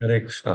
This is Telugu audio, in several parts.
Hare Krishna.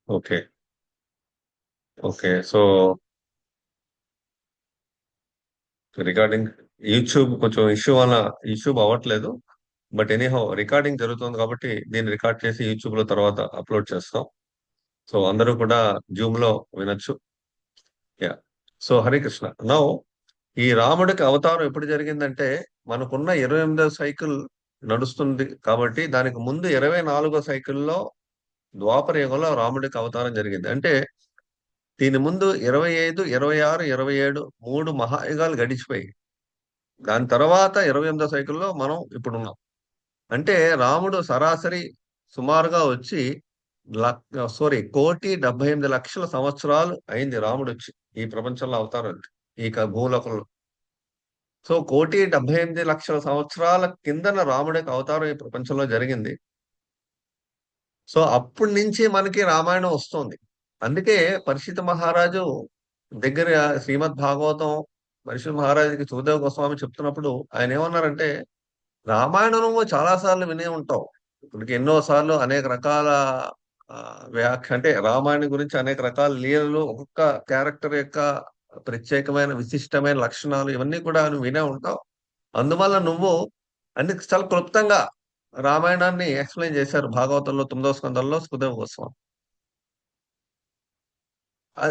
Okay. Okay. So regarding YouTube కొంచెం యూట్యూబ్ అవ్వట్లేదు. బట్ ఎనీహౌ రికార్డింగ్ జరుగుతుంది కాబట్టి దీన్ని రికార్డ్ చేసి యూట్యూబ్ లో తర్వాత అప్లోడ్ చేస్తాం. సో అందరూ కూడా జూమ్ లో వినొచ్చు. Yeah. So Hare Krishna. Now ఈ రాముడికి అవతారం ఎప్పుడు జరిగిందంటే మనకున్న 28వ సైకిల్ నడుస్తుంది కాబట్టి దానికి ముందు 24వ సైకిల్లో ద్వాపర యుగంలో రాముడికి అవతారం జరిగింది. అంటే దీని ముందు 25, 26, 27 3 మహాయుగాలు గడిచిపోయి దాని తర్వాత 28వ సైకిల్లో మనం ఇప్పుడున్నాం. అంటే రాముడు సరాసరి సుమారుగా వచ్చి 1,78,00,000 సంవత్సరాలు అయింది రాముడు వచ్చి ఈ ప్రపంచంలో అవతారం ఎత్తి, ఈ భూలోకంలో. సో 1,78,00,000 సంవత్సరాల కిందన రాముడికి అవతారం ఈ ప్రపంచంలో జరిగింది. సో అప్పటి నుంచి మనకి రామాయణం వస్తుంది. అందుకే పరీక్షిత మహారాజు దగ్గర శ్రీమద్ భాగవతం పరీక్షిత మహారాజుకి సుఖదేవ గోస్వామి చెప్తున్నప్పుడు ఆయన ఏమన్నారంటే, రామాయణం నువ్వు చాలా సార్లు వినే ఉంటావు. ఇప్పటికి ఎన్నో సార్లు అనేక రకాల వ్యాఖ్య అంటే రామాయణం గురించి అనేక రకాల లీలలు, ఒక్కొక్క క్యారెక్టర్ యొక్క ప్రత్యేకమైన విశిష్టమైన లక్షణాలు ఇవన్నీ కూడా నువ్వు వినే ఉంటావు. అందువల్ల నువ్వు అన్ని చాలా క్లుప్తంగా రామాయణాన్ని ఎక్స్ప్లెయిన్ చేశారు భాగవతంలో 9వ స్కందంలో సుఖదేవ గోస్వామి.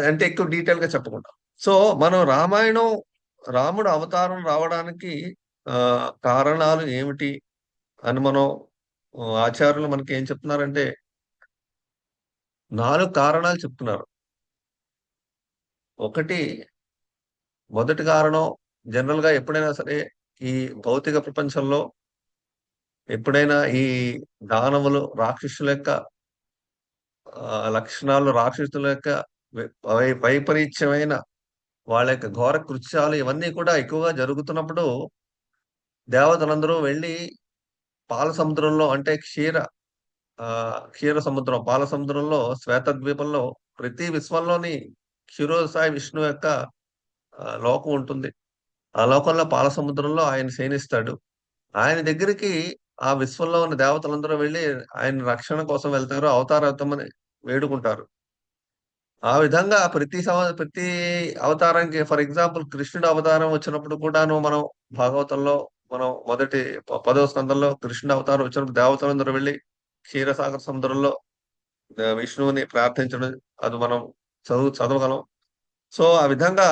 అంటే ఎక్కువ డీటెయిల్ గా చెప్పకుండా. సో మనం రామాయణం రాముడు అవతారం రావడానికి కారణాలు ఏమిటి అని మనం ఆచార్యులు మనకి ఏం చెప్తున్నారంటే 4 కారణాలు చెప్తున్నారు. ఒకటి, మొదటి కారణం జనరల్ గా ఎప్పుడైనా సరే ఈ భౌతిక ప్రపంచంలో ఎప్పుడైనా ఈ దానవులు రాక్షసుల యొక్క లక్షణాలు, రాక్షసుల యొక్క వైపరీత్యమైన వాళ్ళ యొక్క ఘోర కృత్యాలు ఇవన్నీ కూడా ఎక్కువగా జరుగుతున్నప్పుడు దేవతలందరూ వెళ్ళి పాల సముద్రంలో అంటే క్షీర సముద్రం పాల సముద్రంలో శ్వేత ద్వీపంలో ప్రతి విశ్వంలోని క్షీరోసాయి విష్ణు యొక్క లోకం ఉంటుంది. ఆ లోకంలో పాల సముద్రంలో ఆయన శయనిస్తాడు. ఆయన దగ్గరికి ఆ విశ్వంలో ఉన్న దేవతలందరూ వెళ్ళి ఆయన రక్షణ కోసం వెళ్తారు, అవతారమని వేడుకుంటారు. ఆ విధంగా ప్రతి అవతారానికి ఫర్ ఎగ్జాంపుల్ కృష్ణుడు అవతారం వచ్చినప్పుడు కూడాను మనం భాగవతంలో మనం మొదటి 10వ స్కందంలో కృష్ణుడు అవతారం వచ్చినప్పుడు దేవతలందరూ వెళ్ళి క్షీరసాగర సముద్రంలో విష్ణువుని ప్రార్థించడం అది మనం చదవగలం. సో ఆ విధంగా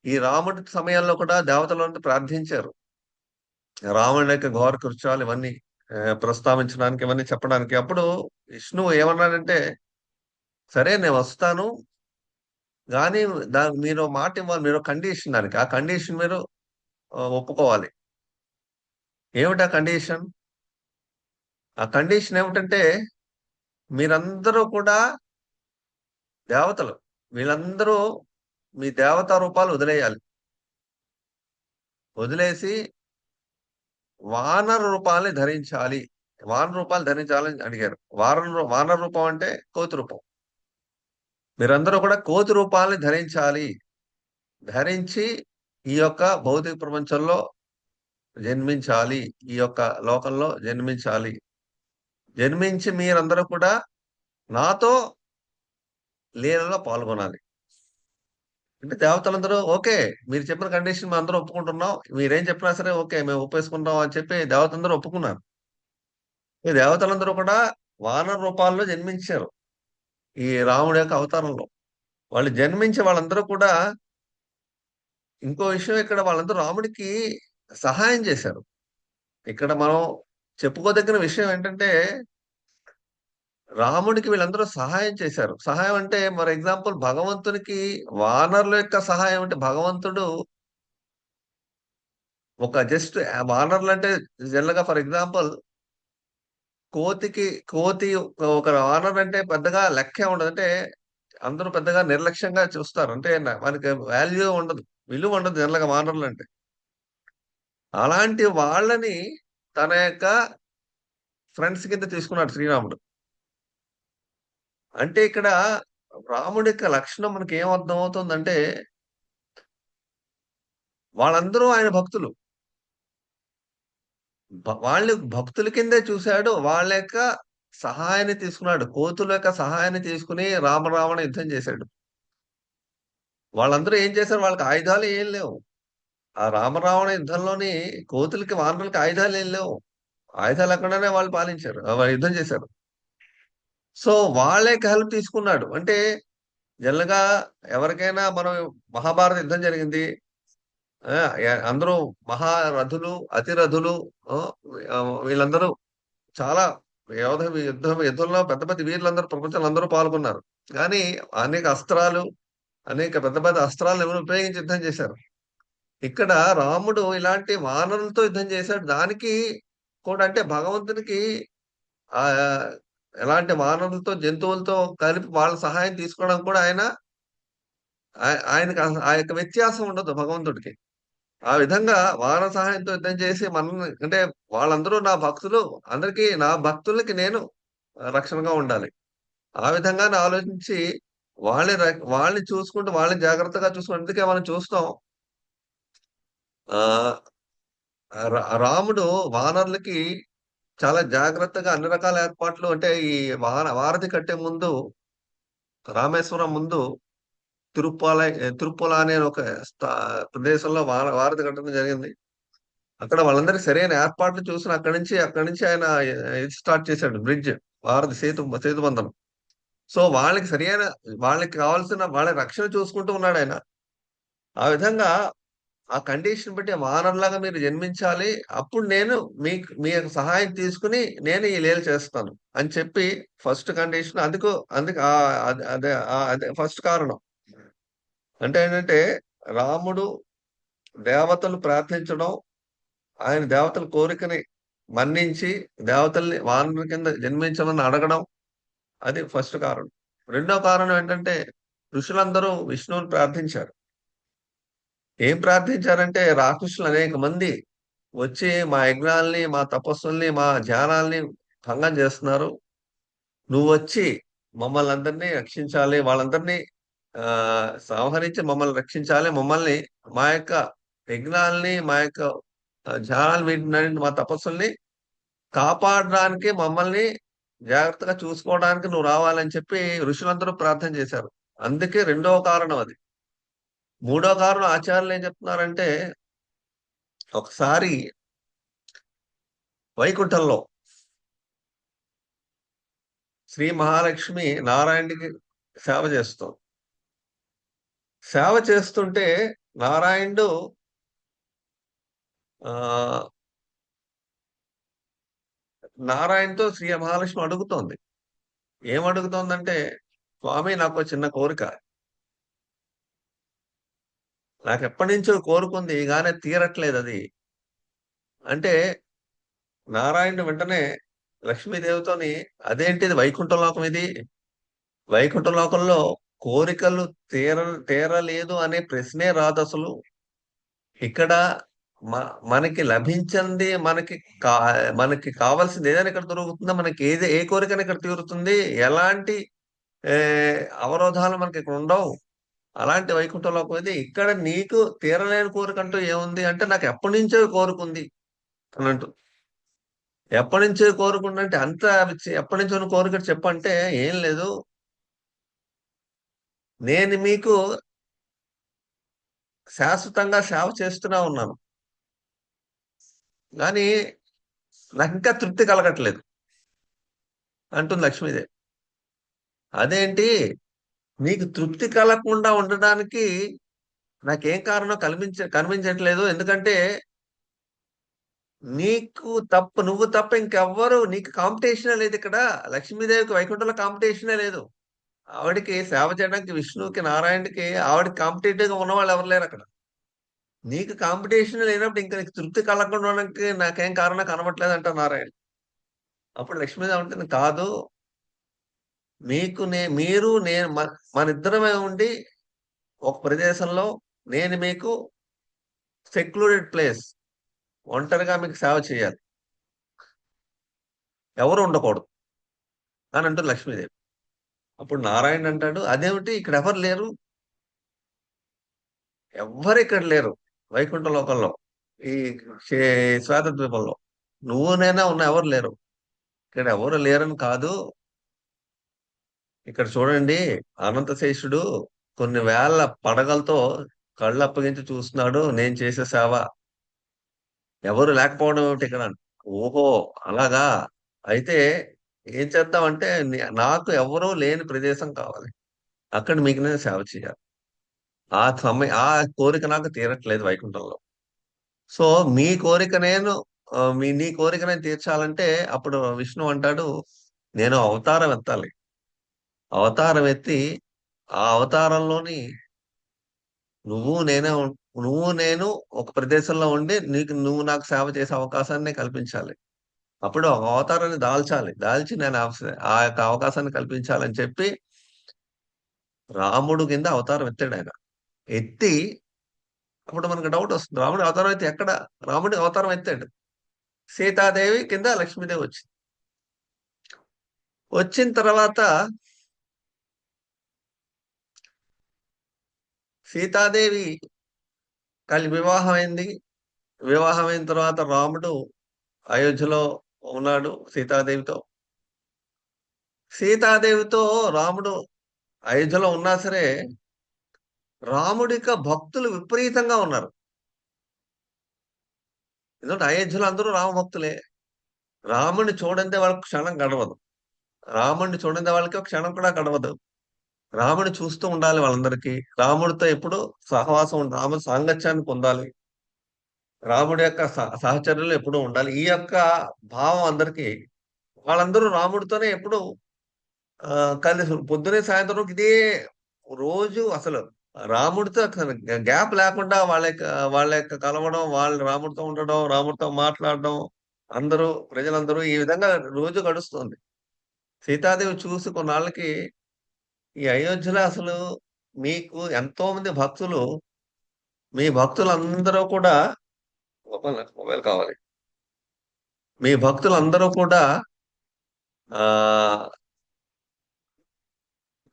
ఈ రాముడి సమయంలో కూడా దేవతలందరూ ప్రార్థించారు. రావణుడి యొక్క ఘోర కృత్యాలు ఇవన్నీ ప్రస్తావించడానికి ఇవన్నీ చెప్పడానికి. అప్పుడు విష్ణువు ఏమన్నాడంటే, సరే నేను వస్తాను, కానీ మీరు మాట ఇవ్వాలి, మీరు కండిషన్ దానికి. ఆ కండిషన్ మీరు ఒప్పుకోవాలి. ఏమిటా కండిషన్? ఆ కండిషన్ ఏమిటంటే మీరందరూ కూడా దేవతలు. వీళ్ళందరూ మీ దేవతా రూపాలు వదిలేయాలి. వదిలేసి వానర రూపాలని ధరించాలి. వానర రూపాలు ధరించాలని అడిగారు. వానర రూపం అంటే కోతి రూపం. మీరందరూ కూడా కోతి రూపాలని ధరించాలి. ధరించి ఈ యొక్క భౌతిక ప్రపంచంలో జన్మించాలి. ఈ యొక్క లోకంలో జన్మించాలి. జన్మించి మీరందరూ కూడా నాతో లీలలో పాల్గొనాలి. అంటే దేవతలందరూ ఓకే. మీరు చెప్పిన కండిషన్ మేము అందరం ఒప్పుకుంటున్నాం. మీరేం చెప్పినా సరే ఓకే. మేము ఒప్పేసుకుంటాం అని చెప్పి దేవతలందరూ ఒప్పుకున్నారు. ఈ దేవతలందరూ కూడా వానర రూపాల్లో జన్మించారు ఈ రాముడి యొక్క అవతారంలో. వాళ్ళు జన్మించి వాళ్ళందరూ కూడా ఇంకో విషయం, ఇక్కడ వాళ్ళందరూ రాముడికి సహాయం చేశారు. ఇక్కడ మనం చెప్పుకోదగిన విషయం ఏంటంటే రాముడికి వీళ్ళందరూ సహాయం చేశారు. సహాయం అంటే ఫర్ ఎగ్జాంపుల్ భగవంతునికి వానరుల యొక్క సహాయం అంటే భగవంతుడు ఒక జస్ట్ వానరులు అంటే జనరల్‌గా ఫర్ ఎగ్జాంపుల్ కోతి ఒక వానర్ అంటే పెద్దగా లెక్కే ఉండదు. అంటే అందరూ పెద్దగా నిర్లక్ష్యంగా చూస్తారు. అంటే మనకి వాల్యూ ఉండదు. విలువ ఉండదు జనరల్‌గా వానరులంటే. అలాంటి వాళ్ళని తన యొక్క ఫ్రెండ్స్ కింద తీసుకున్నాడు శ్రీరాముడు. అంటే ఇక్కడ రాముడి యొక్క లక్షణం మనకేం అర్థమవుతుందంటే వాళ్ళందరూ ఆయన భక్తులు. వాళ్ళు భక్తుల కిందే చూసాడు. వాళ్ళ యొక్క సహాయాన్ని తీసుకున్నాడు. కోతుల యొక్క సహాయాన్ని తీసుకొని రామరావణ యుద్ధం చేశాడు. వాళ్ళందరూ ఏం చేశారు? వాళ్ళకి ఆయుధాలు ఏం లేవు. ఆ రామరావణ యుద్ధంలోని కోతులకి, వానరులకి ఆయుధాలు ఏం లేవు. ఆయుధాలు లేకుండానే వాళ్ళు పాలించారు. వాళ్ళు యుద్ధం చేశారు. సో వాళ్ళ యొక్క హెల్ప్ తీసుకున్నాడు. అంటే జనరల్‌గా ఎవరికైనా మనం మహాభారత యుద్ధం జరిగింది. ఆ! అందరూ మహారథులు, అతిరథులు, వీళ్ళందరూ చాలా యుద్ధంలో పెద్ద పెద్ద వీరులందరూ ప్రపంచంలో అందరూ పాల్గొన్నారు. కానీ అనేక అస్త్రాలు, అనేక పెద్ద పెద్ద అస్త్రాలను ఎవరు ఉపయోగించి యుద్ధం చేశారు. ఇక్కడ రాముడు ఇలాంటి వానరులతో యుద్ధం చేశాడు. దానికి కూడా అంటే భగవంతునికి ఆహ్, ఎలాంటి వానరులతో, జంతువులతో కలిపి వాళ్ళ సహాయం తీసుకోవడం కూడా ఆయనకి ఆ యొక్క వ్యత్యాసం ఉండదు భగవంతుడికి. ఆ విధంగా వానర సహాయంతో యుద్ధం చేసి మనల్ని అంటే వాళ్ళందరూ నా భక్తులు. అందరికీ నా భక్తులకి నేను రక్షణగా ఉండాలి. ఆ విధంగానే ఆలోచించి వాళ్ళని చూసుకుంటూ, వాళ్ళని జాగ్రత్తగా చూసుకుంటూ అందుకే మనం చూస్తాం. ఆహ్, రాముడు వానరులకి చాలా జాగ్రత్తగా అన్ని రకాల ఏర్పాట్లు అంటే ఈ వారధి కట్టే ముందు రామేశ్వరం ముందు తిరుప్పల అనే ఒక ప్రదేశంలో వారధి కట్టడం జరిగింది. అక్కడ వాళ్ళందరికి సరైన ఏర్పాట్లు చూసిన అక్కడి నుంచి ఆయన ఇది స్టార్ట్ చేశాడు బ్రిడ్జ్. వారధి సేతుబంధనం. సో వాళ్ళకి కావాల్సిన వాళ్ళ రక్షణ చూసుకుంటూ ఉన్నాడాయన. ఆ విధంగా ఆ కండిషన్ బట్టి వానరలాగా మీరు జన్మించాలి. అప్పుడు నేను మీ యొక్క సహాయం తీసుకొని నేను ఈ లీల చేస్తాను అని చెప్పి ఫస్ట్ కండిషన్ అందుకు అదే ఫస్ట్ కారణం. అంటే ఏంటంటే రాముడు దేవతలు ప్రార్థించడం, ఆయన దేవతల కోరికని మన్నించి దేవతల్ని వానరుల కింద జన్మించమని అడగడం అది ఫస్ట్ కారణం. రెండో కారణం ఏంటంటే ఋషులందరూ విష్ణువుని ప్రార్థించారు. ఏం ప్రార్థించారంటే రాక్షసులు అనేక మంది వచ్చి మా యజ్ఞాల్ని, మా తపస్సుల్ని, మా ధ్యానాల్ని భంగం చేస్తున్నారు. నువ్వొచ్చి మమ్మల్నందరినీ రక్షించాలి. వాళ్ళందరినీ సంహరించి మమ్మల్ని రక్షించాలి. మా యొక్క యజ్ఞాల్ని, మా యొక్క ధ్యానాలు వీటినన్నిటిని మా తపస్సుల్ని కాపాడడానికి మమ్మల్ని జాగ్రత్తగా చూసుకోవడానికి నువ్వు రావాలని చెప్పి ఋషులందరూ ప్రార్థన చేశారు. అందుకే రెండవ కారణం అది. మూడో కారణం ఆచార్యులు ఏం చెప్తున్నారంటే ఒకసారి వైకుంఠంలో శ్రీ మహాలక్ష్మి నారాయణుడికి సేవ చేస్తుంది. సేవ చేస్తుంటే నారాయణుడు ఆహ్, నారాయణతో శ్రీ మహాలక్ష్మి అడుగుతోంది. ఏమడుగుతోందంటే, "స్వామి నాకో చిన్న కోరిక. నాకెప్పటినుంచో కోరికుంది గానీ అది తీరట్లేదది." అంటే నారాయణుడు వెంటనే లక్ష్మీదేవితోని "అదేంటిది వైకుంఠ లోకం ఇది. వైకుంఠ లోకంలో కోరికలు తీర తీరలేదు అనే ప్రశ్నే రాదసలు. ఇక్కడ మ మనకి లభించింది కా మనకి కావాల్సింది ఏదైనా ఇక్కడ దొరుకుతుందా? ఏ కోరికైనా ఇక్కడ తీరుతుంది. ఎలాంటి అవరోధాలు మనకిక్కడ ఉండవు. అలాంటి వైకుంఠ లోకం ఇది. ఇక్కడ నీకు తీరలేని కోరికంటూ ఏముంది అంటే, నాకు ఎప్పటినుంచో కోరికుంది అనంటూ. ఎప్పటినుంచో కోరికుందంటే ఎప్పటినుంచో ఉన్న కోరిక చెప్పంటే, ఏం లేదు. నేను మీకు శాశ్వతంగా సేవ చేస్తూనే ఉన్నాను. గానీ నాకింకా తృప్తి కలగట్లేదు. అంటుంది లక్ష్మీదేవి. అదేంటి, నీకు తృప్తి కలగకుండా ఉండడానికి నాకేం కారణం కనిపించట్లేదు. ఎందుకంటే నువ్వు తప్ప ఇంకెవ్వరు, నీకు కాంపిటీషనే లేదు ఇక్కడ. లక్ష్మీదేవికి వైకుంఠంలో కాంపిటీషనే లేదు. ఆవిడకి సేవ చేయడానికి, విష్ణువుకి, నారాయణకి, ఆవిడకి కాంపిటేటివ్ గా ఉన్న వాళ్ళు ఎవరు లేరు అక్కడ. నీకు కాంపిటీషన్ లేనప్పుడు ఇంకా నీకు తృప్తి కలగకుండా ఉండడానికి నాకేం కారణం కనబట్లేదు అంటారు నారాయణ. అప్పుడు లక్ష్మీదేవి ఉంటుంది, కాదు, మీరు నేను మన ఇద్దరమే ఉండి ఒక ప్రదేశంలో, నేను మీకు సెక్లూడెడ్ ప్లేస్, ఒంటరిగా మీకు సేవ చేయాలి, ఎవరు ఉండకూడదు అని అంటుంది లక్ష్మీదేవి. అప్పుడు నారాయణ అంటాడు, అదేమిటి, ఇక్కడ ఎవరు లేరు, ఎవ్వరు ఇక్కడ లేరు వైకుంఠ లోకంలో, ఈ శ్వేత ద్వీపంలో నువ్వు నేనే ఉన్నా, ఎవరు లేరు. ఇక్కడ ఎవరు లేరని కాదు, ఇక్కడ చూడండి, అనంతశేషుడు కొన్ని వేల పడగలతో కళ్ళు అప్పగించి చూస్తున్నాడు నేను చేసే సేవ, ఎవరు లేకపోవడం ఏమిటి ఇక్కడ. ఓహో, అలాగా, అయితే ఏం చేద్దామంటే, నాకు ఎవరూ లేని ప్రదేశం కావాలి, అక్కడ మీకు నేను సేవ చేయాలి. ఆ కోరిక నాకు తీరట్లేదు వైకుంఠంలో. సో మీ కోరిక నేను నీ కోరిక నేను తీర్చాలంటే, అప్పుడు విష్ణు అంటాడు, నేను అవతారం ఎత్తాలి. అవతారం ఎత్తి ఆ అవతారంలోని నువ్వు నేనే నువ్వు నేను ఒక ప్రదేశంలో ఉండి నువ్వు నాకు సేవ చేసే అవకాశాన్ని కల్పించాలి. అప్పుడు ఒక అవతారాన్ని దాల్చి నేను ఆ యొక్క అవకాశాన్ని కల్పించాలని చెప్పి రాముడు కింద అవతారం ఎత్తాడు ఆయన. ఎత్తి, అప్పుడు మనకు డౌట్ వస్తుంది, రాముడి అవతారం అయితే ఎక్కడ? రాముడి అవతారం ఎత్తాడు, సీతాదేవి కింద లక్ష్మీదేవి వచ్చింది. వచ్చిన తర్వాత సీతాదేవి వివాహం అయింది. వివాహం అయిన తర్వాత రాముడు అయోధ్యలో ఉన్నాడు సీతాదేవితో. సీతాదేవితో రాముడు అయోధ్యలో ఉన్నా సరే, రాముడిక భక్తులు విపరీతంగా ఉన్నారు. ఎందుకంటే అయోధ్యలో అందరూ రామభక్తులే. రాముడిని చూడందే వాళ్ళకి క్షణం గడవదు. రాముడిని చూడందే వాళ్ళకి ఒక క్షణం కూడా గడవదు. రాముడిని చూస్తూ ఉండాలి వాళ్ళందరికీ. రాముడితో ఎప్పుడు సహవాసం రాముడి సాంగత్యాన్ని పొందాలి. రాముడి యొక్క సహచర్యలు ఎప్పుడూ ఉండాలి. ఈ యొక్క భావం అందరికీ. వాళ్ళందరూ రాముడితోనే ఎప్పుడు కలిసి పొద్దునే సాయంత్రం ఇదే రోజు అసలు రాముడితో గ్యాప్ లేకుండా వాళ్ళ యొక్క కలవడం, వాళ్ళు రాముడితో ఉండడం, రాముడితో మాట్లాడడం, ప్రజలందరూ ఈ విధంగా రోజు గడుస్తుంది. సీతాదేవి చూసి కొన్నాళ్ళకి ఈ అయోధ్యలో అసలు మీకు ఎంతో మంది భక్తులు, మీ భక్తులందరూ కూడా మొబైల్ కావాలి, మీ భక్తులందరూ కూడా ఆ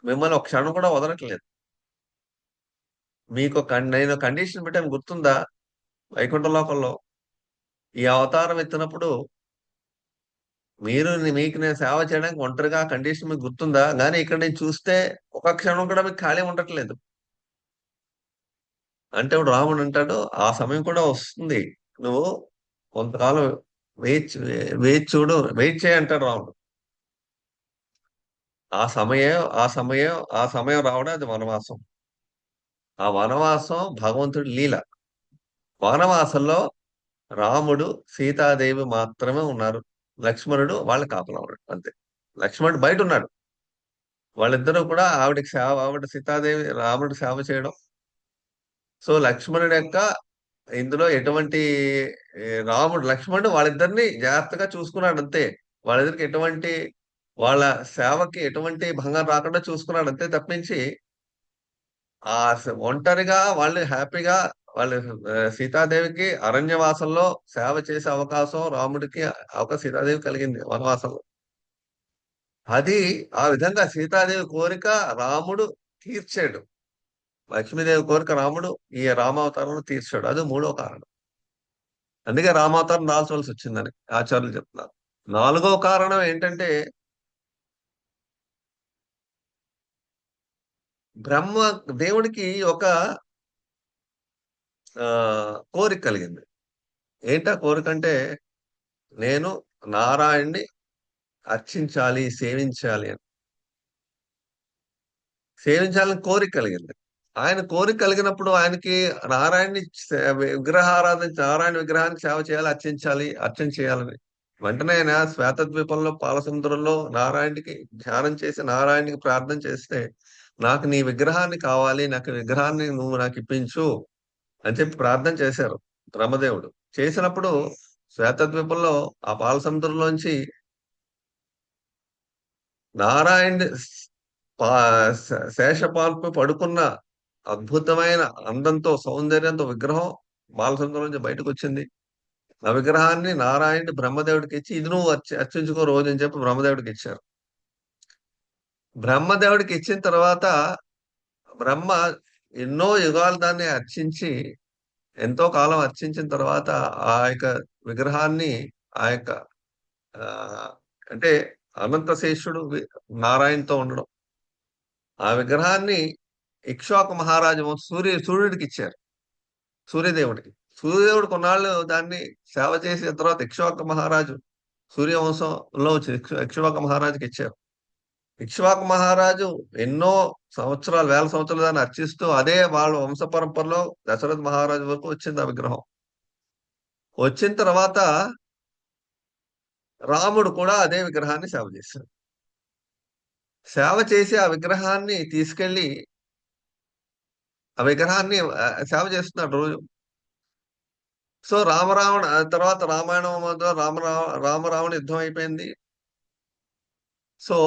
మిమ్మల్ని ఒక క్షణం కూడా వదలట్లేదు. నేను కండిషన్ పెట్టాను గుర్తుందా, వైకుంఠ లోకంలో ఈ అవతారం ఎత్తినప్పుడు మీకు నేను సేవ చేయడానికి ఒంటరిగా కండిషన్ మీకు గుర్తుందా? కానీ ఇక్కడ నేను చూస్తే ఒక క్షణం కూడా మీకు ఖాళీ ఉండట్లేదు అంటే, ఇప్పుడు రాముడు అంటాడు, ఆ సమయం కూడా వస్తుంది, నువ్వు కొంతకాలం వేచి వేచి చూడు, వెయిట్ చేయి అంటాడు రాముడు. ఆ సమయం రావడం, అది వనవాసం. ఆ వనవాసం భగవంతుడి లీల. వనవాసంలో రాముడు, సీతాదేవి మాత్రమే ఉన్నారు. లక్ష్మణుడు వాళ్ళ కాపలా ఉన్నాడు అంతే. లక్ష్మణుడు బయట ఉన్నాడు. వాళ్ళిద్దరూ కూడా ఆవిడ సీతాదేవి రాముడికి సేవ చేయడం. సో లక్ష్మణుడి యొక్క ఇందులో ఎటువంటి లక్ష్మణుడు వాళ్ళిద్దరిని జాగ్రత్తగా చూసుకున్నాడు అంతే. వాళ్ళిద్దరికి వాళ్ళ సేవకి ఎటువంటి భంగం రాకుండా చూసుకున్నాడు అంతే తప్పించి, ఒంటరిగా వాళ్ళు హ్యాపీగా వాళ్ళు సీతాదేవికి అరణ్యవాసంలో సేవ చేసే అవకాశం రాముడికి సీతాదేవి కలిగింది వనవాసంలో. అది ఆ విధంగా సీతాదేవి కోరిక రాముడు తీర్చాడు. లక్ష్మీదేవి కోరిక రాముడు ఈ రామావతారంలో తీర్చాడు. అది మూడో కారణం. అందుకే రామావతారం దాల్చవలసి వచ్చిందని ఆచార్యులు చెప్తున్నారు. నాలుగో కారణం ఏంటంటే, బ్రహ్మ దేవుడికి ఒక కోరిక కలిగింది. ఏంటా కోరిక అంటే, నేను నారాయణ్ణి అర్చించాలి, సేవించాలి అని. సేవించాలని కోరిక కలిగింది. ఆయన కోరిక కలిగినప్పుడు ఆయనకి నారాయణ్ణి విగ్రహారాధన, నారాయణ విగ్రహానికి సేవ చేయాలి, అర్చించాలి, అర్చన చేయాలని. వెంటనే ఆయన శ్వేతద్వీపంలో పాలసముద్రంలో నారాయణుడికి ధ్యానం చేసి నారాయణుడికి ప్రార్థన చేస్తే, నాకు నీ విగ్రహాన్ని కావాలి, నాకు ఈ విగ్రహాన్ని నువ్వు నాకు ఇప్పించు అని చెప్పి ప్రార్థన చేశారు బ్రహ్మదేవుడు. చేసినప్పుడు శ్వేతద్వీపంలో ఆ పాలసముద్రంలోంచి నారాయణుడి శేషపాల్పై పడుకున్న అద్భుతమైన అందంతో సౌందర్యంతో విగ్రహం బాలసముద్రం నుంచి బయటకు వచ్చింది. ఆ విగ్రహాన్ని నారాయణుడి బ్రహ్మదేవుడికి ఇచ్చి, ఇది నువ్వు అర్చించుకో రోజు అని చెప్పి బ్రహ్మదేవుడికి ఇచ్చారు. బ్రహ్మదేవుడికి ఇచ్చిన తర్వాత బ్రహ్మ ఎన్నో యుగాలు దాన్ని అర్చించి, ఎంతో కాలం అర్చించిన తర్వాత ఆ యొక్క విగ్రహాన్ని ఆ యొక్క ఆ, అంటే అనంతశేషుడు నారాయణతో ఉండడం, ఆ విగ్రహాన్ని ఇక్ష్వాకు మహారాజు సూర్యుడికి ఇచ్చారు. సూర్యదేవుడికి. సూర్యదేవుడు కొన్నాళ్ళు దాన్ని సేవ చేసిన తర్వాత ఇక్ష్వాకు మహారాజు సూర్యవంశంలో వచ్చి ఇక్ష్వాకు మహారాజుకి ఇచ్చారు. ఇక్ష్వాకు మహారాజు ఎన్నో సంవత్సరాలు, వేల సంవత్సరాలు దాన్ని అర్చిస్తూ అదే వాళ్ళ వంశ పరంపరలో దశరథ మహారాజు వరకు వచ్చింది ఆ విగ్రహం. వచ్చిన తర్వాత రాముడు కూడా అదే విగ్రహాన్ని సేవ చేశాడు. సేవ చేసి ఆ విగ్రహాన్ని తీసుకెళ్లి ఆ విగ్రహాన్ని సేవ చేస్తున్నాడు రోజు. సో రామరావణ తర్వాత రామాయణం మధ్య రామరావణ యుద్ధం అయిపోయింది. సో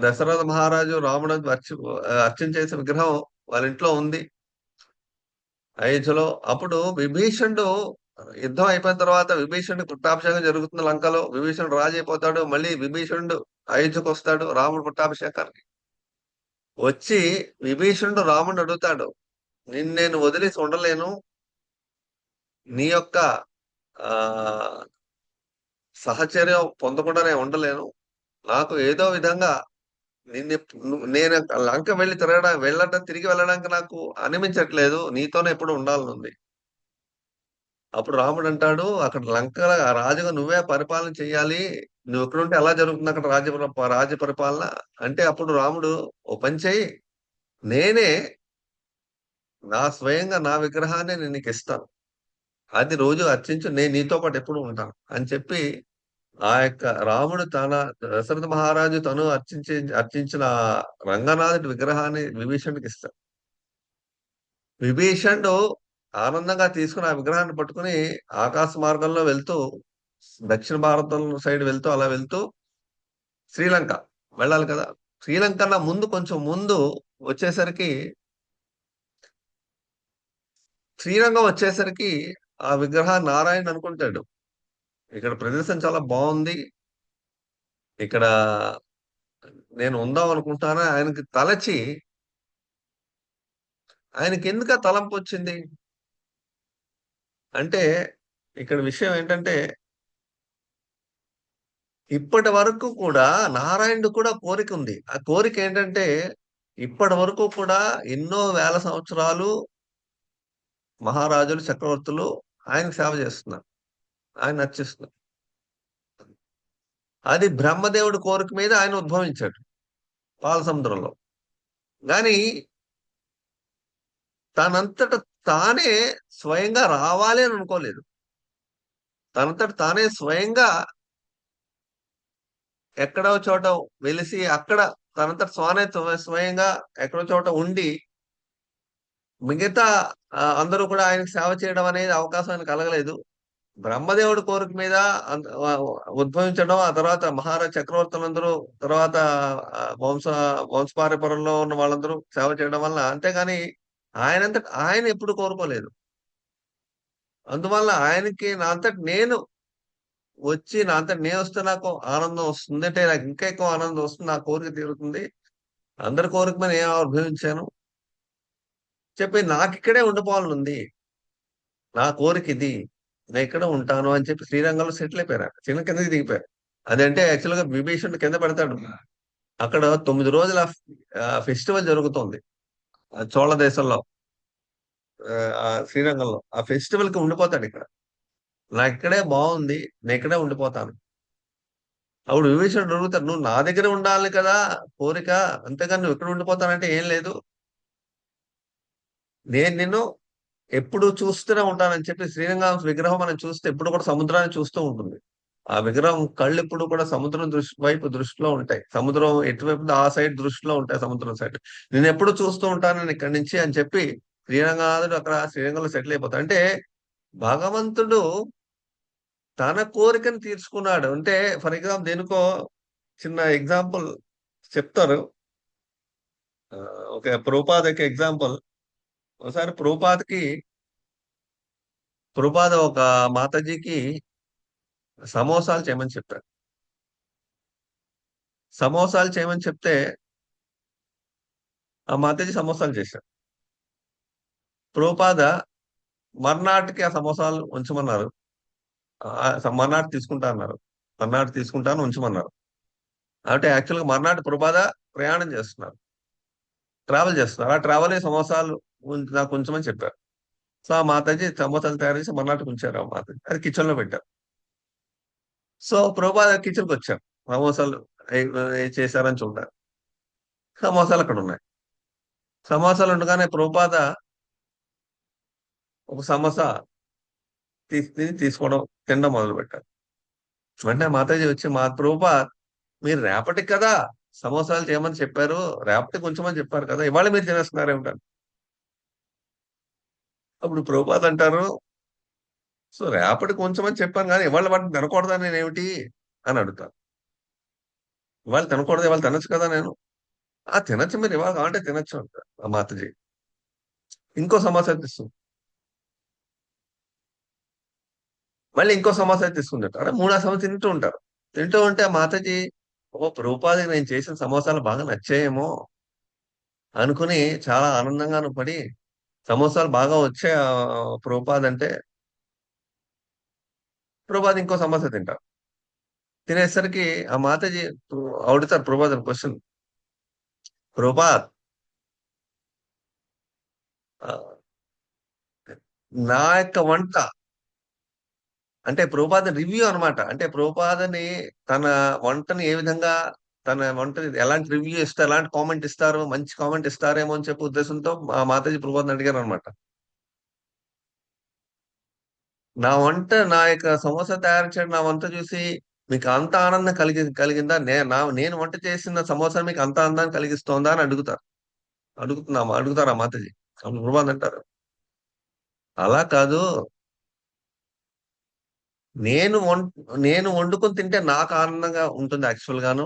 దశరథ మహారాజు రాముడు అర్చన చేసే విగ్రహం వాళ్ళ ఇంట్లో ఉంది అయోధ్యలో. అప్పుడు విభీషణుడు యుద్ధం అయిపోయిన తర్వాత విభీషణుడు పట్టాభిషేకం జరుగుతుంది లంకలో. విభీషణుడు రాజు అయిపోతాడు. మళ్ళీ విభీషణుడు అయోధ్యకు వస్తాడు రాముడు పట్టాభిషేకానికి. వచ్చి విభీషణుడు రాముడు అడుగుతాడు, నేను వదిలేసి ఉండలేను, నీ యొక్క ఆ సహచర్యం పొందకుండానే ఉండలేను, నాకు ఏదో విధంగా నేను లంక వెళ్ళి తిరిగి వెళ్ళడానికి నాకు అనిపించట్లేదు, నీతోనే ఎప్పుడు ఉండాలనుంది. అప్పుడు రాముడు అంటాడు, అక్కడ లంక రాజుగా నువ్వే పరిపాలన చెయ్యాలి, నువ్వు ఎక్కడుంటే ఎలా జరుగుతుంది అక్కడ రాజ్య పరిపాలన అంటే, అప్పుడు రాముడు ఓ పని చెయ్యి, నేనే స్వయంగా నా విగ్రహాన్ని నేను నీకు ఇస్తాను, అది రోజు అర్చించు, నేను నీతో పాటు ఎప్పుడు ఉంటాను అని చెప్పి ఆ యొక్క రాముడు తన దశరథ మహారాజు తను అర్చించిన రంగనాథుడి విగ్రహాన్ని విభీషణుడికి ఇస్తాడు. విభీషణుడు ఆనందంగా తీసుకుని ఆ విగ్రహాన్ని పట్టుకుని ఆకాశ మార్గంలో వెళ్తూ దక్షిణ భారతం సైడ్ వెళ్తూ అలా వెళ్తూ శ్రీలంక వెళ్ళాలి కదా. శ్రీలంక కన్నా ముందు కొంచెం ముందు వచ్చేసరికి శ్రీరంగం వచ్చేసరికి ఆ విగ్రహాన్ని నారాయణ అనుకుంటాడు, ఇక్కడ ప్రదేశం చాలా బాగుంది, ఇక్కడ నేను ఉందాం అనుకుంటానా ఆయనకి తలచి, ఆయనకి ఎందుకు ఆ తలంపు వచ్చింది అంటే, ఇక్కడ విషయం ఏంటంటే ఇప్పటి వరకు కూడా నారాయణుడు కూడా కోరిక ఉంది. ఆ కోరిక ఏంటంటే ఇప్పటి వరకు కూడా ఎన్నో వేల సంవత్సరాలు మహారాజులు, చక్రవర్తులు ఆయనకు సేవ చేస్తున్నారు, ఆయన అర్చిస్తున్నారు. అది బ్రహ్మదేవుడి కోరిక మీద ఆయన ఉద్భవించాడు పాలసముద్రంలో. కానీ తనంతట తానే స్వయంగా రావాలి అని అనుకోలేదు. తనంతట తానే స్వయంగా ఎక్కడో చోట వెలిసి అక్కడ తనంతట స్వయంగా ఎక్కడో చోట ఉండి మిగతా అందరూ కూడా ఆయనకు సేవ చేయడం అనేది అవకాశం ఆయనకు కలగలేదు. బ్రహ్మదేవుడి కోరిక మీద ఉద్భవించడం, ఆ తర్వాత మహారాజ చక్రవర్తులందరూ తర్వాత వంశ వంశపారంపర్యంలో ఉన్న వాళ్ళందరూ సేవ చేయడం వల్ల, అంతేగాని ఆయన ఎప్పుడు కోరుకోలేదు. అందువల్ల ఆయనకి నా అంతటి నేను వచ్చి నా అంతటి నేను వస్తే నాకు ఆనందం వస్తుంది అంటే, నాకు ఇంకా ఎక్కువ ఆనందం వస్తుంది, నా కోరిక తీరుతుంది, అందరి కోరిక మీద నేను అనుభవించాను చెప్పి నాకు ఇక్కడే ఉండిపోవాలని ఉంది, నా కోరిక ఇది, నేను ఇక్కడ ఉంటాను అని చెప్పి శ్రీరంగంలో సెటిల్ అయిపోయారు. చిన్న కిందకి దిగిపోయారు. అదంటే యాక్చువల్ గా విభీషణుడు కింద పెడతాడు. అక్కడ 9 రోజుల ఫెస్టివల్ జరుగుతుంది చోళ దేశంలో, శ్రీరంగంలో. ఆ ఫెస్టివల్ కి ఉండిపోతాడు ఇక్కడ, నాకు ఇక్కడే బాగుంది, నేను ఇక్కడే ఉండిపోతాను అప్పుడు విభీషణుడు అడుగుతాడు, నువ్వు నా దగ్గర ఉండాలి కదా కోరిక, అంతేగాని నువ్వు ఎక్కడ ఉండిపోతానంటే ఏం లేదు, నేను నిన్ను ఎప్పుడు చూస్తూనే ఉంటానని చెప్పి. శ్రీరంగం విగ్రహం మనం చూస్తే ఎప్పుడు కూడా సముద్రాన్ని చూస్తూ ఉంటుంది. ఆ విగ్రహం కళ్ళు ఎప్పుడు కూడా సముద్రం వైపు దృష్టిలో ఉంటాయి. సముద్రం ఎటువైపు ఉందో ఆ సైడ్ దృష్టిలో ఉంటాయి, సముద్రం సైడ్. నేను ఎప్పుడు చూస్తూ ఉంటాను నేను ఇక్కడి నుంచి అని చెప్పి శ్రీరంగనాథుడు అక్కడ శ్రీరంగంలో సెటిల్ అయిపోతాడు. అంటే భగవంతుడు తన కోరికను తీర్చుకున్నాడు. అంటే ఫర్ ఎగ్జాంపుల్ దేనికో చిన్న ఎగ్జాంపుల్ చెప్తారు. ఆ, ఒక ప్రభుపాద యొక్క ఎగ్జాంపుల్. ఒకసారి ప్రభుపాద ఒక మాతాజీకి సమోసాలు చేయమని చెప్పారు. సమోసాలు చేయమని చెప్తే ఆ మాతాజీ సమోసాలు చేశారు. ప్రభుపాద మర్నాటికి ఆ సమోసాలు ఉంచమన్నారు. మర్నాడు తీసుకుంటా అన్నారు. మర్నాడు తీసుకుంటాను ఉంచమన్నారు. అంటే యాక్చువల్గా మర్నాడు ప్రభుపాద ప్రయాణం చేస్తున్నారు, ట్రావెల్ చేస్తున్నారు. ఆ ట్రావెల్ సమోసాలు నాకు ఉంచమని చెప్పారు. సో ఆ మాతాజీ సమోసాలు తయారు చేసి మర్నాటికి ఉంచారు. ఆ మాతాజీ అది కిచెన్ లో పెట్టారు. సో ప్రభుపాద కిచెన్కి వచ్చారు. సమోసాలు చేశారని చూడారు. సమోసాలు అక్కడ ఉన్నాయి. సమోసాలు ఉండగానే ప్రభుపాద ఒక సమోసా తీసుకోవడం, తినడం మొదలు పెట్టారు. వెంటనే మాతాజీ వచ్చి, మా ప్రభుపాద్, మీరు రేపటికి కదా సమోసాలు చేయమని చెప్పారు, రేపటికి ఉంచమని చెప్పారు కదా, ఇవాళ మీరు తినేస్తున్నారు ఏమిటారు. అప్పుడు ప్రభుపాద్ అంటారు, సో రేపటికి ఉంచమని చెప్పాను కానీ ఇవాళ వాటిని తినకూడదా నేను ఏమిటి అని అడుగుతాను. ఇవాళ తినకూడదు, ఇవాళ తినొచ్చు కదా నేను. ఆ తినచ్చు, మీరు ఇవాళ కావాలంటే తినచ్చు అంటారు ఆ మాతాజీ. ఇంకో సమోసా తీస్తుంది, మళ్ళీ ఇంకో సమోసా తీసుకుంటారు. అదే మూడో సమోసా తింటూ ఉంటారు. తింటూ ఉంటే ఆ మాతాజీ, ఓ ప్రభుపాదికి నేను చేసిన సమోసాలు బాగా నచ్చాయేమో అనుకుని చాలా ఆనందంగాను పడి, సమోసాలు బాగా వచ్చాయి ప్రభుపాద్ అంటే, ప్రభుపాద్ ఇంకో సమోసా తింటారు. తినేసరికి ఆ మాతాజీ అడుగుతారు ప్రభుపాద్ క్వశ్చన్, ప్రభుపాద్, ఆ, నా యొక్క వంట, అంటే ప్రభుపాద రివ్యూ అన్నమాట. అంటే ప్రభుపాదని తన వంటని ఏ విధంగా, తన వంటని ఎలాంటి రివ్యూ ఇస్తారు, ఎలాంటి కామెంట్ ఇస్తారు, మంచి కామెంట్ ఇస్తారేమో అని చెప్పే ఉద్దేశంతో మా మాతాజీ ప్రభుపాదని అడిగారు అనమాట. నా వంట, నా యొక్క సమోసా తయారు చేయడం, నా వంట చూసి మీకు అంత ఆనందం కలిగిందా, నేను వంట చేసిన సమోసా మీకు అంత ఆనందాన్ని కలిగిస్తోందా అని అడుగుతారు ఆ మాతాజీ. అప్పుడు ప్రభుపాద్ అంటారు, అలా కాదు, నేను వం నేను వండుకొని తింటే నాకు ఆనందంగా ఉంటుంది యాక్చువల్ గాను,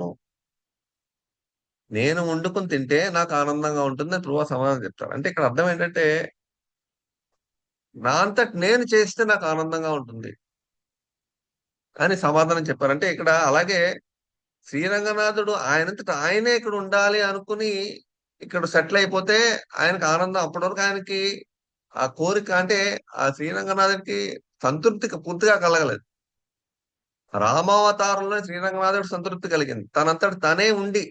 నేను వండుకొని తింటే నాకు ఆనందంగా ఉంటుందని సమాధానం చెప్తారు. అంటే ఇక్కడ అర్థం ఏంటంటే, నా అంతట నేను చేస్తే నాకు ఆనందంగా ఉంటుంది అని సమాధానం చెప్పారు. అంటే ఇక్కడ అలాగే శ్రీరంగనాథుడు ఆయనంతట ఆయనే ఇక్కడ ఉండాలి అనుకుని ఇక్కడ సెటిల్ అయిపోతే ఆయనకు ఆనందం. అప్పటి వరకు ఆయనకి ఆ కోరిక, అంటే ఆ శ్రీరంగనాథుడికి సంతృప్తి పూర్తిగా కలగలేదు. రామావతారంలో శ్రీరంగనాథుడు సంతృప్తి కలిగింది. తనంతట తనే ఉండి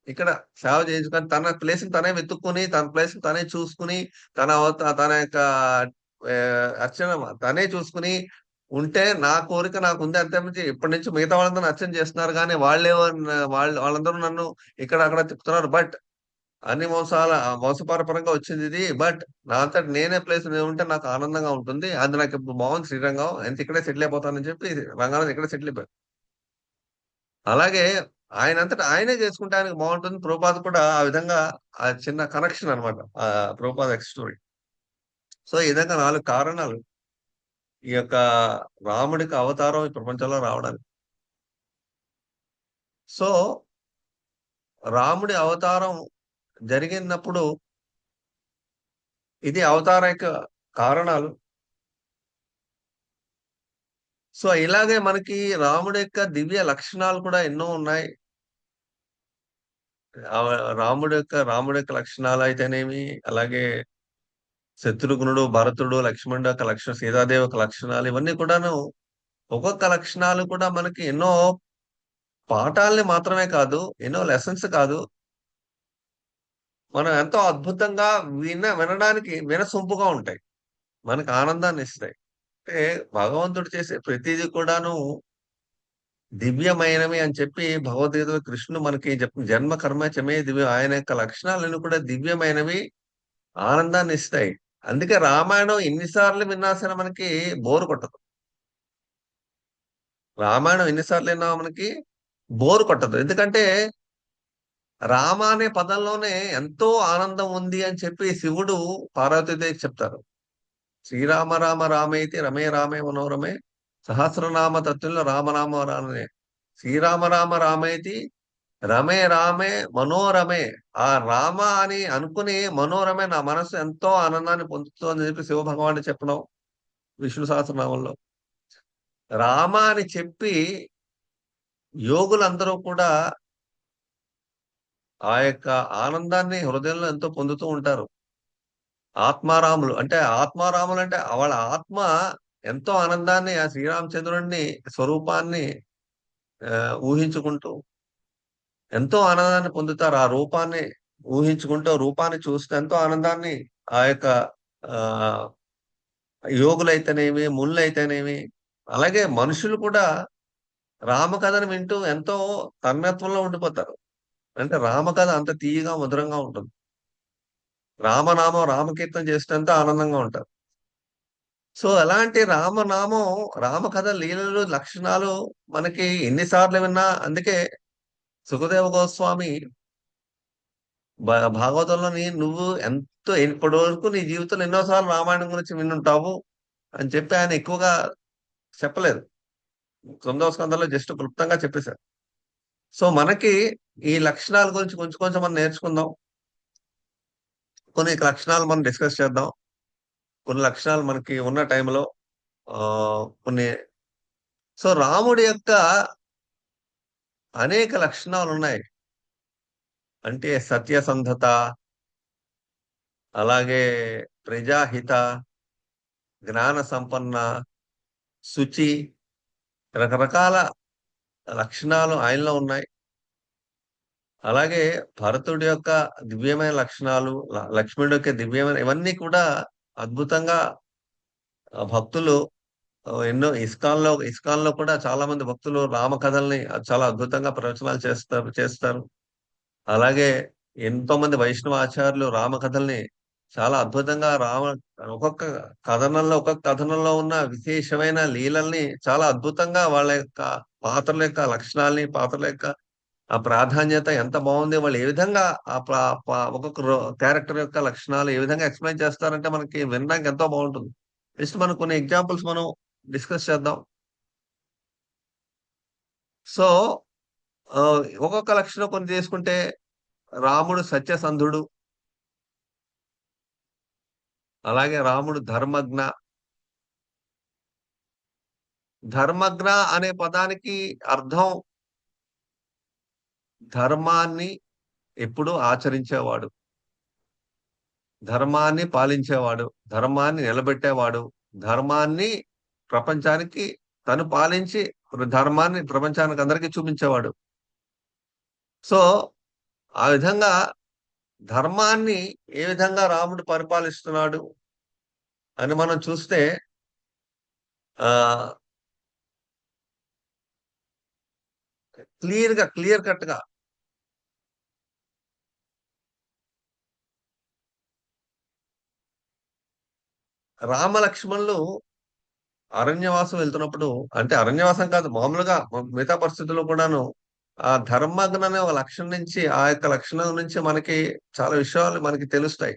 ఇక్కడ సేవ చేయించుకొని తన ప్లేస్ ని తనే వెతుక్కుని, తన ప్లేస్ ని తనే చూసుకుని, తన యొక్క అర్చన తనే చూసుకుని ఉంటే నా కోరిక నాకు ఉంది అంతే. మించి ఇప్పటి నుంచి మిగతా వాళ్ళందరూ అర్చన చేస్తున్నారు కానీ వాళ్ళందరూ నన్ను ఇక్కడ అక్కడ తిప్పుతున్నారు. బట్ అన్ని వంశపారపరంగా వచ్చింది ఇది. బట్ నా అంతటి నేనే ప్లేస్ నేను ఉంటే నాకు ఆనందంగా ఉంటుంది. అది నాకు ఇప్పుడు బాగుంది శ్రీరంగం, ఎంత ఇక్కడే సెటిల్ అయిపోతానని చెప్పి రంగారావు ఇక్కడే సెటిల్ అయిపోయారు. అలాగే ఆయనంతటా ఆయనే చేసుకుంటే ఆయనకు బాగుంటుంది. ప్రభుపాద కూడా ఆ విధంగా ఆ చిన్న కనెక్షన్ అనమాట ఆ ప్రభుపాద స్టోరీ. సో ఈ విధంగా 4 కారణాలు ఈ యొక్క రాముడికి అవతారం ఈ ప్రపంచంలో రావడానికి. సో రాముడి అవతారం జరిగినప్పుడు ఇది అవతార యొక్క కారణాలు. సో ఇలాగే మనకి రాముడి యొక్క దివ్య లక్షణాలు కూడా ఎన్నో ఉన్నాయి. ఆ రాముడి యొక్క లక్షణాలు అయితేనేమి, అలాగే శత్రుఘ్నుడు, భరతుడు, లక్ష్మణుడు యొక్క లక్షణం, సీతాదేవి యొక్క లక్షణాలు, ఇవన్నీ కూడాను ఒక్కొక్క లక్షణాలు కూడా మనకి ఎన్నో పాఠాలని మాత్రమే కాదు, ఎన్నో లెసన్స్ కాదు, మనం ఎంతో అద్భుతంగా వినడానికి వినసొంపుగా ఉంటాయి. మనకు ఆనందాన్ని ఇస్తాయి. అంటే భగవంతుడు చేసే ప్రతిదీ కూడాను దివ్యమైనవి అని చెప్పి భగవద్గీతలో కృష్ణుడు మనకి జన్మ కర్మ చమే దివ్యం, ఆయన యొక్క లక్షణాలన్నీ కూడా దివ్యమైనవి, ఆనందాన్ని ఇస్తాయి. అందుకే రామాయణం ఎన్నిసార్లు విన్నా సరే మనకి బోరు కొట్టదు. రామాయణం ఎన్నిసార్లు విన్నా మనకి బోరు కొట్టదు. ఎందుకంటే రామ అనే పదంలోనే ఎంతో ఆనందం ఉంది అని చెప్పి శివుడు పార్వతీదేవికి చెప్తారు. శ్రీరామ రామ రామేతి రమే రామే మనోరమే సహస్రనామ తత్తుల్లో రామనామ రామే. శ్రీరామ రామ రామేతి రమే రామే మనోరమే. ఆ రామ అని అనుకుని మనోరమే, నా మనసు ఎంతో ఆనందాన్ని పొందుతుంది అని చెప్పి శివ భగవానుడు చెప్పడం విష్ణు సహస్రనామంలో. రామ అని చెప్పి యోగులందరూ కూడా ఆ యొక్క ఆనందాన్ని హృదయంలో ఎంతో పొందుతూ ఉంటారు. ఆత్మారాములు అంటే ఆత్మారాములు అంటే వాళ్ళ ఆత్మ ఎంతో ఆనందాన్ని ఆ శ్రీరామచంద్రుడిని స్వరూపాన్ని ఊహించుకుంటూ ఎంతో ఆనందాన్ని పొందుతారు. ఆ రూపాన్ని ఊహించుకుంటూ, రూపాన్ని చూస్తూ ఎంతో ఆనందాన్ని ఆ యొక్క ఆ యోగులైతేనేమి, మునులైతేనేమి, అలాగే మనుషులు కూడా రామకథను వింటూ ఎంతో తన్మయత్వంలో ఉండిపోతారు. అంటే రామకథ అంత తీయగా, మధురంగా ఉంటుంది. రామనామం, రామకీర్తన చేస్తే ఎంతో ఆనందంగా ఉంటారు. సో, అలాంటి రామనామం, రామకథ లీలలు, లక్షణాలు మనకి ఎన్ని సార్లు విన్నా, అందుకే సుఖదేవ గోస్వామి భాగవతంలోని నువ్వు ఎంతో ఇప్పటి వరకు నీ జీవితంలో ఎన్నోసార్లు రామాయణం గురించి వినుంటావు అని చెప్పి ఆయన ఎక్కువగా చెప్పలేదు. 9వ స్కందంలో జస్ట్ క్లుప్తంగా చెప్పేశారు. సో మనకి ఈ లక్షణాల గురించి కొంచెం కొంచెం మనం నేర్చుకుందాం. కొన్ని లక్షణాలు మనం డిస్కస్ చేద్దాం. కొన్ని లక్షణాలు మనకి ఉన్న టైంలో కొన్ని. సో రాముడి యొక్క అనేక లక్షణాలు ఉన్నాయి. అంటే సత్యసంధత, అలాగే ప్రజాహిత, జ్ఞాన సంపన్న, శుచి, రకరకాల లక్షణాలు ఆయనలో ఉన్నాయి. అలాగే భరతుడి యొక్క దివ్యమైన లక్షణాలు, లక్ష్మణుడి యొక్క దివ్యమైన, ఇవన్నీ కూడా అద్భుతంగా భక్తులు ఎన్నో ఇస్కాన్ లో కూడా చాలా మంది భక్తులు రామకథల్ని చాలా అద్భుతంగా ప్రవచనాలు చేస్తారు. అలాగే ఎంతో మంది వైష్ణవ ఆచార్యులు రామకథల్ని చాలా అద్భుతంగా ఒక్కొక్క కథనంలో ఉన్న విశేషమైన లీలల్ని చాలా అద్భుతంగా వాళ్ళ యొక్క పాత్రల యొక్క లక్షణాలని, పాత్రల యొక్క ఆ ప్రాధాన్యత ఎంత బాగుంది, వాళ్ళు ఏ విధంగా ఆ ఒక్కొక్క క్యారెక్టర్ యొక్క లక్షణాలు ఏ విధంగా ఎక్స్ప్లెయిన్ చేస్తారంటే మనకి వినడానికి ఎంతో బాగుంటుంది. జస్ట్ మనం కొన్ని ఎగ్జాంపుల్స్ మనం డిస్కస్ చేద్దాం. సో ఒక్కొక్క లక్షణం కొన్ని తీసుకుంటే, రాముడు సత్యసంధుడు, అలాగే రాముడు ధర్మజ్ఞ. ధర్మజ్ఞ అనే పదానికి అర్థం ధర్మాన్ని ఎప్పుడూ ఆచరించేవాడు, ధర్మాన్ని పాలించేవాడు, ధర్మాన్ని నిలబెట్టేవాడు, ధర్మాన్ని ప్రపంచానికి తను పాలించి ధర్మాన్ని ప్రపంచానికి అందరికీ చూపించేవాడు. సో ఆ విధంగా ధర్మాన్ని ఏ విధంగా రాముడు పరిపాలిస్తున్నాడు అని మనం చూస్తే ఆ క్లియర్ కట్ గా రామ లక్ష్మణులు అరణ్యవాసం వెళ్తున్నప్పుడు, అంటే అరణ్యవాసం కాదు, మామూలుగా మిగతా పరిస్థితుల్లో కూడాను ఆ ధర్మజ్ఞ అనే ఒక లక్షణం నుంచి, ఆ యొక్క లక్షణం నుంచి మనకి చాలా విషయాలు మనకి తెలుస్తాయి.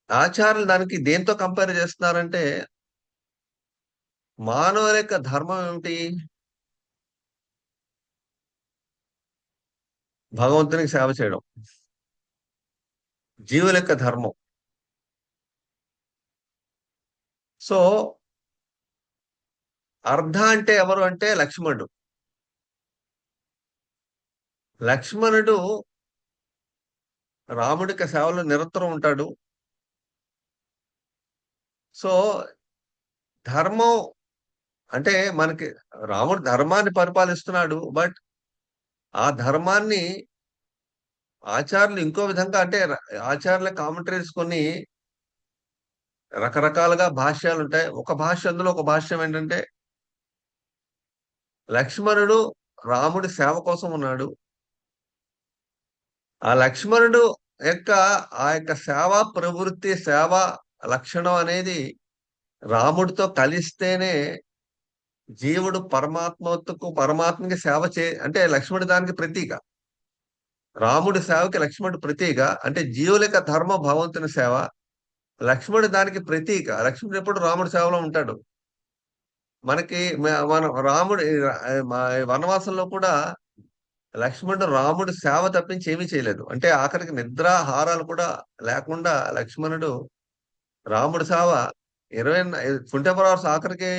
ఆచార్యులు దానికి దేంతో కంపేర్ చేస్తున్నారంటే, మానవుల యొక్క ధర్మం ఏమిటి? భగవంతునికి సేవ చేయడం. జీవుల యొక్క ధర్మం. సో అర్ధ అంటే ఎవరు అంటే లక్ష్మణుడు. లక్ష్మణుడు రాముడికి సేవలో నిరంతరం ఉంటాడు. సో ధర్మం అంటే మనకి రాముడు ధర్మాన్ని పరిపాలిస్తున్నాడు. బట్ ఆ ధర్మాన్ని ఆచార్యులు ఇంకో విధంగా, అంటే ఆచార్యుల కామెంటరీస్ కొన్ని రకరకాలుగా భాష్యాలు ఉంటాయి. ఒక భాష్యం, అందులో ఒక భాష్యం ఏంటంటే లక్ష్మణుడు రాముడి సేవ కోసం ఉన్నాడు. ఆ లక్ష్మణుడు యొక్క ఆ యొక్క సేవా ప్రవృత్తి, సేవా లక్షణం అనేది రాముడితో కలిస్తేనే జీవుడు పరమాత్మకి సేవ అంటే లక్ష్మణుడు దానికి ప్రతీక. రాముడి సేవకి లక్ష్మణుడు ప్రతీక. అంటే జీవుల యొక్క ధర్మ భగవంతుని సేవ. లక్ష్మణుడు దానికి ప్రతీక. లక్ష్మణుడు ఎప్పుడు రాముడి సేవలో ఉంటాడు. మనకి మనం రాముడు వనవాసంలో కూడా లక్ష్మణుడు రాముడు సేవ తప్పించి ఏమీ చేయలేదు. అంటే ఆఖరికి నిద్రాహారాలు కూడా లేకుండా లక్ష్మణుడు రాముడి సేవ 24 అవర్స్ ఆఖరికి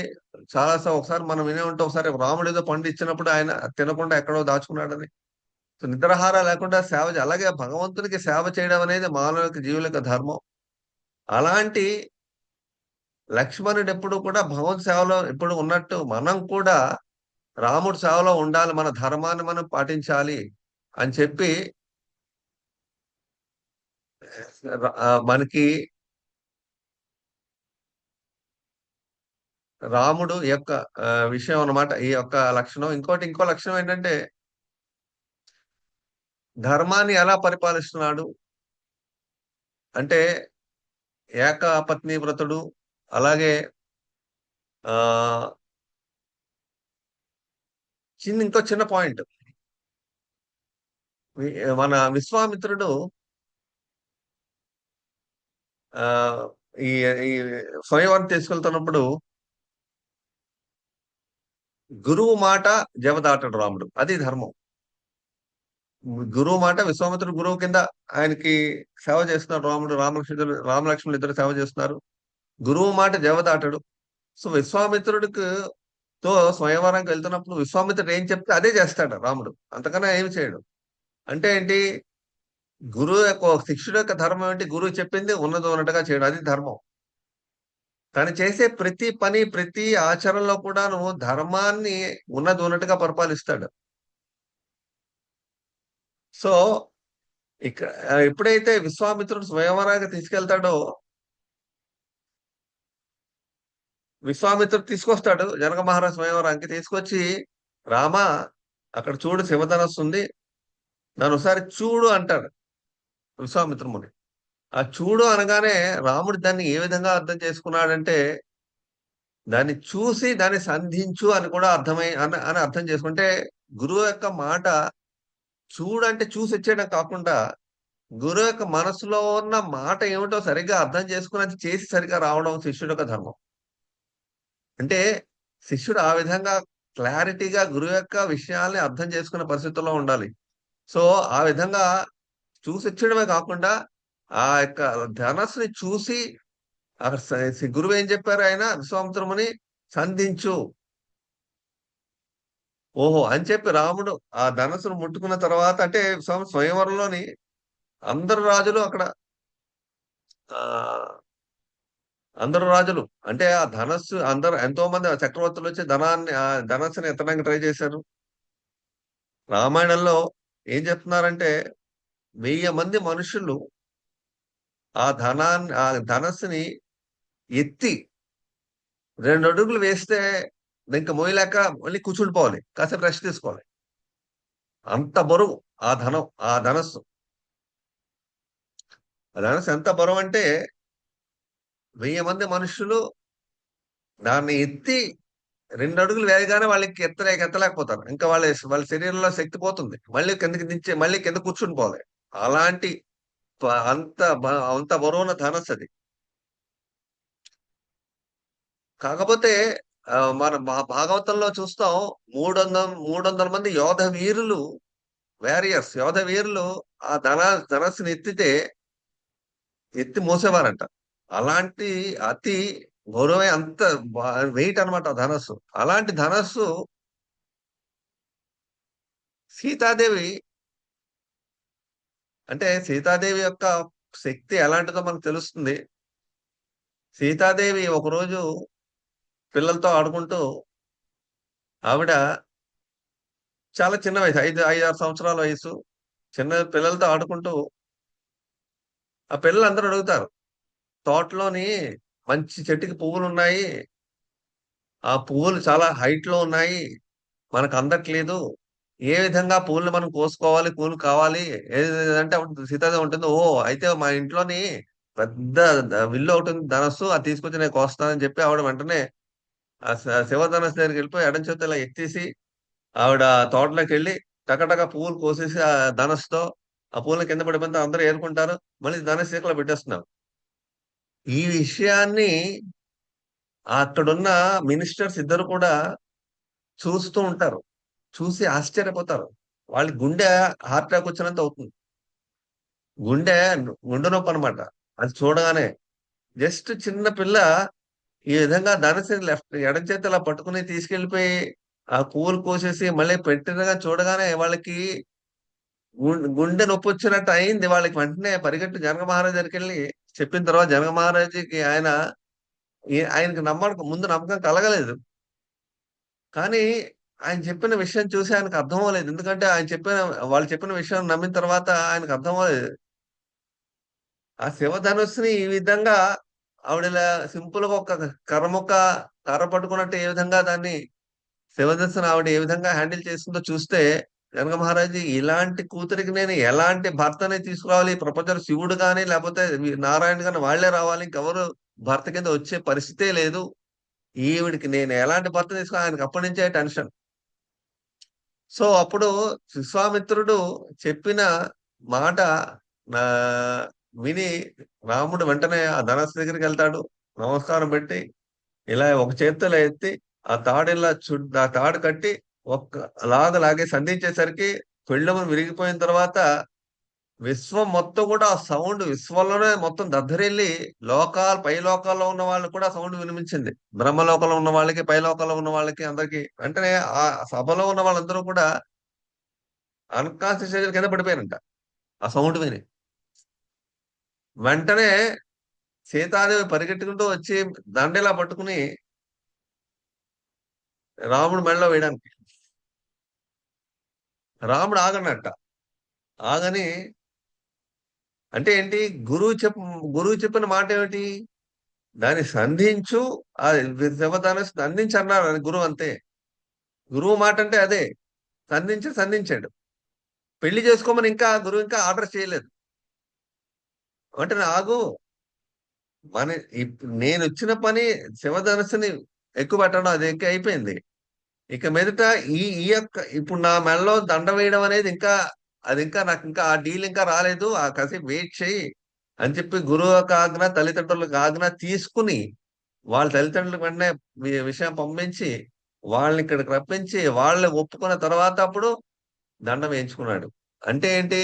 ఒకసారి మనం వినే ఉంటాం. ఒకసారి రాముడు ఏదో పండు ఇచ్చినప్పుడు ఆయన తినకుండా ఎక్కడో దాచుకున్నాడని. సో నిద్రాహారం లేకుండా సేవ అలాగే భగవంతునికి సేవ చేయడం అనేది మానవ జీవుల యొక్క ధర్మం. అలాంటి లక్ష్మణుడు ఎప్పుడు కూడా భగవత్ సేవలో ఎప్పుడు ఉన్నట్టు మనం కూడా రాముడి సేవలో ఉండాలి. మన ధర్మాన్ని మనం పాటించాలి అని చెప్పి మనకి రాముడు యొక్క విషయం అన్నమాట. ఈ యొక్క లక్షణం. ఇంకో లక్షణం ఏంటంటే ధర్మాన్ని ఎలా పరిపాలిస్తున్నాడు అంటే ఏకపత్ని వ్రతుడు. అలాగే ఆ ఇంకో చిన్న పాయింట్. మన విశ్వామిత్రుడు ఆ ఈ ఈ స్వయంవరం తీసుకెళ్తున్నప్పుడు గురువు మాట జవదాటడు రాముడు. అది ధర్మం. గురువు మాట విశ్వామిత్రుడు గురువు కింద ఆయనకి సేవ చేస్తున్నాడు రాముడు. రామలక్ష్మణులు ఇద్దరు సేవ చేస్తున్నారు. గురువు మాట జవదాటడు. సో విశ్వామిత్రుడికి స్వయంవరంకి వెళ్తున్నప్పుడు విశ్వామిత్రుడు ఏం చెప్తే అదే చేస్తాడు రాముడు. అంతకన్నా ఏమి చేయడు. అంటే ఏంటి? గురువు యొక్క శిష్యుడు యొక్క ధర్మం ఏంటి? గురువు చెప్పింది ఉన్నది ఉన్నట్టుగా చేయడం. అది ధర్మం. తను చేసే ప్రతి పని, ప్రతి ఆచరణలో కూడాను ధర్మాన్ని ఉన్నది ఉన్నట్టుగా పరిపాలిస్తాడు. సో ఇక్కడ ఎప్పుడైతే విశ్వామిత్రుడు స్వయంవరానికి తీసుకెళ్తాడో విశ్వామిత్రుడు తీసుకొస్తాడు జనక మహారాజ్ స్వయంవరానికి. తీసుకొచ్చి రామా అక్కడ చూడు శివధనస్సు ఉంది, నన్ను ఒకసారి చూడు అంటాడు విశ్వామిత్రముని. ఆ చూడు అనగానే రాముడు దాన్ని ఏ విధంగా అర్థం చేసుకున్నాడంటే దాన్ని చూసి దాన్ని సంధించు అని కూడా అని అర్థం చేసుకుంటే గురువు యొక్క మాట చూడంటే చూసి వచ్చేయడం కాకుండా గురువు యొక్క మనసులో ఉన్న మాట ఏమిటో సరిగ్గా అర్థం చేసుకుని అది చేసి సరిగ్గా రావడం శిష్యుడు యొక్క ధర్మం. అంటే శిష్యుడు ఆ విధంగా క్లారిటీగా గురువు యొక్క విషయాల్ని అర్థం చేసుకునే పరిస్థితుల్లో ఉండాలి. సో ఆ విధంగా చూసి వచ్చడమే కాకుండా ఆ యొక్క ధనస్సుని చూసి అక్కడ గురువు ఏం చెప్పారు ఆయన విశ్వామిత్రముని సంధించు. ఓహో అని చెప్పి రాముడు ఆ ధనస్సును ముట్టుకున్న తర్వాత అంటే స్వయంవరంలోని అందరు రాజులు అక్కడ ఆ అందరు రాజులు అంటే ఆ ధనస్సు ఎంతో మంది చక్రవర్తులు వచ్చి ఆ ధనస్సుని ఎత్తడానికి ట్రై చేశారు. రామాయణంలో ఏం చెప్తున్నారంటే 1000 మంది మనుషులు ఆ ధనస్సుని ఎత్తి 2 అడుగులు వేస్తే ఇంకా మోయలేక మళ్ళీ కూర్చుండిపోవాలి, కాసేపు రెస్ట్ తీసుకోవాలి. అంత బరువు ఆ ధనస్సు. ఆ ధనస్సు ఎంత బరువు అంటే 1000 మంది మనుషులు దాన్ని ఎత్తి 2 అడుగులు వేయగానే వాళ్ళకి ఎత్తలేకపోతారు. ఇంకా వాళ్ళ శరీరంలో శక్తి పోతుంది. మళ్ళీ మళ్ళీ కింద కూర్చుని పోవాలి. అలాంటి అంత బరువున్న ధనస్సు అది. కాకపోతే మన భాగవతంలో చూస్తాం 300 మంది యోధ వీరులు ఆ ధనస్సుని ఎత్తి మోసేవారంట. అలాంటి అతి గౌరవమే అంత వెయిట్ అనమాట ధనస్సు. అలాంటి ధనస్సు సీతాదేవి అంటే సీతాదేవి యొక్క శక్తి ఎలాంటిదో మనకు తెలుస్తుంది. సీతాదేవి ఒకరోజు పిల్లలతో ఆడుకుంటూ ఆవిడ చాలా చిన్న వయసు 5-6 సంవత్సరాల వయసు చిన్న పిల్లలతో ఆడుకుంటూ ఆ పిల్లలందరూ అడుగుతారు, తోటలోని మంచి చెట్టుకి పువ్వులు ఉన్నాయి, ఆ పువ్వులు చాలా హైట్ లో ఉన్నాయి, మనకు అందట్లేదు. ఏ విధంగా పూలను మనం కోసుకోవాలి, పూలు కావాలి ఏదంటే అప్పుడు సీతాదేవి ఉంటుంది. అయితే మా ఇంట్లోని పెద్ద విల్లు ఒకటి ఉంది ధనస్సు, అది తీసుకొచ్చి నేను కోస్తానని చెప్పి ఆవిడ వెంటనే ఆ శివధనస్సు దగ్గరికి వెళ్ళిపోయి ఎడం చేత్తో ఇలా ఎత్తేసి ఆవిడ తోటలోకి వెళ్ళి టకటక పువ్వులు కోసేసి ఆ ధనస్సుతో ఆ పూలను కింద పడిపోతే అందరూ ఏరుకుంటారు. మళ్ళీ ధనస్సు ఇక్కడ పెట్టేస్తున్నారు. ఈ విషయాన్ని అక్కడున్న మినిస్టర్స్ ఇద్దరు కూడా చూస్తూ ఉంటారు. చూసి ఆశ్చర్యపోతారు. వాళ్ళకి గుండె హార్ట్ అటాక్ వచ్చినంత అవుతుంది. గుండె గుండె నొప్పి అనమాట. అది చూడగానే జస్ట్ చిన్న పిల్ల ఈ విధంగా ధనస్సుని ఎడం చేతి ఇలా పట్టుకుని తీసుకెళ్లిపోయి ఆ పువ్వులు కోసేసి మళ్ళీ పెట్టినగా చూడగానే వాళ్ళకి గుండె నొప్పి వచ్చినట్టు అయింది. వాళ్ళకి వెంటనే పరిగెట్టి జనక మహారాజు దగ్గరికి వెళ్ళి చెప్పిన తర్వాత జనక మహారాజుకి ఆయనకి ముందు నమ్మకం కలగలేదు. కానీ ఆయన చెప్పిన విషయం చూసి ఆయనకు అర్థం అవ్వలేదు. ఎందుకంటే వాళ్ళు చెప్పిన విషయం నమ్మిన తర్వాత ఆయనకు అర్థం అవ్వలేదు. ఆ శివధనుస్సుని ఈ విధంగా ఆవిడ సింపుల్ గా ఒక కర్ర పట్టుకున్నట్టు ఏ విధంగా దాన్ని శివధనుస్సుని ఆవిడ ఏ విధంగా హ్యాండిల్ చేస్తుందో చూస్తే జనక మహారాజు ఇలాంటి కూతురికి నేను ఎలాంటి భర్తని తీసుకురావాలి, ఈ ప్రపంచంలో శివుడు గాని లేకపోతే నారాయణ గాని వాళ్లే రావాలి, ఇంకెవరు భర్త కింద వచ్చే పరిస్థితే లేదు. ఈవిడికి నేను ఎలాంటి భర్త తీసుకురా, ఆయనకు అప్పటి నుంచే టెన్షన్. సో అప్పుడు విశ్వామిత్రుడు చెప్పిన మాట నా విని రాముడు వెంటనే ఆ ధనస్సు దగ్గరికి వెళ్తాడు. నమస్కారం పెట్టి ఇలా ఒక చేత్తో ఇలా ఎత్తి ఆ తాడు కట్టి లాగే సంధించేసరికి పెళ్ళమును విరిగిపోయిన తర్వాత విశ్వం మొత్తం కూడా ఆ సౌండ్ విశ్వంలోనే మొత్తం దద్దరిల్లి పై లోకాల్లో ఉన్న వాళ్ళు కూడా సౌండ్ వినిపించింది. బ్రహ్మలోకంలో ఉన్న వాళ్ళకి, పై లోకాల్లో ఉన్న వాళ్ళకి అందరికి వెంటనే ఆ సభలో ఉన్న వాళ్ళందరూ కూడా అన్కాన్షియస్ కింద పడిపోయారంట ఆ సౌండ్ విని. వెంటనే సీతాదేవి పరిగెట్టుకుంటూ వచ్చి దండేలా పట్టుకుని రాముడు మెడలో వేయడానికి. రాముడు ఆగనట్ట. ఆగని అంటే ఏంటి, గురువు చెప్పిన మాట ఏమిటి, దాన్ని సంధించు, ఆ శివధాన్ని సంధించి అన్నారు గురువు. అంతే, గురువు మాట అంటే అదే. సంధించాడు. పెళ్లి చేసుకోమని గురువు ఇంకా ఆర్డర్ చేయలేదు. అంటే ఆగు, నేను వచ్చిన పని శివధనుస్సుని ఎక్కువ పెట్టడం, అది ఎక్కువ అయిపోయింది. ఇక మీదట ఈ యొక్క ఇప్పుడు నా మెడలో దండ వేయడం అనేది నాకు ఇంకా ఆ డీల్ ఇంకా రాలేదు, ఆ కాసేపు వెయిట్ చేయి అని చెప్పి గురువు యొక్క ఆజ్ఞ, తల్లిదండ్రులకు ఆజ్ఞ తీసుకుని వాళ్ళ తల్లిదండ్రులకు వెంటనే విషయం పంపించి వాళ్ళని ఇక్కడికి రప్పించి వాళ్ళని ఒప్పుకున్న తర్వాత అప్పుడు దండం వేయించుకున్నాడు. అంటే ఏంటి,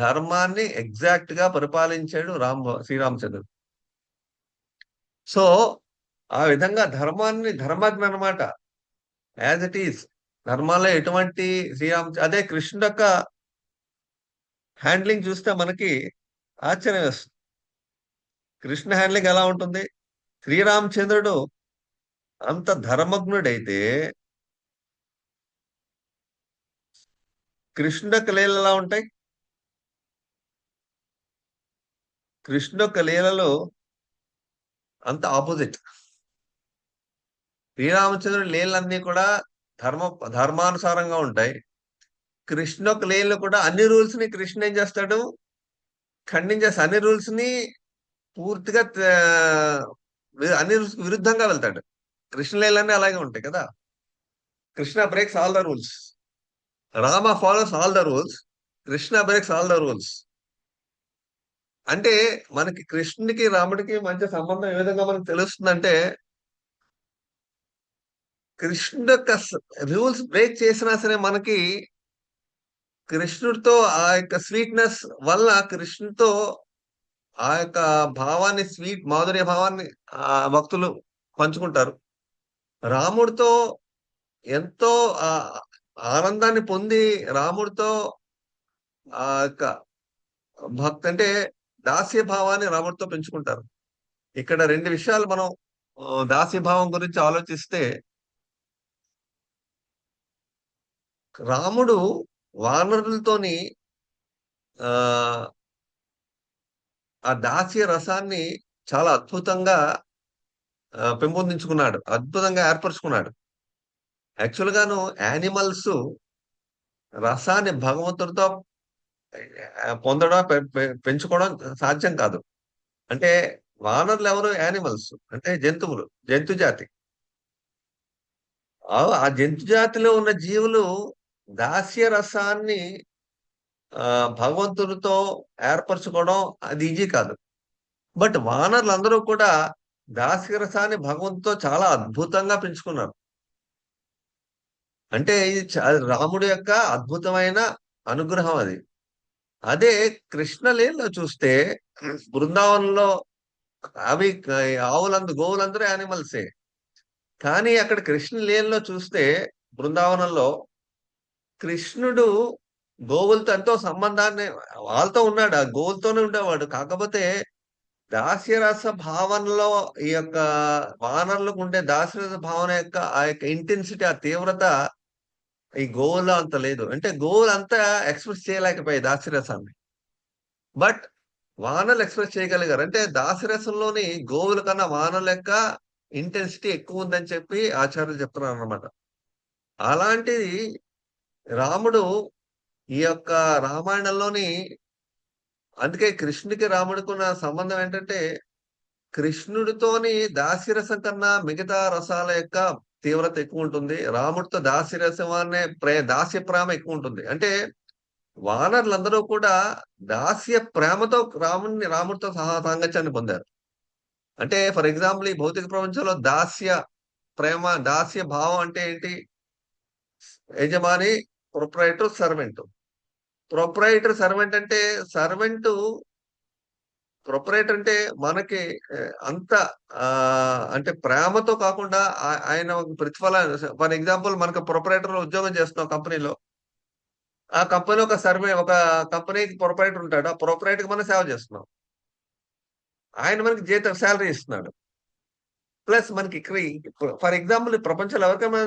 ధర్మాన్ని ఎగ్జాక్ట్ గా పరిపాలించాడు శ్రీరామచంద్రుడు. సో ఆ విధంగా ధర్మజ్ఞ అనమాట, యాజ్ ఇట్ ఈస్. ధర్మాల్లో ఎటువంటి అదే కృష్ణుడు యొక్క హ్యాండ్లింగ్ చూస్తే మనకి ఆశ్చర్యం వేస్తుంది. కృష్ణ హ్యాండ్లింగ్ ఎలా ఉంటుంది, శ్రీరామచంద్రుడు అంత ధర్మజ్ఞుడైతే కృష్ణుడు యొక్క లీలలు ఎలా ఉంటాయి? కృష్ణుడు యొక్క లీలలో అంత ఆపోజిట్. శ్రీరామచంద్రుడి లీలన్నీ కూడా ధర్మానుసారంగా ఉంటాయి. కృష్ణ యొక్క లీలలు కూడా అన్ని రూల్స్ ని కృష్ణ ఏం చేస్తాడు, ఖండించేసి అన్ని రూల్స్ ని పూర్తిగా అన్ని రూల్స్ విరుద్ధంగా వెళ్తాడు. కృష్ణ లీలన్నీ అలాగే ఉంటాయి కదా. Krishna breaks all the rules, Rama follows all the rules, Krishna breaks all the rules. అంటే మనకి కృష్ణుడికి రాముడికి మధ్య సంబంధం ఏ విధంగా మనకు తెలుస్తుందంటే, కృష్ణుడు యొక్క రూల్స్ బ్రేక్ చేసినా సరే మనకి కృష్ణుడితో ఆ యొక్క స్వీట్నెస్ వల్ల కృష్ణుడితో ఆ యొక్క భావాన్ని, మాధుర్య భావాన్ని ఆ భక్తులు పంచుకుంటారు. రాముడితో ఎంతో ఆనందాన్ని పొంది రాముడితో ఆ యొక్క అంటే దాస్య భావాన్ని రాముడితో పెంచుకుంటారు. ఇక్కడ రెండు విషయాలు మనం దాస్య భావం గురించి ఆలోచిస్తే, రాముడు వానరులతోని ఆ దాస్య రసాన్ని చాలా అద్భుతంగా పెంపొందించుకున్నాడు, అద్భుతంగా ఏర్పరచుకున్నాడు. యాక్చువల్ గాను యానిమల్స్ రసాన్ని భగవంతుడితో పొందడం పెంచుకోవడం సాధ్యం కాదు. అంటే వానరులు ఎవరు? యానిమల్స్ అంటే జంతువులు, జంతు జాతి. ఆ జంతు జాతిలో ఉన్న జీవులు దాస్య రసాన్ని భగవంతుడితో ఏర్పరచుకోవడం అది ఈజీ కాదు. బట్ వానరులందరూ కూడా దాస్య రసాన్ని భగవంతుడితో చాలా అద్భుతంగా పెంచుకున్నారు. అంటే ఇది రాముడి యొక్క అద్భుతమైన అనుగ్రహం అది. అదే కృష్ణలీలలో చూస్తే బృందావనంలో అవి గోవులందరూ యానిమల్సే. కానీ అక్కడ కృష్ణలీలలో చూస్తే బృందావనంలో కృష్ణుడు గోవులతో ఎంతో సంబంధాన్ని వాళ్ళతో ఉన్నాడు. ఆ గోవులతోనే ఉండేవాడు. కాకపోతే దాస్యరస భావనలో ఈ యొక్క వానరులకు ఉండే దాస్యరస భావన యొక్క ఆ యొక్క ఇంటెన్సిటీ, ఆ తీవ్రత ఈ గోవుల్లో అంత లేదు. అంటే గోవులు అంతా ఎక్స్‌ప్రెస్ చేయలేకపోయాయి దాస్యరసాన్ని. బట్ వానరులు ఎక్స్‌ప్రెస్ చేయగలిగారు. అంటే దాస్యరసంలోని గోవుల కన్నా వానరుల యొక్క ఇంటెన్సిటీ ఎక్కువుందని చెప్పి ఆచార్యులు చెప్తున్నారన్నమాట. అలాంటిది రాముడు ఈ యొక్క రామాయణంలోని అందుకే కృష్ణుడికి రాముడికున్న సంబంధం ఏంటంటే, కృష్ణుడితోని దాస్యరసం కన్నా మిగతా రసాల యొక్క తీవ్రత ఎక్కువుంటుంది. రాముడితో దాస్యరసం అనే దాస్య ప్రేమ ఎక్కువుంటుంది. అంటే వానరులందరూ కూడా దాస్య ప్రేమతో రాముడితో సాంగత్యాన్ని పొందారు. అంటే ఫర్ ఎగ్జాంపుల్ ఈ భౌతిక ప్రపంచంలో ప్రేమ, దాస్య భావం అంటే ఏంటి? యజమాని, ప్రొప్రైటర్, సర్వెంట్. ప్రొప్రైటర్, సర్వెంట్ అంటే సర్వెంటు ప్రొపరేటర్ అంటే మనకి అంత అంటే ప్రేమతో కాకుండా ఆయన ఒక ఫర్ ఎగ్జాంపుల్ మనకు ప్రొపరేటర్ ఉద్యోగం చేస్తున్నాం కంపెనీలో. ఆ కంపెనీ ఒక కంపెనీకి ప్రొపరేటర్ ఉంటాడు. ఆ ప్రొపరేటర్‌కి మనం సేవ చేస్తున్నాం. ఆయన మనకి సాలరీ ఇస్తున్నాడు. ప్లస్ మనకి ఇక్కడ ఫర్ ఎగ్జాంపుల్ ఈ ప్రపంచంలో ఎవరికైనా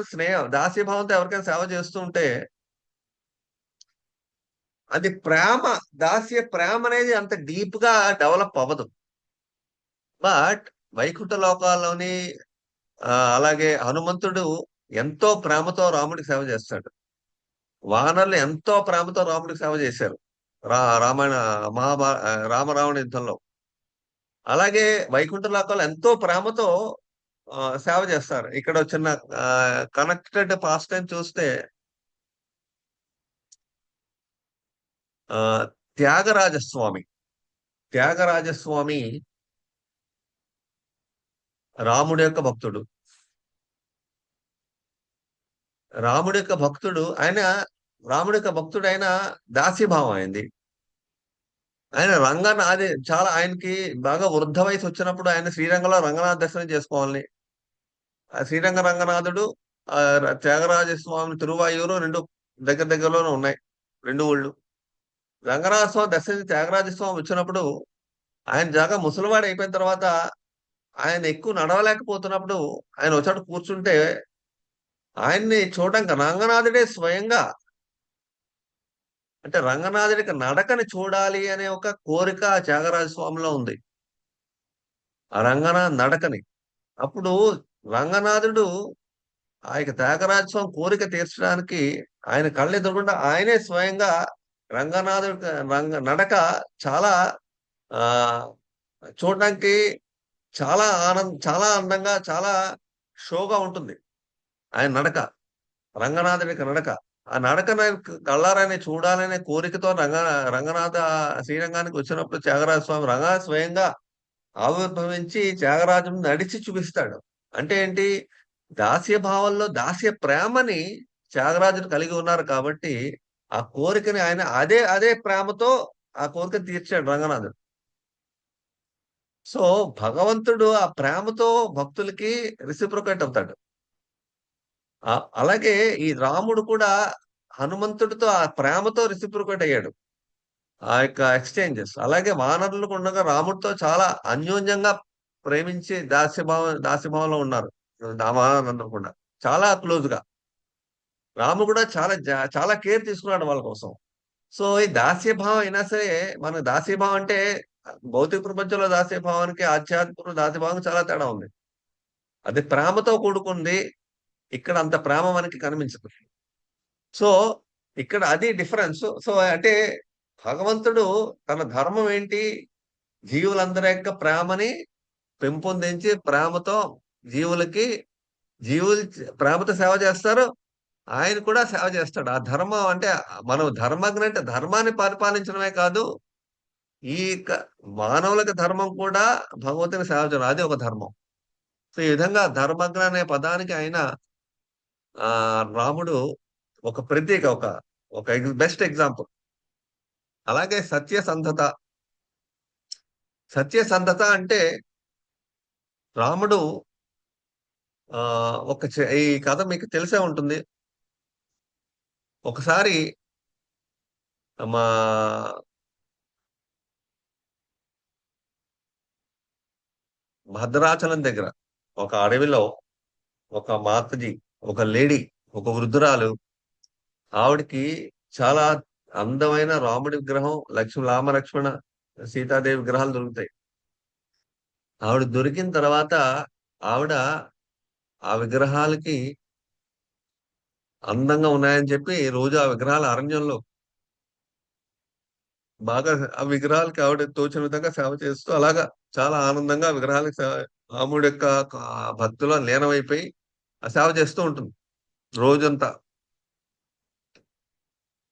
దాస్యభావంతో ఎవరికైనా సేవ చేస్తూ ఉంటే అది దాస్య ప్రేమ అనేది అంత డీప్‌గా డెవలప్ అవ్వదు. బట్ వైకుంఠ లోకాల్లోని అలాగే హనుమంతుడు ఎంతో ప్రేమతో రాముడికి సేవ చేస్తాడు. వానరులు ఎంతో ప్రేమతో రాముడికి సేవ చేశారు. రామాయణ రామరావణ యుద్ధంలో. అలాగే వైకుంఠ లోకాల్లో ఎంతో ప్రేమతో సేవ చేస్తారు. ఇక్కడ చిన్న కనెక్టెడ్ పాస్ట్ టైమ్ చూస్తే త్యాగరాజస్వామి. త్యాగరాజస్వామి రాముడి యొక్క భక్తుడు. రాముడి యొక్క భక్తుడు ఆయన రాముడి యొక్క భక్తుడు ఆయన దాస్యభావం అయింది. ఆయన చాలా ఆయనకి బాగా వృద్ధ వయసు వచ్చినప్పుడు ఆయన శ్రీరంగంలో రంగనాథ దర్శనం చేసుకోవాలని. ఆ శ్రీరంగ రంగనాథుడు త్యాగరాజస్వామి తిరువాయూరు 2 దగ్గర దగ్గరలోనే ఉన్నాయి. 2 ఊళ్ళు. రంగనాథ స్వామి దర్శించి త్యాగరాజస్వామి వచ్చినప్పుడు ఆయన ముసలివాడు అయిపోయిన తర్వాత ఆయన ఎక్కువ నడవలేకపోతున్నప్పుడు ఆయన వచ్చాడు కూర్చుంటే ఆయన్ని చూడడానికి రంగనాథుడే స్వయంగా అంటే రంగనాథుడికి నడకని చూడాలి అనే ఒక కోరిక త్యాగరాజ స్వామిలో ఉంది. ఆ రంగనాథ్ నడకని. అప్పుడు రంగనాథుడు ఆ యొక్క త్యాగరాజ స్వామి కోరిక తీర్చడానికి ఆయన కళ్ళెదురుగుండా ఆయనే స్వయంగా రంగనాథుడి నడక చాలా చూడడానికి చాలా అందంగా, చాలా షోగా ఉంటుంది. ఆయన నడక. రంగనాథుడి నడక. ఆ నడకని కళ్ళారానే చూడాలనే కోరికతో రంగనాథ శ్రీరంగానికి వచ్చినప్పుడు త్యాగరాజ స్వామి రంగనాథ స్వయంగా ఆవిర్భవించి త్యాగరాజుని నడిచి చూపిస్తాడు. అంటే ఏంటి? దాస్య భావంలో దాస్య ప్రేమని త్యాగరాజును కలిగి ఉన్నారు కాబట్టి, ఆ కోరికని ఆయన అదే ప్రేమతో ఆ కోరికను తీర్చాడు రంగనాథుడు. సో, భగవంతుడు ఆ ప్రేమతో భక్తులకి రెసిప్రొకేట్ అవుతాడు. అలాగే ఈ రాముడు కూడా హనుమంతుడితో ఆ ప్రేమతో రెసిప్రొకేట్ అయ్యాడు. ఆ యొక్క ఎక్స్‌చేంజెస్. అలాగే వానరులకు ఉండగా రాముడితో చాలా అన్యోన్యంగా ప్రేమించి దాస్యభావంలో ఉన్నారు. వానరులందరూ కూడా. చాలా క్లోజ్‌గా. రాముడు కూడా చాలా కేర్ తీసుకున్నాడు వాళ్ళ కోసం. సో, ఈ దాస్యభావం అయినా సరే మనకు దాస్యభావం అంటే భౌతిక ప్రపంచంలో దాస్యభావానికి, ఆధ్యాత్మిక దాస్యభావానికి చాలా తేడా ఉంది. అది ప్రేమతో కూడుకుంది. ఇక్కడ అంత ప్రేమ మనకి కనిపించదు. సో, ఇక్కడ అది డిఫరెన్స్. సో, అంటే భగవంతుడు తన ధర్మం ఏంటి? జీవులందరి యొక్క ప్రేమని పెంపొందించి, ప్రేమతో జీవులకి జీవులు ప్రేమతో సేవ చేస్తారు. ఆయన కూడా సేవ చేస్తాడు. ఆ ధర్మం అంటే మనం ధర్మజ్ఞ అంటే ధర్మాన్ని పరిపాలించడమే కాదు, ఈ క మానవులకి ధర్మం కూడా భగవంతుని సేవ చేయడం. అది ఒక ధర్మం. సో, ఈ విధంగా ధర్మజ్ఞ అనే పదానికి ఆయన రాముడు ఒక ప్రతీక, ఒక బెస్ట్ ఎగ్జాంపుల్. అలాగే సత్యసంధత. సత్యసంధత అంటే రాముడు ఈ కథ మీకు తెలిసే ఉంటుంది. ఒకసారి మా భద్రాచలం దగ్గర ఒక అడవిలో ఒక మాతాజీ, ఒక లేడీ, ఒక వృద్ధురాలు, ఆవిడకి చాలా అందమైన రాముడి విగ్రహం, రామ లక్ష్మణ సీతాదేవి విగ్రహాలు దొరుకుతాయి. ఆవిడ దొరికిన తర్వాత ఆవిడ ఆ విగ్రహాలకి అందంగా ఉన్నాయని చెప్పి రోజు ఆ విగ్రహాల అరణ్యంలో బాగా ఆ విగ్రహాలకి ఆవిడ తోచిన విధంగా సేవ చేస్తూ అలాగా చాలా ఆనందంగా ఆ విగ్రహాలకు రాముడి యొక్క భక్తిలో లీనమైపోయి ఆ సేవ చేస్తూ ఉంటుంది రోజంతా.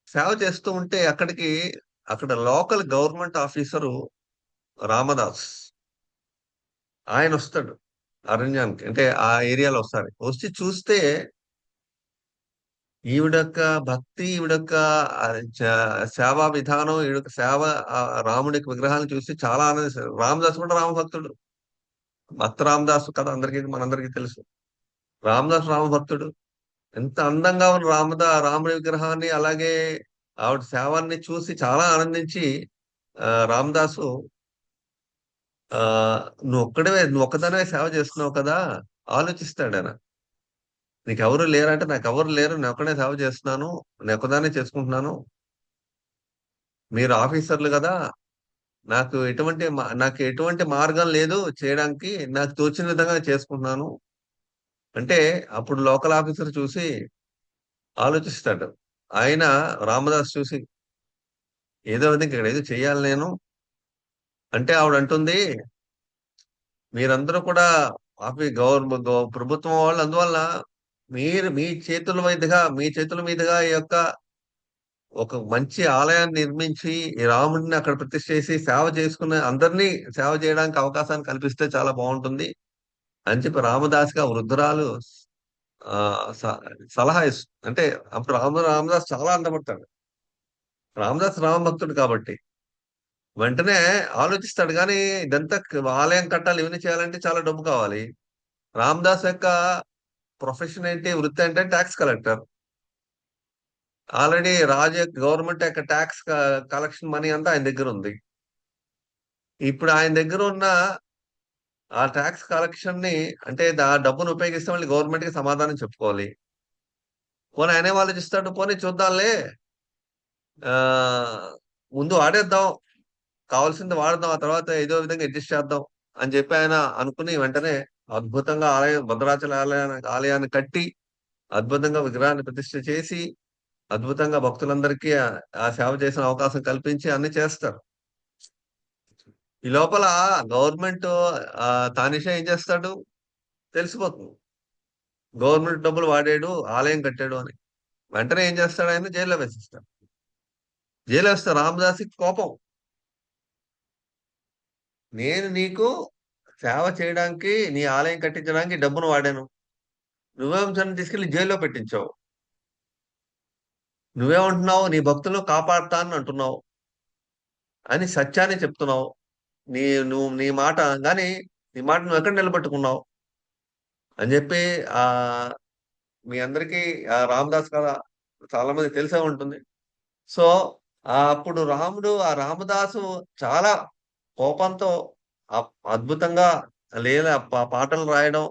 సేవ చేస్తూ ఉంటే అక్కడ లోకల్ గవర్నమెంట్ ఆఫీసరు రామదాస్ ఆయన వస్తాడు అరణ్యానికి. అంటే ఆ ఏరియాలో వస్తాడు. వచ్చి చూస్తే ఈవిడొక్క భక్తి, ఈవిడొక్క సేవా విధానం, ఈవిడొక్క సేవ, రాముడి యొక్క విగ్రహాలను చూసి చాలా ఆనందిస్తాడు. రామదాస్ కూడా రామభక్తుడు. భక్త రామదాసు కథ మనందరికీ తెలుసు. రామదాసు రామభక్తుడు. ఎంత అందంగా ఉన్న రాముడి విగ్రహాన్ని, అలాగే ఆవిడ సేవాన్ని చూసి చాలా ఆనందించి రామదాసు, ఆ నువ్వు ఒక్కదానివే సేవ చేస్తున్నావు కదా, ఆలోచిస్తాడు ఆయన. నీకెవరు లేరంటే, నాకెవరు లేరు, నేను ఒక్కడే సేవ చేస్తున్నాను, నేను ఒక్కదాన్నే చేసుకుంటున్నాను. మీరు ఆఫీసర్లు కదా, నాకు ఎటువంటి మార్గం లేదు చేయడానికి, నాకు తోచిన విధంగా చేసుకుంటున్నాను అంటే, అప్పుడు లోకల్ ఆఫీసర్ చూసి ఆలోచిస్తాడు. ఆయన రామదాస్ చూసి, ఏదో విధంగా ఇక్కడ ఏదో చెయ్యాలి నేను అంటే, ఆవిడ అంటుంది, మీరందరూ కూడా ప్రభుత్వం వాళ్ళు, అందువల్ల మీరు మీ చేతుల మీదుగా ఈ యొక్క ఒక మంచి ఆలయాన్ని నిర్మించి ఈ రాముడిని అక్కడ ప్రతిష్ఠ చేసి సేవ చేసుకునే అందరినీ సేవ చేయడానికి అవకాశాన్ని కల్పిస్తే చాలా బాగుంటుంది అని చెప్పి రామదాస్‌కి ఆ వృద్ధురాలు సలహా అంటే అప్పుడు రామదాస్ చాలా ఆనందపడతాడు. రామదాస్ రామభక్తుడు కాబట్టి. వెంటనే ఆలోచిస్తాడు గానీ, ఇదంతా ఆలయం కట్టాలి, ఇవన్నీ చేయాలంటే చాలా డబ్బు కావాలి. రామదాస్ యొక్క ప్రొఫెషన్ ఏంటి? వృత్తి అంటే టాక్స్ కలెక్టర్. ఆల్రెడీ గవర్నమెంట్ యొక్క టాక్స్ కలెక్షన్ మనీ అంతా ఆయన దగ్గరుంది. ఇప్పుడు ఆయన దగ్గర ఉన్న ఆ టాక్స్ కలెక్షన్‌ని, అంటే డబ్బును ఉపయోగిస్తే మళ్ళీ గవర్నమెంట్‌కి సమాధానం చెప్పుకోవాలి. పోనీ ఆయనేం ఆలోచిస్తాడు, పోనీ చూద్దాంలే, ఆహ్, ముందు వాడేద్దాం, కావాల్సింది వాడదాం, ఆ తర్వాత ఏదో విధంగా అడ్జస్ట్ చేద్దాం అని చెప్పి ఆయన అనుకుని వెంటనే అద్భుతంగా భద్రాచల ఆలయాన్ని కట్టి, అద్భుతంగా విగ్రహాన్ని ప్రతిష్ఠ చేసి, అద్భుతంగా భక్తులందరికీ ఆ సేవ చేసిన అవకాశం కల్పించి అన్ని చేస్తారు. ఈ లోపల గవర్నమెంట్ తానిషా ఏం చేస్తాడు? తెలిసిపోతుంది. గవర్నమెంట్ డబ్బులు వాడాడు, ఆలయం కట్టాడు అని. వెంటనే ఏం చేస్తాడు, ఆయన జైల్లో వేసేస్తాడు. జైల్లో వేస్తే రామదాస్‌కి కోపం. నేను నీకు సేవ చేయడానికి, నీ ఆలయం కట్టించడానికి డబ్బును వాడాను. నువ్వేమో తీసుకెళ్ళి జైల్లో పెట్టించావు. నువ్వేమంటున్నావు? నీ భక్తులను కాపాడతాను అంటున్నావు. అని సత్యాన్ని చెప్తున్నావు. నీ నువ్వు నీ మాట గాని, నీ మాట నువ్వెక్కడ నిలబెట్టుకున్నావు? అని జెప్పి ఆహ్, మీ అందరికీ రామదాస్ కథ చాలా మందికి తెలిసే ఉంటుంది. సో, అప్పుడు రామదాసు చాలా కోపంతో అద్భుతంగా పాటలు రాయడం,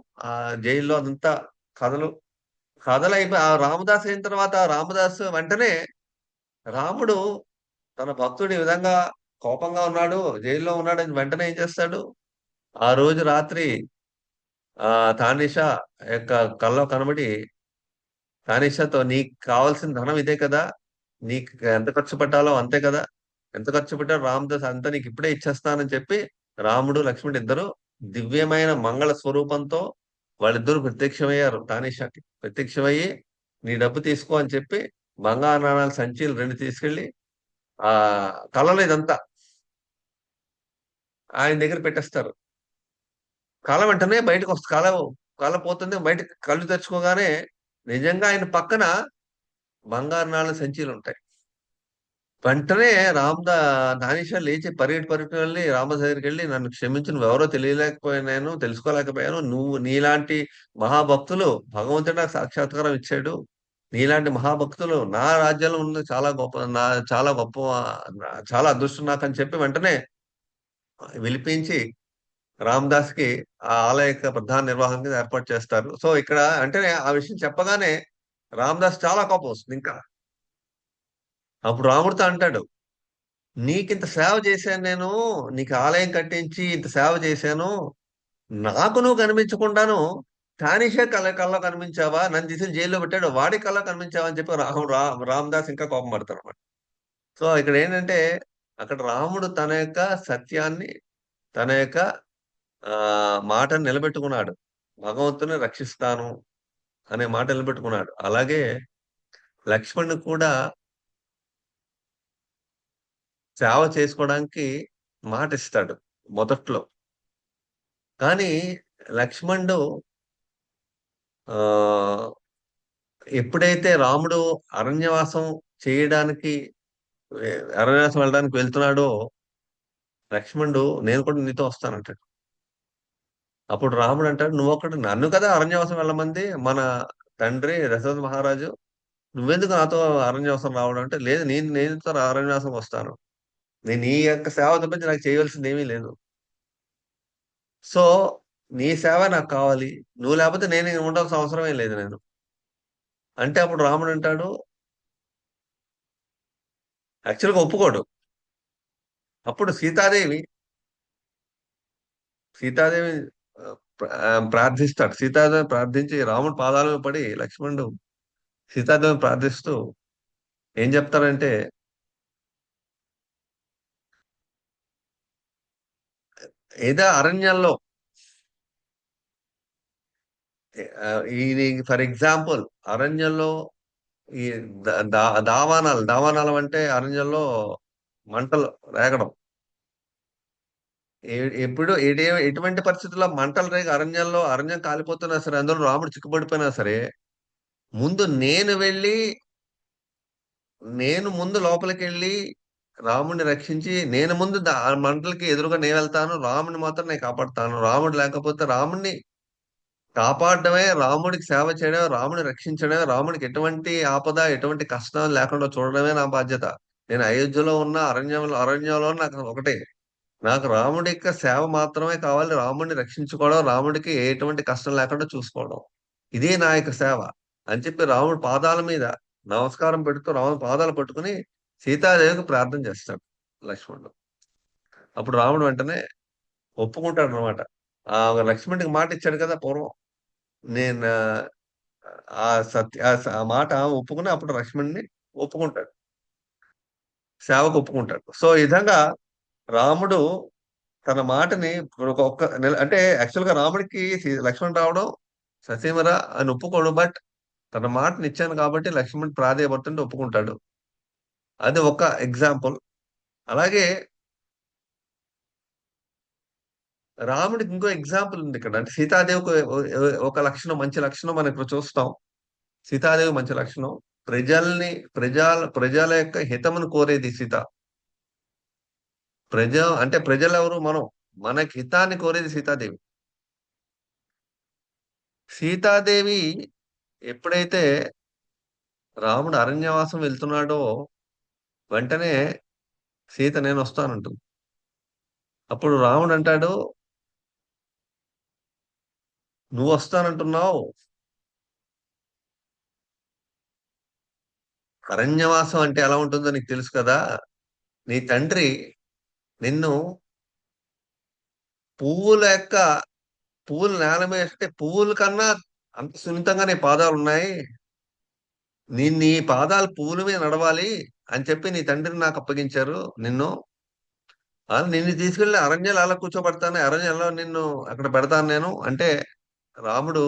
జైల్లో అదంతా కథలు, కథలయిపోయి రామదాస్ అయిన తర్వాత రామదాసు వెంటనే రాముడు తన భక్తుడు ఈ విధంగా కోపంగా ఉన్నాడు, జైల్లో ఉన్నాడని వెంటనే ఏం చేస్తాడు, ఆ రోజు రాత్రి తానిషా యొక్క కల్లో కనబడి, తానిషాతో నీకు కావాల్సిన ధనం ఇదే కదా, నీకు ఎంత ఖర్చు పెట్టాలో అంతే కదా, ఎంత ఖర్చు పెట్టాలో రామదాస్ అంతా నీకు ఇప్పుడే ఇచ్చేస్తానని చెప్పి రాముడు లక్ష్మణుడు ఇద్దరు దివ్యమైన మంగళ స్వరూపంతో వాళ్ళిద్దరూ ప్రత్యక్షమయ్యారు. తానిషాకి ప్రత్యక్షమయ్యి నీ డబ్బు తీసుకో అని చెప్పి బంగారు నాణాల సంచీలు రెండు తీసుకెళ్లి ఆ కళలో ఇదంతా ఆయన దగ్గర పెట్టేస్తారు. కళ వెంటనే బయటకు వస్తుంది. కళ పోతుంది, బయటకు కళ్ళు తెరుచుకోగానే నిజంగా ఆయన పక్కన బంగారు నాణాల సంచీలు ఉంటాయి. వెంటనే దానిషా లేచి పరిగెట్టి వెళ్ళి రామదాస్ దగ్గరికి వెళ్ళి, నన్ను క్షమించు, నువ్వెవరో తెలియలేకపోయాను, తెలుసుకోలేకపోయాను. నువ్వు నీలాంటి మహాభక్తులు భగవంతుడు నాకు సాక్షాత్కారం ఇచ్చాడు. నీలాంటి మహాభక్తులు నా రాజ్యంలో ఉన్నది చాలా గొప్ప, చాలా అదృష్టం నాకు అని చెప్పి వెంటనే పిలిపించి రామదాస్కి ఆ ఆలయ యొక్క ప్రధాన నిర్వాహకునిగా ఏర్పాటు చేస్తారు. సో ఇక్కడ అంటే ఆ విషయం చెప్పగానే రామదాస్ చాలా కోపం వస్తుంది ఇంకా. అప్పుడు రాముడితో అంటాడు, నీకింత సేవ చేశాను నేను, నీకు ఆలయం కట్టించి ఇంత సేవ చేశాను, నాకు నువ్వు కనిపించకుండాను తానిషే కళ్ళ కనిపించావా, నన్ను తీసుకెళ్లి జైల్లో పెట్టాడు, వాడి కళ్ళ కనిపించావా అని చెప్పి రామదాస్ ఇంకా కోపం పడతారు అనమాట. సో ఇక్కడ ఏంటంటే అక్కడ రాముడు తన యొక్క సత్యాన్ని, తన యొక్క ఆ మాటను నిలబెట్టుకున్నాడు. భగవంతుని రక్షిస్తాను అనే మాట నిలబెట్టుకున్నాడు. అలాగే లక్ష్మణుడు కూడా సేవ చేసుకోవడానికి మాట ఇస్తాడు మొదట్లో. కానీ లక్ష్మణుడు ఆ ఎప్పుడైతే రాముడు అరణ్యవాసం చేయడానికి అరణ్యవాసం వెళ్ళడానికి వెళ్తున్నాడో లక్ష్మణుడు నేను కూడా నీతో వస్తానంటాడు. అప్పుడు రాముడు అంటాడు, నువ్వు ఒకటి నన్ను కదా అరణ్యవాసం వెళ్ళమంది మన తండ్రి దశరథ మహారాజు, నువ్వెందుకు నాతో అరణ్యవాసం రావడం అంటే, లేదు నేను అరణ్యవాసం వస్తాను, నేను నీ యొక్క సేవ తప్పించి నాకు చేయవలసింది ఏమీ లేదు. సో నీ సేవ నాకు కావాలి, నువ్వు లేకపోతే నేను ఉండాల్సిన అవసరమే లేదు నేను అంటే. అప్పుడు రాముడు అంటాడు, యాక్చువల్గా ఒప్పుకోడు. అప్పుడు సీతాదేవి ప్రార్థిస్తాడు. సీతాదేవి ప్రార్థించి రాముడు పాదాల మీద పడి లక్ష్మణుడు సీతాదేవిని ప్రార్థిస్తూ ఏం చెప్తారంటే, ఏదో అరణ్యంలో ఇది ఫర్ ఎగ్జాంపుల్ అరణ్యంలో ఈ దావానాలు అంటే అరణ్యంలో మంటలు రేగడం. ఎప్పుడు ఎటువంటి పరిస్థితుల్లో మంటలు రేగి అరణ్యం కాలిపోతున్నా సరే, అందులో రాముడు చిక్కుపడిపోయినా సరే, ముందు నేను ముందు లోపలికి వెళ్ళి రాముడిని రక్షించి, నేను ముందు ఆ మంటలకి ఎదురుగా నేను వెళ్తాను, రాముడిని మాత్రం నేను కాపాడుతాను. రాముడు లేకపోతే రాముడిని కాపాడడమే, రాముడికి సేవ చేయడమే, రాముడిని రక్షించడమే, రాముడికి ఎటువంటి ఆపద ఎటువంటి కష్టం లేకుండా చూడడమే నా బాధ్యత. నేను అయోధ్యలో ఉన్న అరణ్యంలో నాకు ఒకటే, నాకు రాముడి యొక్క సేవ మాత్రమే కావాలి, రాముడిని రక్షించుకోవడం, రాముడికి ఎటువంటి కష్టం లేకుండా చూసుకోవడం, ఇదే నా యొక్క సేవ అని చెప్పి రాముడి పాదాల మీద నమస్కారం పెడుతూ రాముడి పాదాలు పట్టుకుని సీతాదేవికి ప్రార్థన చేస్తాడు లక్ష్మణుడు. అప్పుడు రాముడు వెంటనే ఒప్పుకుంటాడు అనమాట. ఆ లక్ష్మణుడికి మాట ఇచ్చాడు కదా పూర్వం, నేను ఆ మాట ఒప్పుకుని అప్పుడు లక్ష్మణుని ఒప్పుకుంటాడు, సేవకు ఒప్పుకుంటాడు. సో ఈ విధంగా రాముడు తన మాటని ఒక్క నెల అంటే యాక్చువల్ గా రాముడికి లక్ష్మణ్ రావడం ససీమరా అని ఒప్పుకోడు. బట్ తన మాటని ఇచ్చాను కాబట్టి లక్ష్మణ్ ప్రాధేయపడుతుంటే ఒప్పుకుంటాడు. అది ఒక ఎగ్జాంపుల్. అలాగే రాముడికి ఇంకో ఎగ్జాంపుల్ ఉంది ఇక్కడ. అంటే సీతాదేవికి ఒక లక్షణం, మంచి లక్షణం మనం ఇప్పుడు చూస్తాం. సీతాదేవి మంచి లక్షణం, ప్రజల్ని ప్రజల యొక్క హితమును కోరేది సీత. అంటే ప్రజలు ఎవరు? మనం. మనకి హితాన్ని కోరేది సీతాదేవి. సీతాదేవి ఎప్పుడైతే రాముడు అరణ్యవాసం వెళ్తున్నాడో వెంటనే సీత నేను వస్తానంటుంది. అప్పుడు రాముడు అంటాడు, నువ్వు వస్తానంటున్నావు, అరణ్యవాసం అంటే ఎలా ఉంటుందో నీకు తెలుసు కదా, నీ తండ్రి నిన్ను పువ్వుల యొక్క పువ్వులు నేల మీద వేస్తే పువ్వుల కన్నా అంత సున్నితంగా నీ పాదాలు ఉన్నాయి. నీ పాదాలు పువ్వుల మీద నడవాలి అని చెప్పి నీ తండ్రిని నాకు అప్పగించారు నిన్ను. నిన్ను తీసుకెళ్లి అరణ్యాలు అలా కూర్చోబెడతాను, అరణ్యంలో నిన్ను అక్కడ పెడతాను నేను అంటే, రాముడు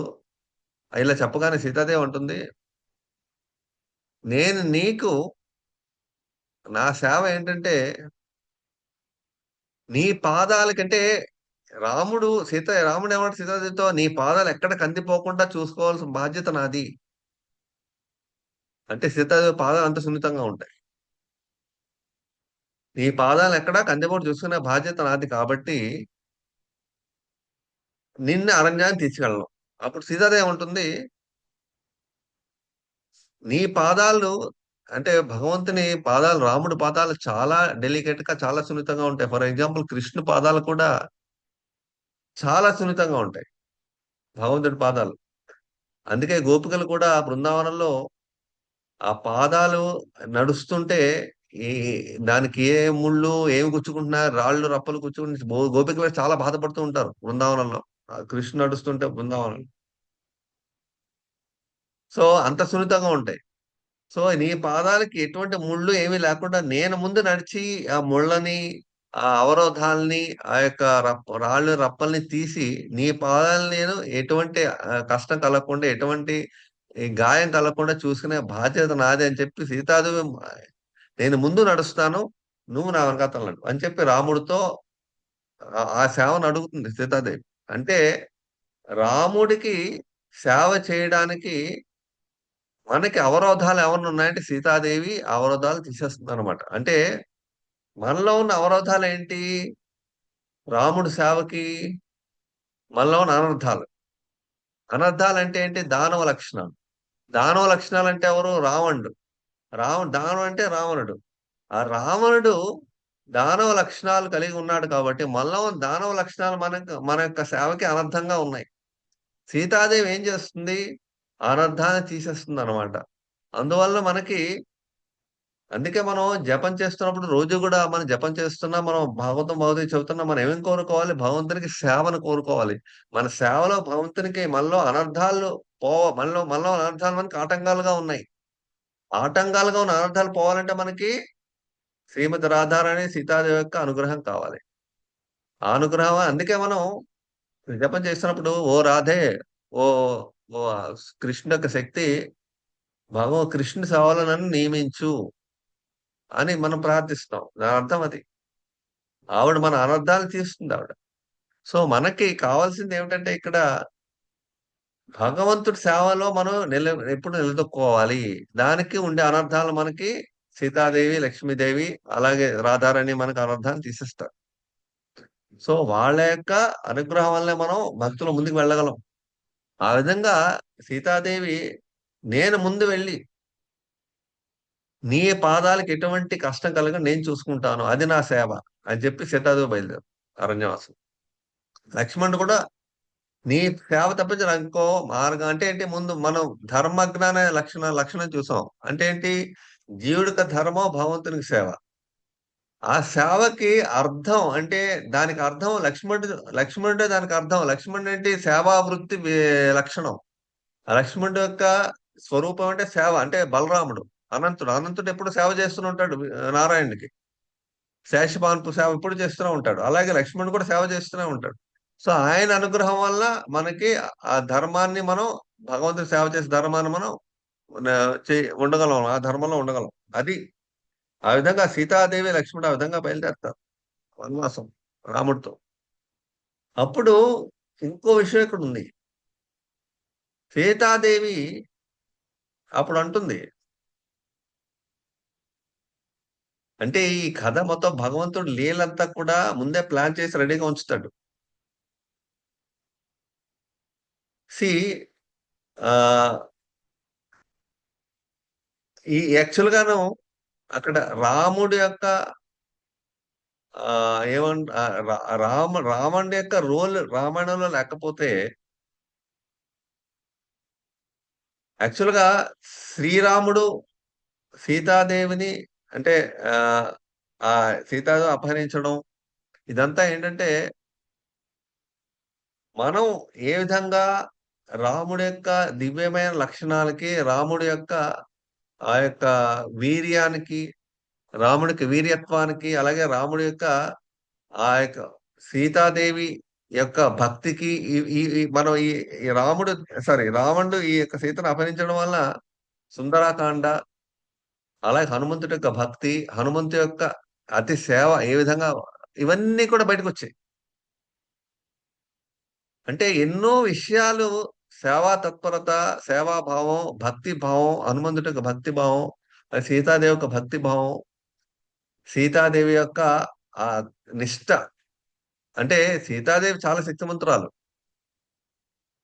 ఇలా చెప్పగానే సీతాదేవి అంటుంది, నేను నీకు నా సేవ ఏంటంటే నీ పాదాల కంటే రాముడు ఏమంటాడు సీతాదేవితో, నీ పాదాలు ఎక్కడ కందిపోకుండా చూసుకోవాల్సిన బాధ్యత నాది. అంటే సీతాదేవి పాదాలు అంత సున్నితంగా ఉంటాయి. నీ పాదాలు ఎక్కడా కందిపోటు చూసుకునే బాధ్యత నాది కాబట్టి నిన్ను అరణ్యానికి తీసుకెళ్ళను. అప్పుడు సీతాదేవి ఉంటుంది, నీ పాదాలు అంటే భగవంతుని పాదాలు, రాముడి పాదాలు చాలా డెలికేట్ గా, చాలా సున్నితంగా ఉంటాయి. ఫర్ ఎగ్జాంపుల్ కృష్ణు పాదాలు కూడా చాలా సున్నితంగా ఉంటాయి, భగవంతుడి పాదాలు. అందుకే గోపికలు కూడా బృందావనంలో ఆ పాదాలు నడుస్తుంటే ఈ దానికి ఏ ముళ్ళు ఏమి గుచ్చుకుంటున్నా, రాళ్ళు రప్పలు గుచ్చుకుంటే గోపికలు చాలా బాధపడుతూ ఉంటారు బృందావనంలో. ఆ కృష్ణ నడుస్తుంటే బృందావనం. సో అంత సున్నితంగా ఉంటాయి. సో నీ పాదాలకి ఎటువంటి ముళ్ళు ఏమీ లేకుండా నేను ముందు నడిచి ఆ ముళ్ళని, ఆ అవరోధాలని, ఆ యొక్క రాళ్ళు రప్పల్ని తీసి నీ పాదాలను నేను ఎటువంటి కష్టం కలగకుండా, ఎటువంటి ఈ గాయం కలగకుండా చూసుకునే బాధ్యత నాది అని చెప్పి సీతాదేవి, నేను ముందు నడుస్తాను, నువ్వు నా వెనకాతల నడు అని చెప్పి రాముడితో ఆ సేవను అడుగుతుంది సీతాదేవి. అంటే రాముడికి సేవ చేయడానికి మనకి అవరోధాలు ఏమన్నా ఉన్నాయంటే సీతాదేవి అవరోధాలు తీసేస్తుందన్నమాట. అంటే మనలో ఉన్న అవరోధాలు ఏంటి? రాముడి సేవకి మనలో ఉన్న అనర్థాలు. అనర్థాలంటే ఏంటి? దానవ లక్షణాలు. దానవ లక్షణాలంటే ఎవరు? రావణుడు. దానవం అంటే రావణుడు. ఆ రావణుడు దానవ లక్షణాలు కలిగి ఉన్నాడు కాబట్టి మనలో ఉన్న దానవ లక్షణాలు మన యొక్క సేవకి అనర్థంగా ఉన్నాయి. సీతాదేవి ఏం చేస్తుంది? అనర్థాన్ని తీసేస్తుందన్నమాట. అందువల్ల మనకి, అందుకే మనం జపం చేస్తున్నప్పుడు రోజు గూడా మనం జపం చేస్తున్నా, మనం భగవద్గీత చెబుతున్నా, మనం ఏమేం కోరుకోవాలి? భగవంతునికి సేవను కోరుకోవాలి. మన సేవలో భగవంతునికి మనలో అనర్థాలు మనలో అనర్థాలు మనకి ఆటంకాలుగా ఉన్నాయి. ఆటంకాలుగా ఉన్న అనర్థాలు పోవాలంటే మనకి శ్రీమతి రాధారాణి, సీతాదేవి యొక్క అనుగ్రహం కావాలి. ఆ అనుగ్రహం అందుకే మనం జపం చేస్తున్నప్పుడు ఓ రాధే, ఓ ఓ కృష్ణుడి యొక్క శక్తి, కృష్ణుడి సేవలో నన్ను నియమించు అని మనం ప్రార్థిస్తాం. దాని అర్థం అది. ఆవిడ మన అనర్థాలు తీస్తుంది ఆవిడ. సో, మనకి కావాల్సింది ఏమిటంటే ఇక్కడ భగవంతుడి సేవలో మనం ఎప్పుడు నిలదొక్కుకోవాలి. దానికి ఉండే అనర్థాలు మనకి సీతాదేవి, లక్ష్మీదేవి అలాగే రాధారాణి మనకు అనర్థాన్ని తీసేస్తారు. సో, వాళ్ళ యొక్క అనుగ్రహం వల్లే మనం భక్తిలో ముందుకు వెళ్ళగలం. ఆ విధంగా సీతాదేవి నేను ముందు వెళ్లి నీ పాదాలకు ఎటువంటి కష్టం కలగకుండా నేను చూసుకుంటాను. అది నా సేవ అని చెప్పి సీతాదేవి బయలుదేరారు అరణ్యవాసం. లక్ష్మణుడు కూడా నీ సేవ తప్పించి నాకు ఇంకో మార్గం అంటే ఏంటి? ముందు మనం ధర్మజ్ఞాన లక్షణం చూసాం. అంటే ఏంటి? జీవుడికి ధర్మం, భగవంతునికి సేవ. ఆ సేవకి అర్థం అంటే దానికి అర్థం లక్ష్మణుడే దానికి అర్థం. లక్ష్మణుడు ఏంటి? సేవా వృత్తి లక్షణం. ఆ లక్ష్మణుడు యొక్క స్వరూపం అంటే సేవ. అంటే బలరాముడు, అనంతుడు. అనంతుడు ఎప్పుడు సేవ చేస్తూనే ఉంటాడు నారాయణుడికి. శేషపాన్పు సేవ ఎప్పుడు చేస్తూనే ఉంటాడు. అలాగే లక్ష్మణుడు కూడా సేవ చేస్తూనే ఉంటాడు. సో ఆయన అనుగ్రహం వల్ల మనకి ఆ ధర్మాన్ని మనం, భగవంతుని సేవ చేసే ధర్మాన్ని మనం ఉండగలం. ఆ ధర్మంలో ఉండగలం. అది ఆ విధంగా సీతాదేవి, లక్ష్మణుడు ఆ విధంగా బయలుదేరతారు వనవాసం రాముడితో. అప్పుడు ఇంకో విషయం ఇక్కడ ఉంది. సీతాదేవి అప్పుడు అంటుంది, అంటే ఈ కథ మొత్తం భగవంతుడు లీలంతా కూడా ముందే ప్లాన్ చేసి రెడీగా ఉంచుతాడు. సి ఆహ్, ఈ యాక్చువల్ గాను అక్కడ రాముడి యొక్క ఏమంట రావణుడి యొక్క రోల్ రామాయణంలో లేకపోతే యాక్చువల్‌గా శ్రీరాముడు సీతాదేవిని అంటే ఆహ్, సీతాదేవిని అపహరించడం ఇదంతా ఏంటంటే మనం ఏ విధంగా రాముడి యొక్క దివ్యమైన లక్షణాలకి, రాముడి యొక్క ఆ యొక్క వీర్యానికి, రాముడికి వీర్యత్వానికి, అలాగే రాముడి యొక్క ఆ యొక్క సీతాదేవి యొక్క భక్తికి ఈ ఈ ఈ మనం ఈ రాముడు రావణుడు ఈ యొక్క సీతను అపహరించడం వల్ల సుందరాకాండ, అలాగే హనుమంతుడి యొక్క భక్తి, హనుమంతు యొక్క అతి సేవ ఏ విధంగా ఇవన్నీ కూడా బయటకొచ్చాయి. అంటే ఎన్నో విషయాలు సేవా తత్పరత, సేవాభావం, భక్తి భావం, హనుమంతుడి యొక్క భక్తి భావం, సీతాదేవి యొక్క భక్తి భావం, సీతాదేవి యొక్క ఆ నిష్ట. అంటే సీతాదేవి చాలా శక్తిమంతురాలు.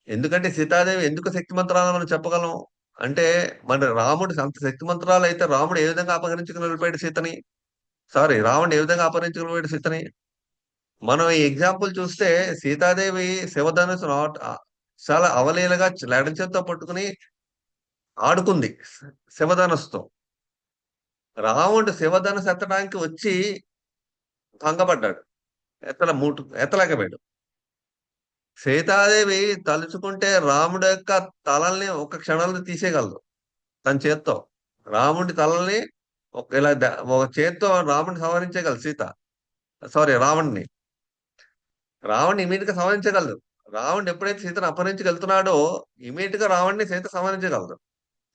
ఎందుకంటే సీతాదేవి ఎందుకు శక్తిమంతురాలని మనం చెప్పగలం? అంటే మన రాముడు అంత శక్తిమంతురాలైతే రాముడు ఏ విధంగా అపహరించగలిగిపోయాడు సీతని? రావణుడు ఏ విధంగా అపహరించగలిగాడు సీతని? మనం ఈ ఎగ్జాంపుల్ చూస్తే సీతాదేవి శివధనుస్సు చాలా అవలీలగా ఎడమ చేత్తో పట్టుకుని ఆడుకుంది శివధనుస్సుతో. రావణుడు శివధనుస్సు ఎత్తడానికి వచ్చి భంగపడ్డాడు. ఎత్తలేకపోయాడు. సీతాదేవి తలుచుకుంటే రాముడి యొక్క తలల్ని ఒక క్షణంలో తీసేయగలదు తన చేత్తో. రాముడి తలల్ని ఒక చేత్తో రాముడిని సంహరించగలదు సీత. రావణ్ణి. రావణ్ణి ఇమీడియట్ గా సంహరించగలదు. రావణుడు ఎప్పుడైతే సీతను అపహరించగలుగుతున్నాడో ఇమీడియట్ గా రావణ్ణి సీత సంహరించగలదు.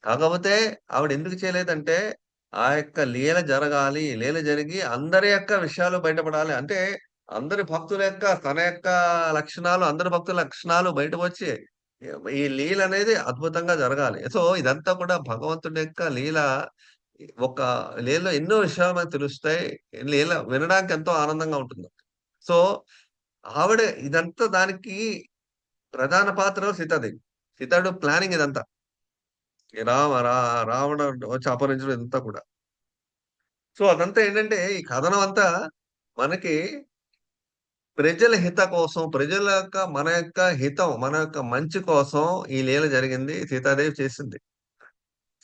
కాకపోతే ఆవిడ ఎందుకు చేయలేదంటే ఆ యొక్క లీల జరగాలి. లీల జరిగి అందరి యొక్క విషయాలు బయటపడాలి. అంటే అందరి భక్తుల యొక్క తన యొక్క లక్షణాలు, అందరి భక్తుల లక్షణాలు బయటకు వచ్చి ఈ లీల అనేది అద్భుతంగా జరగాలి. సో ఇదంతా కూడా భగవంతుడి యొక్క లీల. ఒక లీలలో ఎన్నో విషయాలు మనకు తెలుస్తాయి. లీల వినడానికి ఎంతో ఆనందంగా ఉంటుంది. సో ఆవిడ ఇదంతా దానికి ప్రధాన పాత్ర సీతాదేవి. సీతాడు ప్లానింగ్ ఇదంతా. ఈ రావణ వచ్చి అపహరించడం ఇదంతా కూడా. సో అదంతా ఏంటంటే ఈ కథనం అంతా మనకి ప్రజల హిత కోసం, ప్రజల యొక్క మన యొక్క హితం, మన యొక్క మంచి కోసం ఈ లీల జరిగింది. సీతాదేవి చేసింది.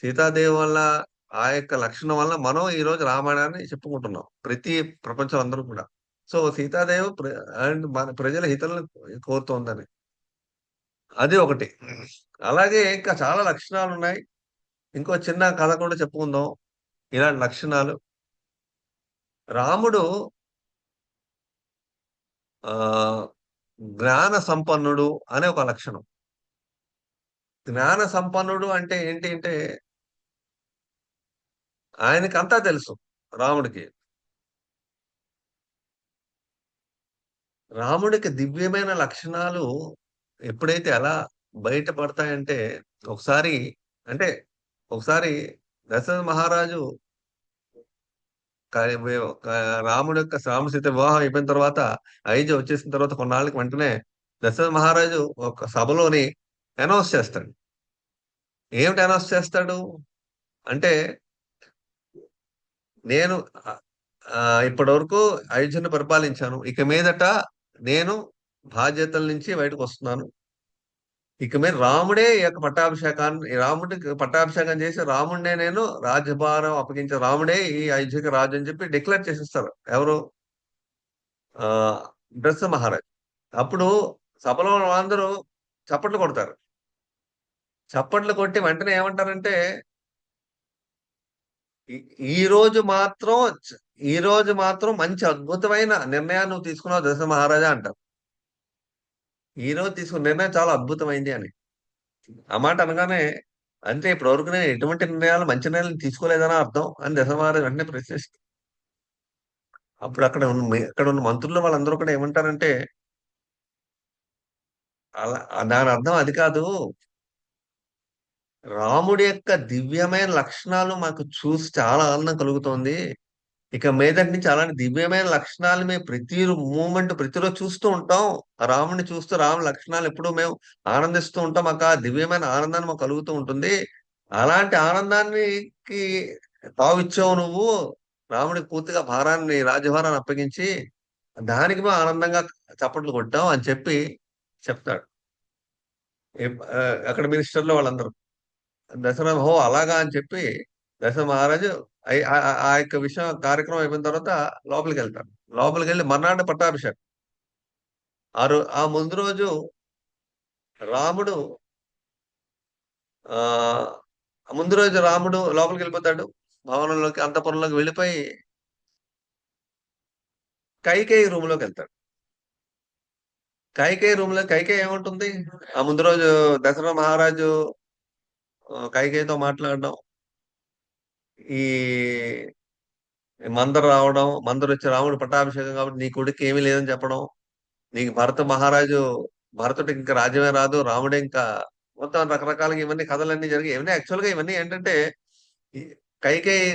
సీతాదేవి వల్ల ఆ యొక్క లక్షణం వల్ల మనం ఈ రోజు రామాయణాన్ని చెప్పుకుంటున్నాం. ప్రతి ప్రపంచం అందరూ కూడా. సో సీతాదేవి అండ్ మన ప్రజల హితలను కోరుతోందని. అది ఒకటి. అలాగే ఇంకా చాలా లక్షణాలున్నాయి. ఇంకో చిన్న కథ కూడా చెప్పుకుందాం. ఇలాంటి లక్షణాలు. రాముడు ఆహ్, జ్ఞాన సంపన్నుడు అనే ఒక లక్షణం. జ్ఞాన సంపన్నుడు అంటే ఏంటి అంటే, ఆయనకంతా తెలుసు రాముడికి. రాముడికి దివ్యమైన లక్షణాలు ఎప్పుడైతే ఎలా బయటపడతాయంటే, ఒకసారి అంటే ఒకసారి దశరథ మహారాజు రాముడి యొక్క సీత వివాహం అయిపోయిన తర్వాత అయోధ్య వచ్చేసిన తర్వాత కొన్నాళ్ళకి వెంటనే దశరథ మహారాజు ఒక సభలోని అనౌన్స్ చేస్తాడు. ఏమిటి అనౌన్స్ చేస్తాడు అంటే, నేను ఇప్పటి వరకు అయోధ్యను పరిపాలించాను. ఇక మీదట నేను బాధ్యతల నుంచి బయటకు వస్తున్నాను. ఇక మీద రాముడే ఈ యొక్క రాముడికి పట్టాభిషేకం చేసి రాముడినే నేను రాజ్యభారం అప్పగించే రాముడే ఈ అయోధ్యకి రాజు అని చెప్పి డిక్లేర్ చేసిస్తారు. ఎవరు? ఆ దశరథ మహారాజ్. అప్పుడు సభలో అందరూ చప్పట్లు కొడతారు. చప్పట్లు కొట్టి వెంటనే ఏమంటారంటే, ఈ ఈ రోజు మాత్రం ఈ రోజు మాత్రం మంచి అద్భుతమైన నిర్ణయాన్ని నువ్వు తీసుకున్నావు దశరథ మహారాజా అంటారు. ఈ రోజు తీసుకున్న నిర్ణయం చాలా అద్భుతమైంది అని. ఆ మాట అనగానే, అంటే ఇప్పటివరకు నేను ఎటువంటి నిర్ణయాలు మంచి నిర్ణయాలు తీసుకోలేదని అర్థం అని దశరథ మహారాజు వెంటనే ప్రశ్నిస్తారు. అప్పుడు అక్కడ ఉన్న మంత్రులు వాళ్ళందరూ కూడా ఏమంటారంటే, అలా దాని అర్థం అది కాదు. రాముడి యొక్క దివ్యమైన లక్షణాలు మాకు చూసి చాలా ఆనందం కలుగుతోంది. ఇక మీదటి నుంచి అలాంటి దివ్యమైన లక్షణాలు మేము ప్రతి మూమెంట్ ప్రతిరోజు చూస్తూ ఉంటాం. ఆ రాముడిని చూస్తూ రాముడి లక్షణాలు ఎప్పుడూ మేము ఆనందిస్తూ ఉంటాం. మాకు ఆ దివ్యమైన ఆనందాన్ని మాకు కలుగుతూ ఉంటుంది. అలాంటి ఆనందానికి తావిచ్చావు నువ్వు. రాముడికి పూర్తిగా రాజ్యభారాన్ని అప్పగించి దానికి మేము ఆనందంగా చప్పట్లు కొట్టాం అని చెప్పి చెప్తాడు. అక్కడ మినిస్టర్‌లో వాళ్ళందరూ. దశరథ అలాగా అని చెప్పి దశరథ మహారాజు ఆ యొక్క విషయం కార్యక్రమం అయిపోయిన తర్వాత లోపలికెళ్తారు. లోపలికెళ్ళి మర్నాడు పట్టాభిషేకం. ఆ ముందు రోజు రాముడు ఆ ముందు రోజు రాముడు లోపలికి వెళ్ళిపోతాడు. భవనంలోకి, అంతఃపురంలోకి వెళ్ళిపోయి కైకేయి రూమ్ లోకి వెళ్తాడు. కైకేయి రూమ్ లో కైకేయి ఏముంటుంది? ఆ ముందు రోజు దశరథ మహారాజు కైకేయితో మాట్లాడడం, ఈ మందర రావడం, మందర వచ్చి రాముడు పట్టాభిషేకం కాబట్టి నీ కొడుకు ఏమీ లేదని చెప్పడం, నీకు భరతుడికి ఇంకా రాజ్యమే రాదు, రాముడే ఇంకా మొత్తం రకరకాలుగా ఇవన్నీ కథలన్నీ జరిగి ఇవన్నీ యాక్చువల్ గా ఇవన్నీ ఏంటంటే ఈ కైకేయి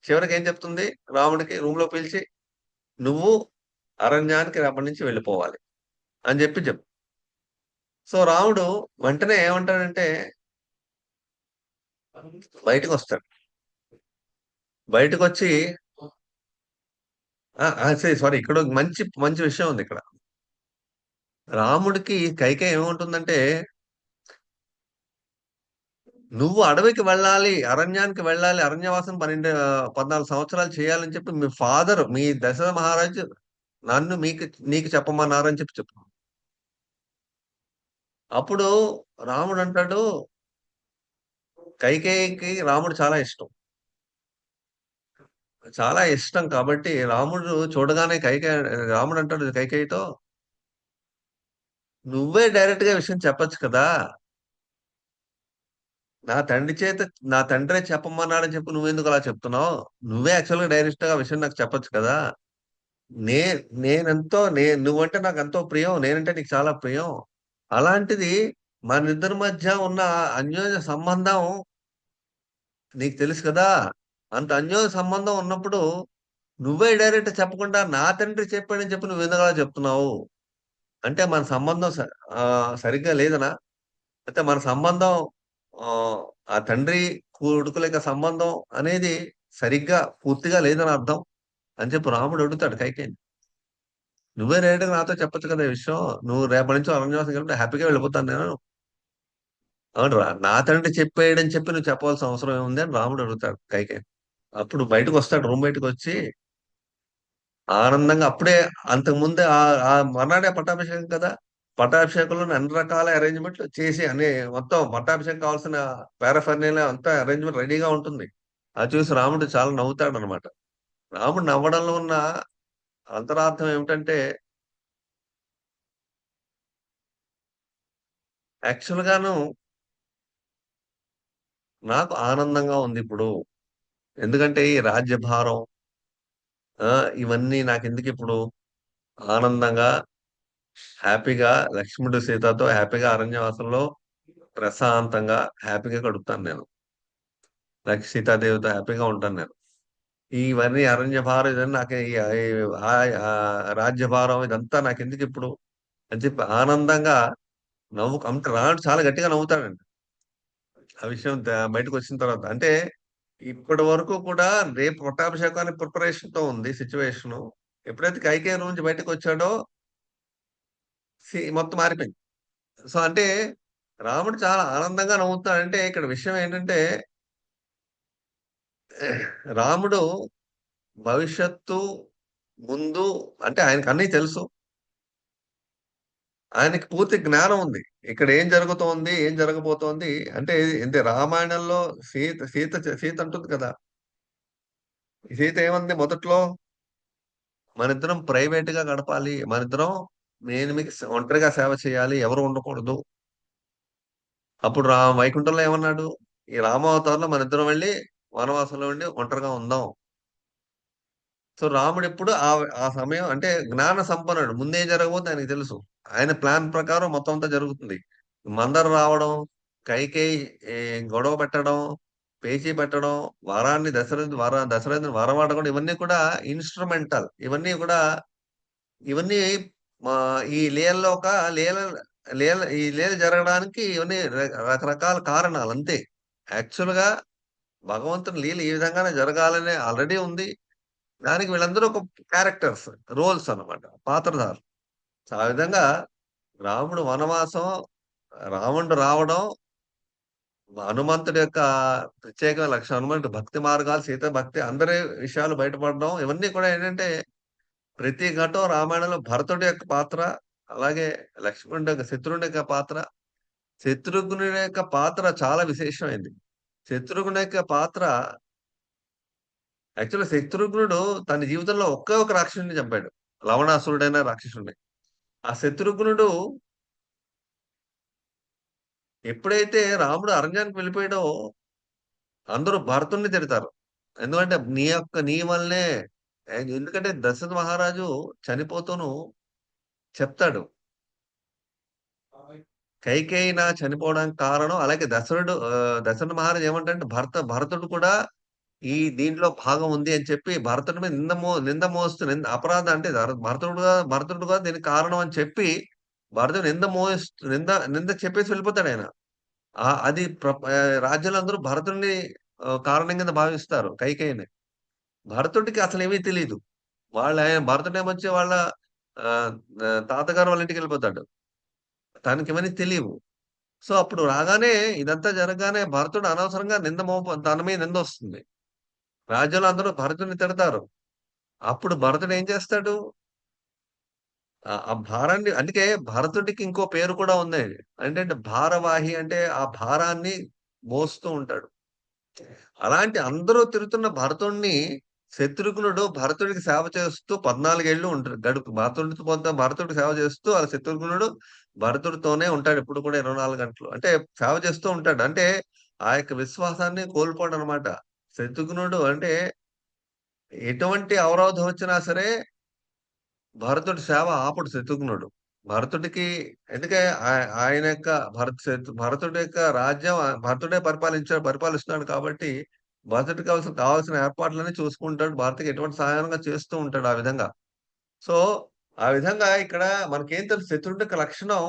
చివరికి ఏం చెప్తుంది రాముడికి రూమ్ లో పిలిచి, నువ్వు అరణ్యానికి రేపటి నుంచి వెళ్ళిపోవాలి అని చెప్పు. సో రాముడు వెంటనే ఏమంటాడంటే బయటకు వస్తాడు. బయటకు వచ్చి సారీ, ఇక్కడ ఒక మంచి మంచి విషయం ఉంది ఇక్కడ. రాముడికి కైకేయి ఏముంటుందంటే, నువ్వు అడవికి వెళ్ళాలి, అరణ్యానికి వెళ్ళాలి, అరణ్యవాసం 14 సంవత్సరాలు చేయాలని చెప్పి మీ ఫాదర్, మీ దశరథ మహారాజు నన్ను నీకు చెప్పమన్నారని చెప్పు. అప్పుడు రాముడు అంటాడు, కైకేయికి రాముడు చాలా ఇష్టం. చాలా ఇష్టం కాబట్టి రాముడు చూడగానే రాముడు అంటాడు కైకేయితో, నువ్వే డైరెక్ట్ గా విషయం చెప్పొచ్చు కదా. నా తండ్రి చేత నా తండ్రే చెప్పమన్నాడని చెప్పి నువ్వెందుకు అలా చెప్తున్నావు? నువ్వే యాక్చువల్ గా డైరెక్ట్ గా విషయం నాకు చెప్పొచ్చు కదా. నే నువ్వంటే నాకు ఎంతో ప్రియం. నేనంటే నీకు చాలా ప్రియం. అలాంటిది మనిద్దరి మధ్య ఉన్న అన్యోన్య సంబంధం నీకు తెలుసు కదా. అంత అన్యోన్య సంబంధం ఉన్నప్పుడు నువ్వే డైరెక్ట్ చెప్పకుండా నా తండ్రి చెప్పాడని చెప్పి నువ్వు ఎందుకు అలా చెప్తున్నావు? అంటే మన సంబంధం సరిగ్గా లేదనా? అయితే మన సంబంధం ఆ తండ్రి కొడుకుల యొక్క సంబంధం అనేది సరిగ్గా పూర్తిగా లేదని అర్థం అని చెప్పి రాముడు అడుగుతాడు కైకేయిని. నువ్వే డైరెక్ట్‌గా నాతో చెప్పొచ్చు కదా ఈ విషయం. నువ్వు రేపటి నుంచి అరణ్యవాసం వెళ్ళిపోతే హ్యాపీగా వెళ్ళిపోతాను నేను. అవును నా తండ్రి చెప్పాడని చెప్పి నువ్వు చెప్పాల్సిన అవసరం ఏముంది అని రాముడు అడుగుతాడు కైకేయిని. అప్పుడు బయటకొస్తాడు. రూమ్ బయటకొచ్చి ఆనందంగా అప్పుడే అంతకుముందే ఆ మర్నాడే పట్టాభిషేకం కదా. పట్టాభిషేకంలోనే అన్ని రకాల అరేంజ్‌మెంట్లు చేసి అన్ని మొత్తం పట్టాభిషేకం కావాల్సిన పారాఫర్నాలియా అంతా అరేంజ్‌మెంట్ రెడీగా ఉంటుంది. అది చూసి రాముడు చాలా నవ్వుతాడనమాట. రాముడు నవ్వడంలో ఉన్న అంతరార్థం ఏమిటంటే, యాక్చువల్‌గాను నాకు ఆనందంగా ఉందిప్పుడు. ఎందుకంటే ఈ రాజ్యభారం ఇవన్నీ నాకెందుకిప్పుడు? ఆనందంగా, హ్యాపీగా లక్ష్మణుడు, సీతతో హ్యాపీగా అరణ్యవాసంలో ప్రశాంతంగా, హ్యాపీగా గడుపుతాను నేను. సీతాదేవితో హ్యాపీగా ఉంటాను నేను. ఇవన్నీ అరణ్యభారం ఇదన్నీ నాకు రాజ్యభారం ఇదంతా నాకెందుకిప్పుడు అని చెప్పి ఆనందంగా అంటే రాముడు చాలా గట్టిగా నవ్వుతాడండి. ఆ విషయం బయటకొచ్చిన తర్వాత. అంటే ఇప్పటి వరకు కూడా రేపు పట్టాభిషేకానికి ప్రిపరేషన్‌తో ఉంది సిట్యుయేషను. ఎప్పుడైతే కైకేయి నుంచి బయటకొచ్చాడో మొత్తం మారిపోయింది. సో, అంటే రాముడు చాలా ఆనందంగా నవ్వుతున్నాడంటే ఇక్కడ విషయం ఏంటంటే రాముడు భవిష్యత్తు, ముందు అంటే ఆయనకన్నీ తెలుసు. ఆయనకి పూర్తి జ్ఞానం ఉంది. ఇక్కడ ఏం జరుగుతోంది? ఏం జరగబోతోంది? అంటే రామాయణంలో సీత అంటుంది కదా. సీత ఏమంది మొదట్లో? మనిద్దరం ప్రైవేట్‌గా గడపాలి. నేను మీకు ఒంటరిగా సేవ చేయాలి. ఎవరు ఉండకూడదు. అప్పుడు వైకుంఠంలో ఏమన్నాడు? ఈ రామావతారంలో మనిద్దరం వెళ్లి వనవాసంలో ఉండి ఒంటరిగా ఉందాం. సో, రాముడెప్పుడు ఆ సమయం అంటే జ్ఞాన సంపన్నుడు. ముందేం జరగబోతుందో ఆయనకి తెలుసు. ఆయన ప్లాన్ ప్రకారం మొత్తం అంతా జరుగుతుంది. మందర రావడం, కైకేయి ఈ గొడవ పెట్టడం, పేచీ పెట్టడం, దశరథుని వరమాడడం ఇవన్నీ కూడా ఇన్‌స్ట్రుమెంటల్. ఇవన్నీ మా ఈ లీలలో ఒక లీల ఈ లీల జరగడానికి ఇవన్నీ రకరకాల కారణాలు అంతే. యాక్చువల్‌గా భగవంతుని లీల ఈ విధంగానే జరగాలనే ఆల్రెడీ ఉంది. దానికి వీళ్ళందరూ ఒక క్యారెక్టర్స్, రోల్స్ అన్నమాట. పాత్రధారులు. సో, ఆ విధంగా రాముడు వనవాసం, రావణుడు రావడం, హనుమంతుడి యొక్క ప్రత్యేకమైన లక్షణం, హనుమంతుడి భక్తి మార్గాలు, సీత భక్తి అందరి విషయాలు బయటపడడం ఇవన్నీ కూడా ఏంటంటే ప్రతి ఘట్టం రామాయణంలో భరతుడి యొక్క పాత్ర, అలాగే లక్ష్మణుడి యొక్క శత్రువుడి యొక్క పాత్ర, శత్రుఘ్నుని యొక్క పాత్ర చాలా విశేషమైంది. శత్రుఘ్నుని యొక్క పాత్ర యాక్చువల్‌గా శత్రుఘ్నుడు తన జీవితంలో ఒకే ఒక రాక్షసుడిని చంపాడు. లవణాసురుడైన రాక్షసుడిని. ఆ శత్రుఘ్నుడు ఎప్పుడైతే రాముడు అరణ్యానికి వెళ్ళిపోయాడో అందరూ భరతుడిని తిడతారు. ఎందుకంటే నీ వల్లనే ఎందుకంటే దశరథ మహారాజు చనిపోతూను చెప్తాడు. కైకేయి చనిపోవడానికి కారణం అలాగే దశరథ మహారాజు ఏమంటాడంటే భరతుడు కూడా ఈ దీంట్లో భాగం ఉంది అని చెప్పి భరతుడి మీద నింద మోస్తూ అపరాధం అంటే భరతుడుగా దీనికి కారణం అని చెప్పి భరతుడు నింద చెప్పేసి వెళ్ళిపోతాడు ఆయన. అది రాజ్యంలో అందరూ భరతుడిని కారణం కింద భావిస్తారు కైకేయిని. భరతుడికి అసలేమీ తెలీదు. భరతుడేమొచ్చి వాళ్ళ ఆహ్, ఆహ్, తాతగారు వాళ్ళ ఇంటికెళ్ళిపోతాడు. తనకివన్నీ తెలీవు. సో, అప్పుడు రాగానే ఇదంతా జరగగానే భరతుడు అనవసరంగా తన మీద నిందొస్తుంది. రాజ్యంలో అందరూ భరతుడిని తిడతారు. అప్పుడు భరతుడు ఏం చేస్తాడు? ఆ భారాన్ని అందుకే భరతుడికి ఇంకో పేరు కూడా ఉంది. ఏంటంటే భారవాహి అంటే ఆ భారాన్ని మోస్తూ ఉంటాడు. అలాంటి అందరూ తిరుగుతున్న భరతుడిని శత్రుఘ్నుడు భరతుడికి సేవ చేస్తూ 14 ఏళ్ళు ఉంటాడు. భరతుడికి సేవ చేస్తూ ఆ శత్రుఘ్నుడు భరతుడితోనే ఉంటాడు. ఎప్పుడు కూడా 24 గంటలు. అంటే సేవ చేస్తూ ఉంటాడు. అంటే ఆ యొక్క విశ్వాసాన్ని కోల్పోడనమాట. శత్రుఘ్నుడు అంటే ఎటువంటి అవరోధం వచ్చినా సరే భరతుడి సేవ ఆపడు శత్రుఘ్నుడు. భరతుడికి ఎందుకే ఆయన యొక్క భరతుడి యొక్క రాజ్యం భరతుడే పరిపాలిస్తున్నాడు కాబట్టి భరతుడికి కావాల్సిన ఏర్పాట్లన్నీ చూసుకుంటాడు. భరతుడికి ఎటువంటి సహాయంగా చేస్తూ ఉంటాడు ఆ విధంగా. సో, ఆ విధంగా ఇక్కడ మనకేం తెలుసు శత్రుడి యొక్క లక్షణం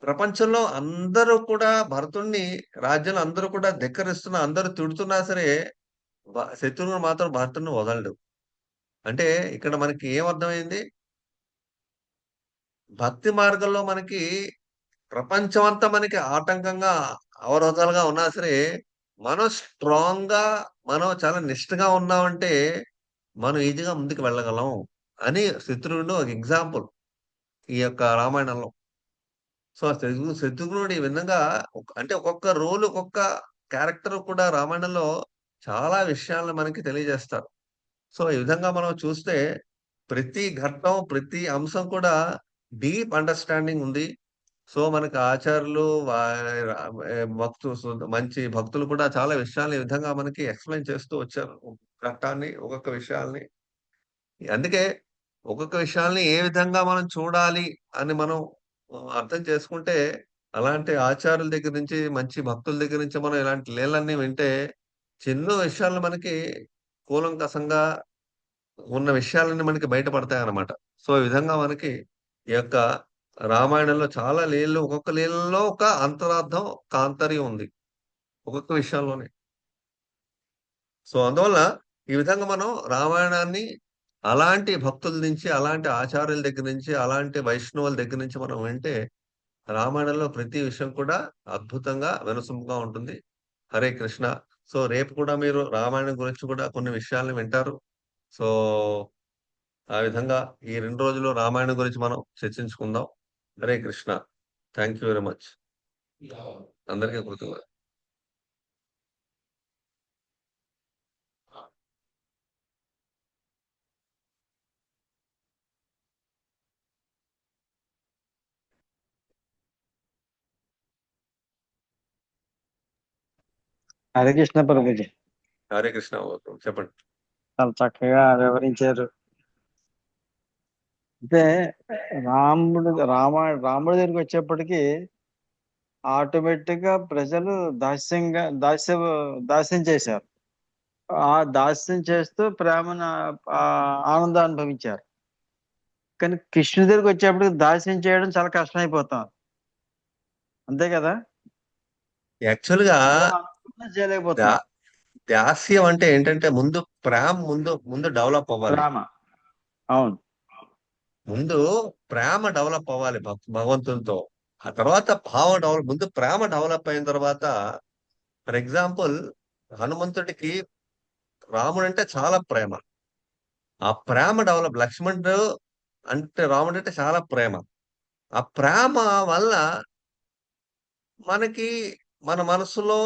ప్రపంచంలో అందరూ కూడా భరతుడిని రాజ్యంలో అందరూ కూడా ధిక్కరిస్తున్నా, అందరూ తిడుతున్నా సరే శత్రుఘ్నుడు మాత్రం భరతుడిని వదలడు. అంటే ఇక్కడ మనకి ఏం అర్థమైంది? భక్తి మార్గంలో మనకి ప్రపంచమంతా మనకి ఆటంకంగా, అవరోధాలుగా ఉన్నా సరే, మనం స్ట్రాంగ్‌గా మనం చాలా నిష్టగా ఉన్నామంటే, మనం ఈజీగా ముందుకు వెళ్ళగలం అని శత్రుఘ్నుడు ఒక ఎగ్జాంపుల్ ఈ యొక్క రామాయణంలో. సో, శత్రుఘ్నుడు ఈ విధంగా అంటే ఒక్కొక్క రోల్, ఒక్కొక్క క్యారెక్టర్ కూడా రామాయణంలో చాలా విషయాలను మనకి తెలియజేస్తారు. సో, ఈ విధంగా మనం చూస్తే ప్రతి ఘట్టం, ప్రతి అంశం కూడా డీప్ అండర్‌స్టాండింగ్ ఉంది. సో, మనకు ఆచార్యులు మంచి భక్తులు కూడా చాలా విషయాల్ని ఈ విధంగా మనకి ఎక్స్‌ప్లెయిన్ చేస్తూ వచ్చారు. ఘట్టాన్ని, ఒక్కొక్క విషయాల్ని. అందుకే ఒక్కొక్క విషయాల్ని ఏ విధంగా మనం చూడాలి అని మనం అర్థం చేసుకుంటే, అలాంటి ఆచార్యుల దగ్గర నుంచి, మంచి భక్తుల దగ్గర నుంచి మనం ఇలాంటి లీలలన్నీ వింటే, ఎన్నో విషయాలు మనకి కూలంకషంగా ఉన్న విషయాలన్నీ మనకి బయటపడతాయన్నమాట. సో, ఈ విధంగా మనకి ఈ యొక్క రామాయణంలో చాలా లీలలు ఒక్కొక్క లీలలో ఒక అంతరార్థం, ఒక ఆంతర్యం ఉంది. ఒక్కొక్క విషయంలోనే. సో, అందువల్ల ఈ విధంగా మనం రామాయణాన్ని అలాంటి భక్తుల నుంచి, అలాంటి ఆచార్యుల దగ్గర నుంచి, అలాంటి వైష్ణవుల దగ్గర నుంచి మనం వింటే, రామాయణంలో ప్రతి విషయం కూడా అద్భుతంగా, వినసొంపుగా ఉంటుంది. హరే కృష్ణ. సో, రేపు కూడా మీరు రామాయణం గురించి కూడా కొన్ని విషయాల్ని వింటారు. సో, ఆ విధంగా ఈ 2 రోజులు రామాయణం గురించి మనం చర్చించుకుందాం. Hare Krishna. Thank you very much. అందరికీ కృతజ్ఞతలు. హరే కృష్ణ ప్రభుజీ. హరే కృష్ణ. చెప్పండి. చాలా చక్కగా వివరించారు. అంటే రాముడి దగ్గరికి వచ్చేప్పటికి ఆటోమేటిక్ గా ప్రజలు దాస్యం చేశారు. ఆ దాస్యం చేస్తూ ప్రేమను ఆనందం అనుభవించారు. కానీ కృష్ణుడి దగ్గరికి వచ్చేప్పటికి దాస్యం చేయడం చాలా కష్టమైపోతాం. అంతే కదా? యాక్చువల్‌గా మనం అనుకున్నా దా చేయలేకపోతున్నాం. దాస్యం అంటే ఏంటంటే ముందు ప్రేమ ముందు డెవలప్ అవ్వాలి. ప్రేమ. అవును. ముందు ప్రేమ డెవలప్ అవ్వాలి భగవంతునితో. ఆ తర్వాత ముందు ప్రేమ డెవలప్ అయిన తర్వాత ఫర్ ఎగ్జాంపుల్ హనుమంతుడికి రాముడంటే చాలా ప్రేమ. ఆ ప్రేమ లక్ష్మణుడు అంటే రాముడంటే చాలా ప్రేమ. ఆ ప్రేమ వల్ల మనకి మన మనసులో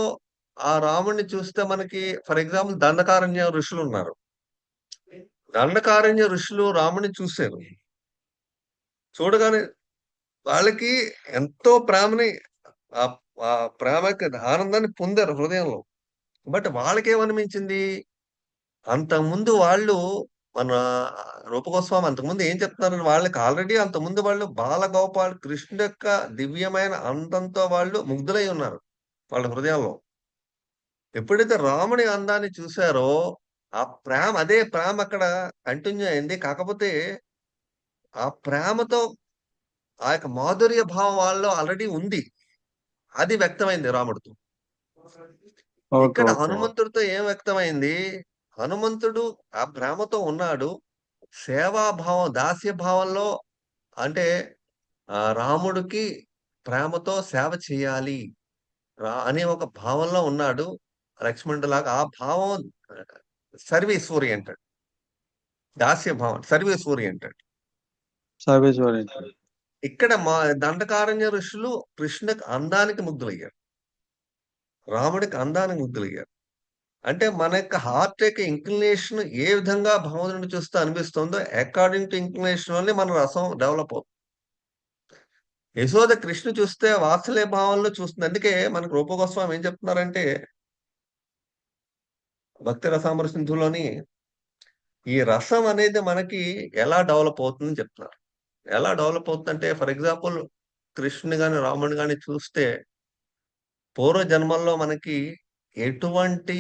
ఆ రాముడిని చూస్తే మనకి ఫర్ ఎగ్జాంపుల్ దండకారణ్య ఋషులు ఉన్నారు. దండకారణ్య ఋషులు రాముడిని చూశారు. చూడగానే వాళ్ళకి ఎంతో ప్రేమని ఆ ఆ ప్రేమకి ఆనందాన్ని పొందారు హృదయంలో. బట్ వాళ్ళకేమనిపించింది? అంతకుముందు వాళ్ళు మన రూపగోస్వామి అంతకుముందు ఏం చెప్తున్నారంటే వాళ్ళకి ఆల్రెడీ అంతకుముందు వాళ్ళు బాలగోపాల్ కృష్ణుడి యొక్క దివ్యమైన అందంతో వాళ్ళు ముగ్ధులై ఉన్నారు వాళ్ళ హృదయాల్లో. ఎప్పుడైతే రాముడి అందాన్ని చూసారో ఆ ప్రేమ అదే ప్రేమ అక్కడ కంటిన్యూ అయింది. కాకపోతే ఆ ప్రేమతో ఆ యొక్క మాధుర్య భావం వాళ్ళలో ఆల్రెడీ ఉంది. అది వ్యక్తమైంది రాముడితో. ఓకే, ఇక్కడ ఓకే. హనుమంతుడితో ఏం వ్యక్తమైంది? హనుమంతుడు ఆ ప్రేమతో ఉన్నాడు. సేవాభావం, దాస్య భావంలో అంటే రాముడికి ప్రేమతో సేవ చేయాలి అనే ఒక భావంలో ఉన్నాడు. లక్ష్మణుడిలాగా ఆ భావం సర్వీస్ ఓరియెంటెడ్. దాస్య భావం సర్వీస్ ఓరియెంటెడ్. Service oriented. ఇక్కడ మా దండకారణ్య ఋషులు కృష్ణుడికి అందానికి ముగ్ధులయ్యారు. రాముడికి అందానికి ముగ్ధులయ్యారు. అంటే మన యొక్క హార్ట్ యొక్క ఇంక్లినేషన్ ఏ విధంగా భగవంతుడిని చూస్తే అనిపిస్తుందో అకార్డింగ్ టు ఇంక్లినేషన్ వల్లే మన రసం డెవలప్ అవుతుంది. యశోద కృష్ణ చూస్తే వాత్సల్య భావంలో చూస్తుంది. అందుకే మనకు రూపగోస్వామి ఏం చెప్తున్నారంటే భక్తి రసామృత సింధులోని ఈ రసం అనేది మనకి ఎలా డెవలప్ అవుతుందని చెప్తున్నారు. ఎలా డెవలప్ అవుతుందంటే ఫర్ ఎగ్జాంపుల్ కృష్ణుని గాని రాముని గాని చూస్తే పూర్వ జన్మల్లో మనకి ఎటువంటి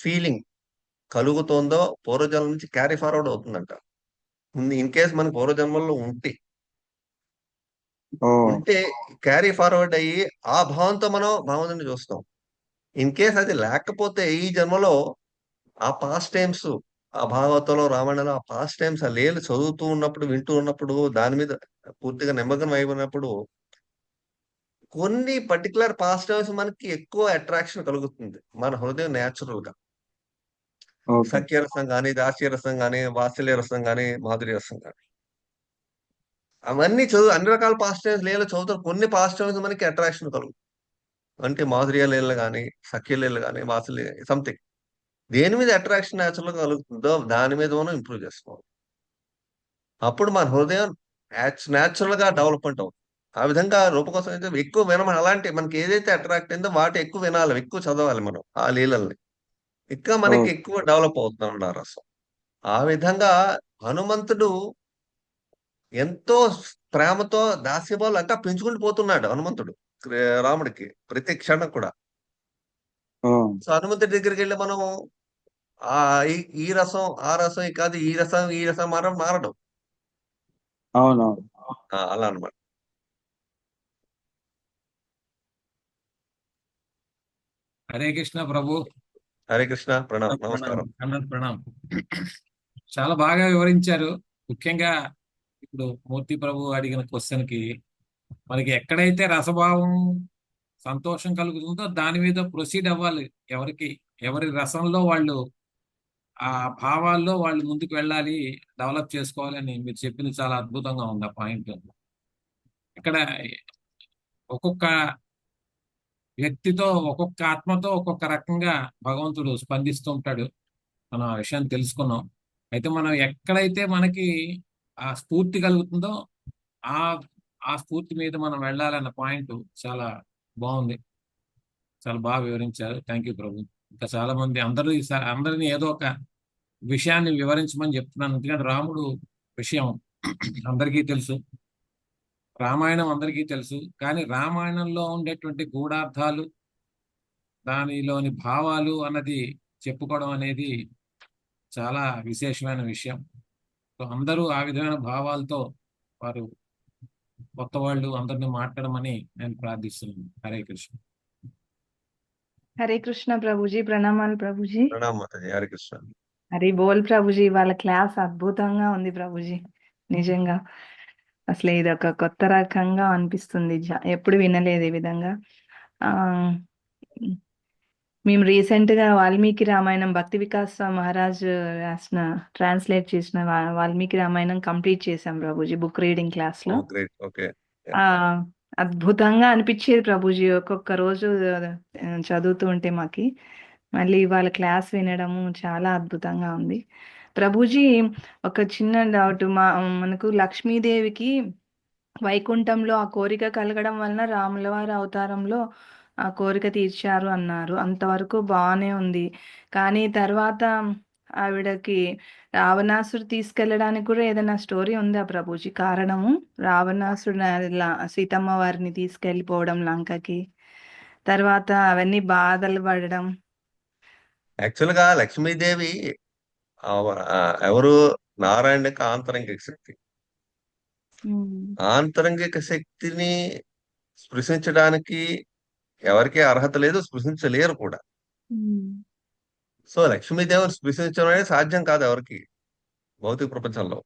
ఫీలింగ్ కలుగుతోందో పూర్వజన్మ నుంచి క్యారీ ఫార్వర్డ్ అవుతుందంట. ఇన్ కేస్ మన పూర్వజన్మల్లో ఓ. ఉంటే క్యారీ ఫార్వర్డ్ అయ్యి ఆ భావంతో మనం భగవంతుడిని చూస్తాం. ఇన్ కేస్ అది లేకపోతే ఈ జన్మలో ఆ పాస్ట్ టైమ్స్ ఆ భాగవతంలో రామాయణంలో ఆ పాస్ట్ టైమ్స్ ఆ లీలలు చదువుతూ ఉన్నప్పుడు వింటూ ఉన్నప్పుడు దాని మీద పూర్తిగా నిమగ్నం అయిపోయినప్పుడు కొన్ని పర్టికులర్ పాస్ట్ టైమ్స్ మనకి ఎక్కువ అట్రాక్షన్ కలుగుతుంది మన హృదయం న్యాచురల్ గా. ఓకే. సఖ్యరసం గాని, దాస్యరసం గాని, వాత్సల్య రసం గాని, మాధుర్య రసం గాని. అవన్నీ చదువు అన్ని రకాల పాస్ట్ టైమ్స్ లీలలు చదువుతారు. కొన్ని పాస్ట్ టైమ్స్ మనకి అట్రాక్షన్ కలుగుతుంది. అంటే మాధుర్య లీలలు గాని, సఖ్య లీలలు గాని, వాత్సల్య సంథింగ్. దేని మీద అట్రాక్షన్ న్యాచురల్ గా కలుగుతుందో దాని మీద మనం ఇంప్రూవ్ చేసుకోవాలి. అప్పుడు మన హృదయం న్యాచురల్ గా డెవలప్మెంట్ అవుతుంది. ఆ విధంగా రూపకోసం అయితే ఎక్కువ వినమని అలాంటి మనకి ఏదైతే అట్రాక్ట్ అయిందో వాటి ఎక్కువ వినాలి, ఎక్కువ చదవాలి మనం ఆ లీలల్ని. ఇంకా మనకి ఓకే. ఎక్కువ డెవలప్ అవుతుంది ఆ రసం. ఆ విధంగా హనుమంతుడు ఎంతో ప్రేమతో దాస్యభావాలు ఇంకా పెంచుకుంటూ పోతున్నాడు హనుమంతుడు రాముడికి ప్రతి క్షణం కూడా. ఓ. సో హనుమంతుడి దగ్గరికి వెళ్ళి మనం ఆ ఈ ఈ రసం ఆ రసం కాదు ఈ రసం ఈ రసం మారడం. అవునవును. అలా అన్నమాట. హరే కృష్ణ ప్రభు. హరే కృష్ణ, ప్రణామ్, ప్రణాం, నమస్కారం. ప్రణాం. చాలా బాగా వివరించారు. ముఖ్యంగా ఇప్పుడు మూర్తి ప్రభు అడిగిన క్వశ్చన్ కి మనకి ఎక్కడైతే రసభావం సంతోషం కలుగుతుందో దాని మీద ప్రొసీడ్ అవ్వాలి. ఎవరి రసంలో వాళ్ళు ఆ భావాల్లో వాళ్ళు ముందుకు వెళ్ళాలి, డెవలప్ చేసుకోవాలని మీరు చెప్పింది చాలా అద్భుతంగా ఉంది. ఆ పాయింట్ ఇక్కడ ఒక్కొక్క వ్యక్తితో ఒక్కొక్క ఆత్మతో ఒక్కొక్క రకంగా భగవంతుడు స్పందిస్తూ ఉంటాడు. మనం ఆ విషయాన్ని తెలుసుకున్నాం. అయితే మనం ఎక్కడైతే మనకి ఆ స్ఫూర్తి కలుగుతుందో ఆ ఆ స్ఫూర్తి మీద మనం వెళ్ళాలన్న పాయింట్ చాలా బాగుంది. చాలా బాగా వివరించారు. థ్యాంక్ యూ ప్రభు. ఇంకా చాలా మంది అందరినీ ఏదో ఒక విషయాన్ని వివరించమని చెప్తున్నాను. ఎందుకంటే రాముడు విషయం అందరికీ తెలుసు, రామాయణం అందరికీ తెలుసు. కానీ రామాయణంలో ఉండేటువంటి గూఢార్థాలు, దానిలోని భావాలు అన్నది చెప్పుకోవడం అనేది చాలా విశేషమైన విషయం. సో అందరూ ఆ విధమైన భావాలతో వారు కొత్త వాళ్ళు అందరినీ మాట్లాడమని నేను ప్రార్థిస్తున్నాను. హరే కృష్ణ. హరే కృష్ణ ప్రభుజీ, ప్రణామాలు ప్రభుజీ. ప్రణామ్ మాతాజీ, హరే కృష్ణ. హరి బోల్ ప్రభుజీ. వాళ్ళ క్లాస్ అద్భుతంగా ఉంది ప్రభుజీ. నిజంగా అసలు ఇది ఒక కొత్త రకంగా అనిపిస్తుంది. ఎప్పుడు వినలేదు ఈ విధంగా. ఆ మేము రీసెంట్ గా వాల్మీకి రామాయణం భక్తి వికాస్ మహారాజ్ రాసిన ట్రాన్స్లేట్ చేసిన వాల్మీకి రామాయణం కంప్లీట్ చేశాం ప్రభుజీ బుక్ రీడింగ్ క్లాస్ లో. గ్రేట్. ఓకే. ఆ అద్భుతంగా అనిపించేది ప్రభుజీ ఒక్కొక్క రోజు చదువుతూ ఉంటే మాకి మళ్ళీ వాళ్ళ క్లాస్ వినడము చాలా అద్భుతంగా ఉంది. ప్రభుజీ ఒక చిన్న డౌట్ మనకు లక్ష్మీదేవికి వైకుంఠంలో ఆ కోరిక కలగడం వలన రాముల వారి అవతారంలో ఆ కోరిక తీర్చారు అన్నారు. అంతవరకు బాగానే ఉంది. కానీ తర్వాత ఆవిడకి రావణాసురు తీసుకెళ్ళడానికి కూడా ఏదైనా స్టోరీ ఉందా ప్రభుజీ? కారణము రావణాసుడు సీతమ్మ వారిని తీసుకెళ్ళిపోవడం లంకకి, తర్వాత అవన్నీ బాధలు పడడం. యాక్చువల్ గా లక్ష్మీదేవి ఎవరు? నారాయణకి ఆంతరంగిక శక్తి. ఉమ్, ఆంతరంగిక శక్తిని స్పృశించడానికి ఎవరికీ అర్హత లేదు, స్పృశించలేరు కూడా. ఉమ్, సో లక్ష్మీదేవిని స్పృశించడం అనేది సాధ్యం కాదు ఎవరికి భౌతిక ప్రపంచంలో.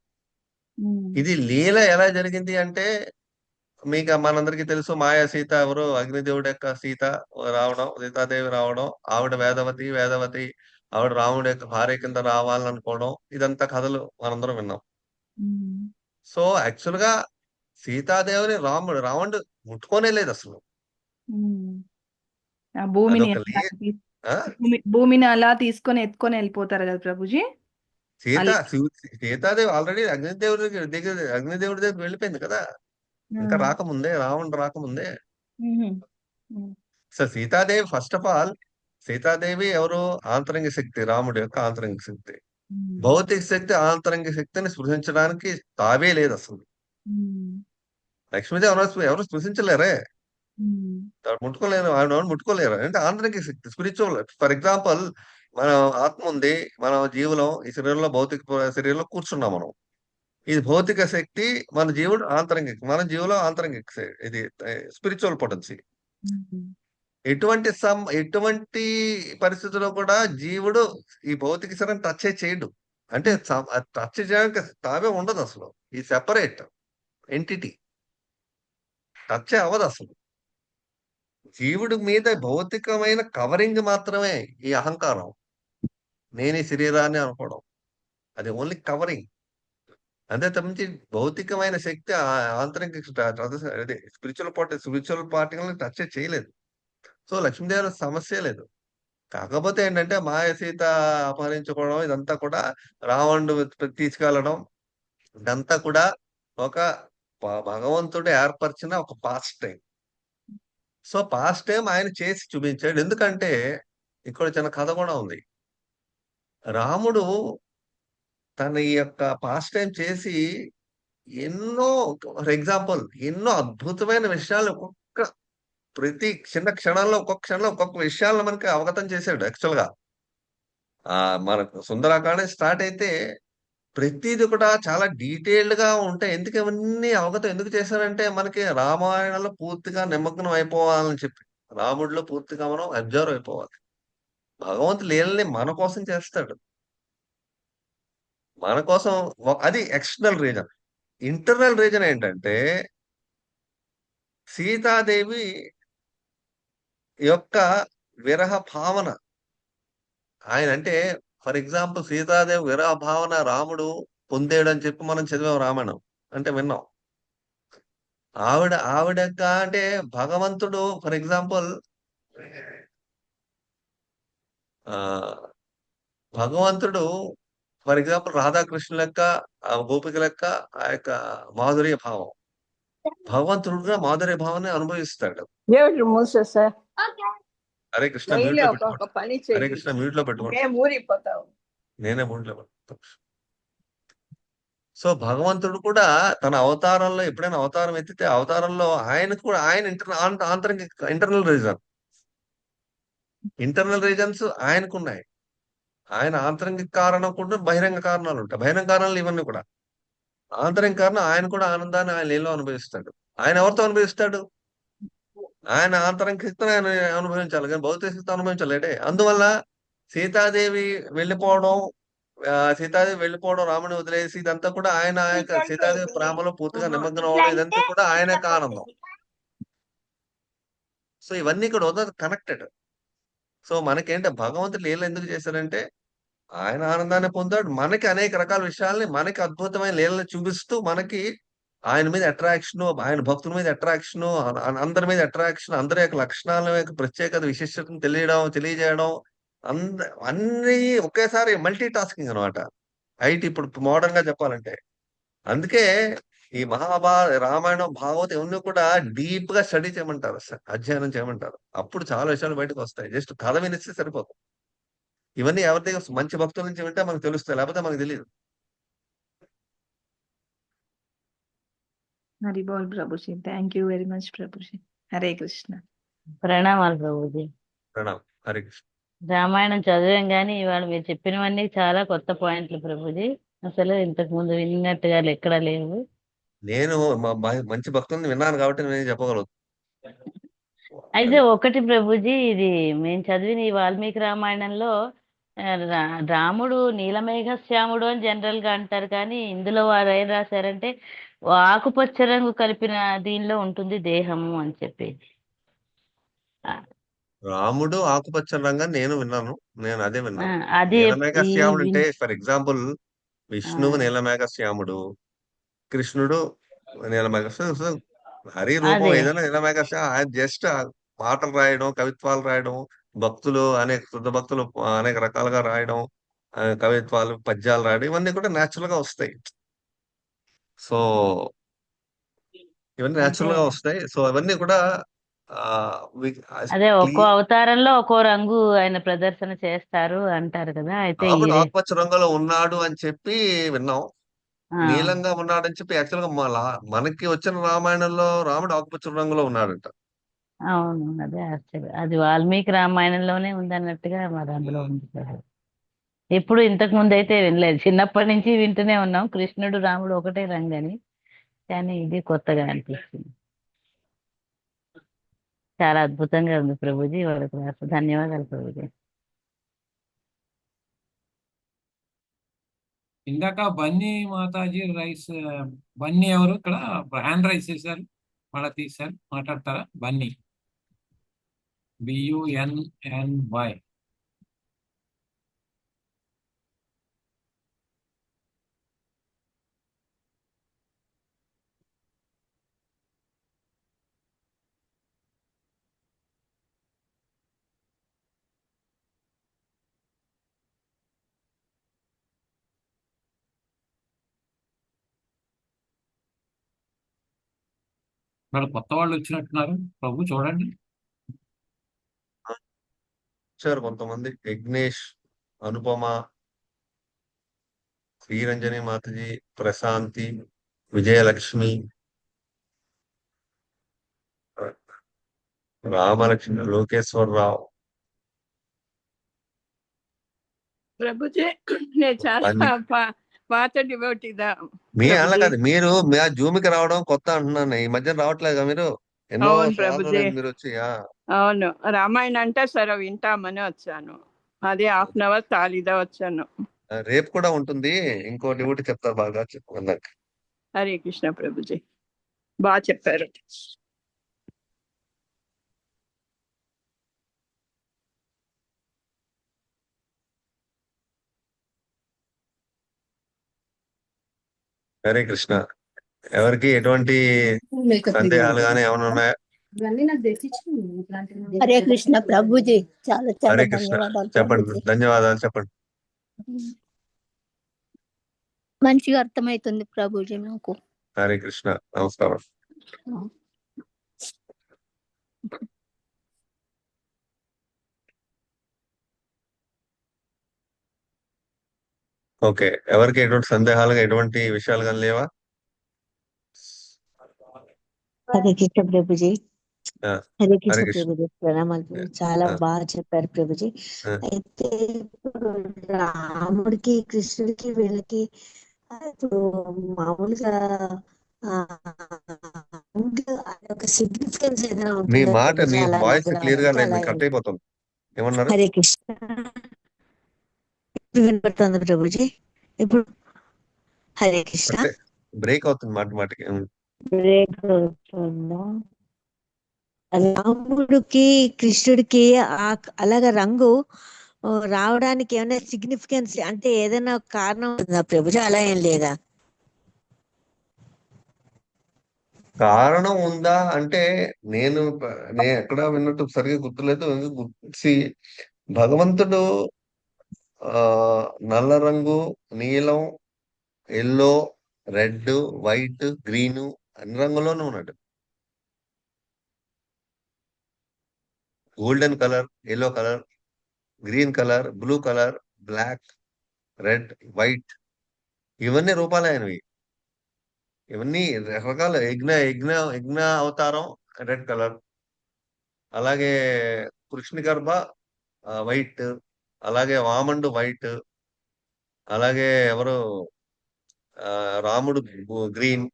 ఉమ్, ఇది లీల ఎలా జరిగింది అంటే, మీకు మనందరికీ తెలుసు, మాయా సీత ఎవరు? అగ్నిదేవుడి యొక్క సీత రావడం, సీతాదేవి రావడం, ఆవిడ వేదవతి, వేదవతి ఆవిడ రాముడి యొక్క భార్య కింద రావాలనుకోవడం, ఇదంతా కథలు మనందరం విన్నాం. ఉమ్, సో యాక్చువల్ గా సీతాదేవిని రావణుడు ముట్టుకోనే లేదు అసలు. ఉమ్. ఆ భూమిని అదొక అలా ఆ? భూమిని అలా తీసుకొని ఎత్తుకొని వెళ్ళిపోతారు కదా ప్రభుజీ. అలా సీతాదేవి ఆల్రెడీ అగ్నిదేవుడి దగ్గర వెళ్ళిపోయింది కదా, ఇంకా రాకముందే, రావణుడు రాకముందే. So Sitadevi first of all, Sitadevi ఎవరు? ఆంతరంగ శక్తి, రాముడి యొక్క ఆంతరంగ శక్తి. భౌతిక శక్తి ఆంతరంగ శక్తిని స్పృశించడానికి తావే లేదు అసలు. లక్ష్మీదేవి ఎవరు స్పృశించలేరే, ముట్టుకోలేరు, ఆవిడ ముట్టుకోలేరు. అంటే ఆంతరిక శక్తి, స్పిరిచువల్. ఫర్ ఎగ్జాంపుల్, మన ఆత్మ ఉంది, మన జీవులం ఈ శరీరంలో, భౌతిక శరీరంలో కూర్చున్నాం మనం. ఇది భౌతిక శక్తి, మన జీవుడు ఆంతరంగిక, మన జీవులో ఆంతరంగిక ఇది స్పిరిచువల్ పొటెన్సీ. ఎటువంటి పరిస్థితుల్లో కూడా జీవుడు ఈ భౌతిక శరీరం టచ్ చేయడు. అంటే టచ్ చేయడానికి తావే ఉండదు అసలు. ఈ సెపరేట్ ఎంటిటీ, టచ్ అవ్వదు అసలు. జీవుడి మీద భౌతికమైన కవరింగ్ మాత్రమే ఈ అహంకారం, నేను ఈ శరీరాన్ని అనుకోవడం. అది ఓన్లీ కవరింగ్. అంతే తప్పించి భౌతికమైన శక్తి ఆంతరిక స్పిరిచువల్ పార్టికల్ని టచ్ చేయలేదు. సో లక్ష్మీదేవి సమస్య లేదు. కాకపోతే ఏంటంటే మాయ సీత అపహరించుకోవడం, ఇదంతా కూడా రావణుడు తీసుకెళ్లడం, ఇదంతా కూడా ఒక భగవంతుడు ఏర్పరిచిన ఒక past time. So past time ఆయన చేసి చూపించాడు. ఎందుకంటే ఇక్కడ చిన్న కథ కూడా ఉంది. రాముడు తన ఈ యొక్క పాస్ట్ టైం చేసి ఎన్నో, ఫర్ ఎగ్జాంపుల్, ఎన్నో అద్భుతమైన విషయాలు ప్రతి చిన్న క్షణంలో, ఒక్కొక్క క్షణంలో ఒక్కొక్క విషయాలను మనకి అవగతం చేశాడు. యాక్చువల్ గా మనకు సుందరాకాండ స్టార్ట్ అయితే ప్రతిది కూడా చాలా డీటెయిల్డ్ గా ఉంటాయి. ఎందుకు ఇవన్నీ అవగతం ఎందుకు చేశారంటే, మనకి రామాయణంలో పూర్తిగా నిమగ్నం అయిపోవాలని చెప్పి, రాముడిలో పూర్తిగా మనం అబ్జర్వ్ అయిపోవాలి. భగవంతుడు లీలని మన కోసం చేస్తాడు, మన కోసం. అది ఎక్స్టర్నల్ రీజన్. ఇంటర్నల్ రీజన్ ఏంటంటే, సీతాదేవి యొక్క విరహ భావన. ఆయన అంటే, ఫర్ ఎగ్జాంపుల్, సీతాదేవి విరహ భావన రాముడు పొందేడు అని చెప్పి మనం చదివాం రామాయణం, అంటే విన్నాం. ఆవిడ అంటే భగవంతుడు, ఫర్ ఎగ్జాంపుల్, భగవంతుడు ఫర్ ఎగ్జాంపుల్ రాధాకృష్ణుల యొక్క, గోపికల యొక్క ఆ యొక్క మాధుర్య భావం, భగవంతుడు కూడా మాధుర్య భావాన్ని అనుభవిస్తాడు. దేవుడు మూసేసా హరే కృష్ణ మ్యూట్ డైలీ లో ఒక్కొక్క పెట్టుకోండి. పని హరే చెయ్యి. కృష్ణ మ్యూట్ లో పెట్టుకోండి. మేము ఊరిపోతావు. నేనే మ్యూట్ లో పెట్టుకుంటాను. సో భగవంతుడు కూడా తన అవతారంలో, ఎప్పుడైనా అవతారం ఎత్తితే అవతారంలో ఆయన ఇంటర్నల్ రీజన్స్ ఆయనకున్నాయి. ఆయన ఆంతరంగిక కారణం కూడా, బహిరంగ కారణాలు ఉంటాయి. బహిరంగ కారణాలు ఇవన్నీ కూడా. ఆంతరంగిక కారణం ఆయన కూడా ఆనందాన్ని ఆయన నీలో అనుభవిస్తాడు. ఆయన ఎవరితో అనుభవిస్తాడు? ఆయన ఆంతరంగిక శక్తిని ఆయన అనుభవించాలి, కానీ భౌతిక శక్తి అనుభవించలేడే. అందువల్ల సీతాదేవి వెళ్ళిపోవడం, రాముని వదిలేసి, ఇదంతా కూడా ఆయన సీతాదేవి ప్రేమలో పూర్తిగా నిమగ్నం అవడం, ఇదంతా కూడా ఆయన యొక్క ఆనందం. సో ఇవన్నీ కూడా కనెక్టెడ్. సో మనకేంటే భగవంతుడు లీల ఎందుకు చేశారంటే, ఆయన ఆనందాన్ని పొందాడు, మనకి అనేక రకాల విషయాల్ని, మనకి అద్భుతమైన లీలను చూపిస్తూ, మనకి ఆయన మీద అట్రాక్షన్, ఆయన భక్తుల మీద అట్రాక్షన్, అందరి మీద అట్రాక్షన్, అందరి యొక్క లక్షణాల యొక్క ప్రత్యేకత విశిష్టతను తెలియజేయడం, అంద అన్ని ఒకేసారి మల్టీ టాస్కింగ్ అనమాట. ఇప్పుడు మోడర్న్ గా చెప్పాలంటే. అందుకే ఈ రామాయణం, భాగవతం ఇవన్నీ కూడా డీప్ గా స్టడీ చేయమంటారు, అధ్యయనం చేయమంటారు. అప్పుడు చాలా విషయాలు బయటకు వస్తాయి. జస్ట్ కథ వినిస్తే సరిపోతుంది. ఇవన్నీ ఎవరి దగ్గర మంచి భక్తుల నుంచి వింటే మనకు తెలుస్తాయి, లేకపోతే మనకు తెలియదు. హరి బోల్ Prabhuji. Thank you very much Prabhuji. Hare Krishna. ప్రణామాలు ప్రభుజీ. ప్రణాం. హరే కృష్ణ. రామాయణం చదివాం కానీ ఇవాళ మీరు చెప్పినవన్నీ చాలా కొత్త పాయింట్లు ప్రభుజీ. అసలు ఇంతకు ముందు విన్నట్టుగా ఎక్కడా లేవు. నేను మంచి భక్తుల్ని విన్నాను కాబట్టి నేను చెప్పగలను. అయితే ఒకటి ప్రభుజీ, ఇది మేము చదివిన ఈ వాల్మీకి రామాయణంలో రాముడు నీలమేఘ శ్యాముడు అని జనరల్ గా అంటారు, కానీ ఇందులో వారు ఏం రాశారంటే ఆకుపచ్చ రంగు కలిపిన దీనిలో ఉంటుంది దేహము అని చెప్పి. రాముడు ఆకుపచ్చ రంగం నేను విన్నాను. నేను అదే విన్నాను. అదే నీలమేఘ శ్యాముడు అంటే ఫర్ ఎగ్జాంపుల్ విష్ణువు నీలమేఘ శ్యాముడు, కృష్ణుడు నీలమేఘ. హరి రూపం ఏదైనా నీలమేఘ శ్యామ. జస్ట్ పాటలు రాయడం, కవిత్వాలు రాయడం, భక్తులు అనేక శుద్ధ భక్తులు అనేక రకాలుగా రాయడం, కవిత్వాలు, పద్యాలు రాయడం, ఇవన్నీ కూడా న్యాచురల్ గా వస్తాయి. సో ఇవన్నీ న్యాచురల్ గా వస్తాయి. సో అవన్నీ కూడా అదే ఒక్కో అవతారంలో ఒక్కో రంగు ఆయన ప్రదర్శన చేస్తారు అంటారు కదా. అయితే రాముడు ఆకుపచ్చ రంగులో ఉన్నాడు అని చెప్పి విన్నాం, నీలంగా ఉన్నాడని చెప్పి యాక్చువల్ గా మనకి వచ్చిన రామాయణంలో రాముడు ఆకుపచ్చ రంగులో ఉన్నాడంట. అవును, అదే ఆశ్చర్యం. అది వాల్మీకి రామాయణంలోనే ఉంది అన్నట్టుగా మరి అందులో ఉంది కదా. ఎప్పుడు ఇంతకు ముందు అయితే వినలేదు, చిన్నప్పటి నుంచి వింటూనే ఉన్నాం కృష్ణుడు రాముడు ఒకటే రంగని, కానీ ఇది కొత్తగా అనిపిస్తుంది. చాలా అద్భుతంగా ఉంది ప్రభుజీ. వాళ్ళకి ధన్యవాదాలు ప్రభుజీ. ఇందాక బన్నీ మాతాజీ రైస్, బన్నీ ఎవరు ఇక్కడ హ్యాండ్ రైస్ చేశారు, మళ్ళీ తీశారు, మాట్లాడతారా? బన్నీ, BUNNY. వాళ్ళు కొత్త వాళ్ళు వచ్చినట్టున్నారు ప్రభు, చూడండి. వచ్చారు కొంతమంది, యజ్ఞేష్, అనుపమ, శ్రీరంజని మాతాజీ, ప్రశాంతి, విజయలక్ష్మి, రామలక్ష్మి, లోకేశ్వరరావు. ప్రభుజీ నేను చాలా పాత డివోటీదా. మీ అలా కాదు, మీరు జూమికి రావడం కొత్త అంటున్నాను. ఈ మధ్య రావట్లేదుగా మీరు? ఎన్నో మీరు వచ్చి. అవును, రామాయణ అంటే సరే వింటామని వచ్చాను. అదే ½ ఖాళీగా వచ్చాను. రేపు కూడా ఉంటుంది, ఇంకో డివోటీ చెప్తారు బాగా చెప్పాక. హరే కృష్ణ ప్రభుజీ, బాగా చెప్పారు. హరే కృష్ణ. ఎవరికి ఎటువంటి సందేహాలు కానీ ఏమైనా ఉన్నాయా? హరే కృష్ణ ప్రభుజీ, చాలా చాలా హరే కృష్ణ. ధన్యవాదాలు. చెప్పండి. ధన్యవాదాలు. చెప్పండి. మంచిగా అర్థమవుతుంది ప్రభుజీ నాకు. హరే కృష్ణ. నమస్కారం. ఓకే, ఎవరికి ఎటువంటి సందేహాలు, ఎటువంటి విషయాలు కానీ లేవా? హరే కృష్ణ ప్రభుజీ. హరే కృష్ణ కృష్ణ. ప్రభుజీ, ప్రణామాలు. చాలా బాగా చెప్పారు ప్రభుజీ. అయితే ఇప్పుడు రాముడికి, కృష్ణుడికి, వీళ్ళకి ఇప్పుడు మామూలుగా ఒక సిగ్నిఫికెన్స్ ఏదైనా మీ ఉంటుందా మాట, ప్రభుజీ? మీ అలా వాయిస్ నాకు క్లియర్ గా అలా లేదు, కట్ అయిపోతుంది. ఏమన్నారు? హరే కృష్ణ. ఇప్పుడు వినపడుతుంది ప్రభుజీ? ఇప్పుడు హరే కృష్ణ. బ్రేక్ అవుతుంది మాటికి. బ్రేక్ అవుతుందా? రాముడికి, కృష్ణుడికి అలాగా రంగు రావడానికి ఏమైనా సిగ్నిఫికెన్స్ అంటే ఏదైనా కారణం ఉందా ప్రభుజీ? అలా ఏం లేదా? కారణం ఉందా అంటే నేను ఎక్కడ విన్నట్టు సరిగ్గా గుర్తులేదు. See, భగవంతుడు ఆ నల్ల రంగు, నీలం, ఎల్లో, రెడ్, వైట్, గ్రీన్ అన్ని రంగుల్లోనూ ఉన్నాడు. Golden colour, yellow colour, green colour, blue colour, black, red, white, ఇవన్నీ రూపాలే ఆయనవి. ఇవన్నీ రకరకాల యజ్ఞ అవతారం రెడ్ కలర్, అలాగే కృష్ణ గర్భ వైట్, అలాగే వామనుడు వైట్, అలాగే ఎవరు రాముడు గ్రీన్,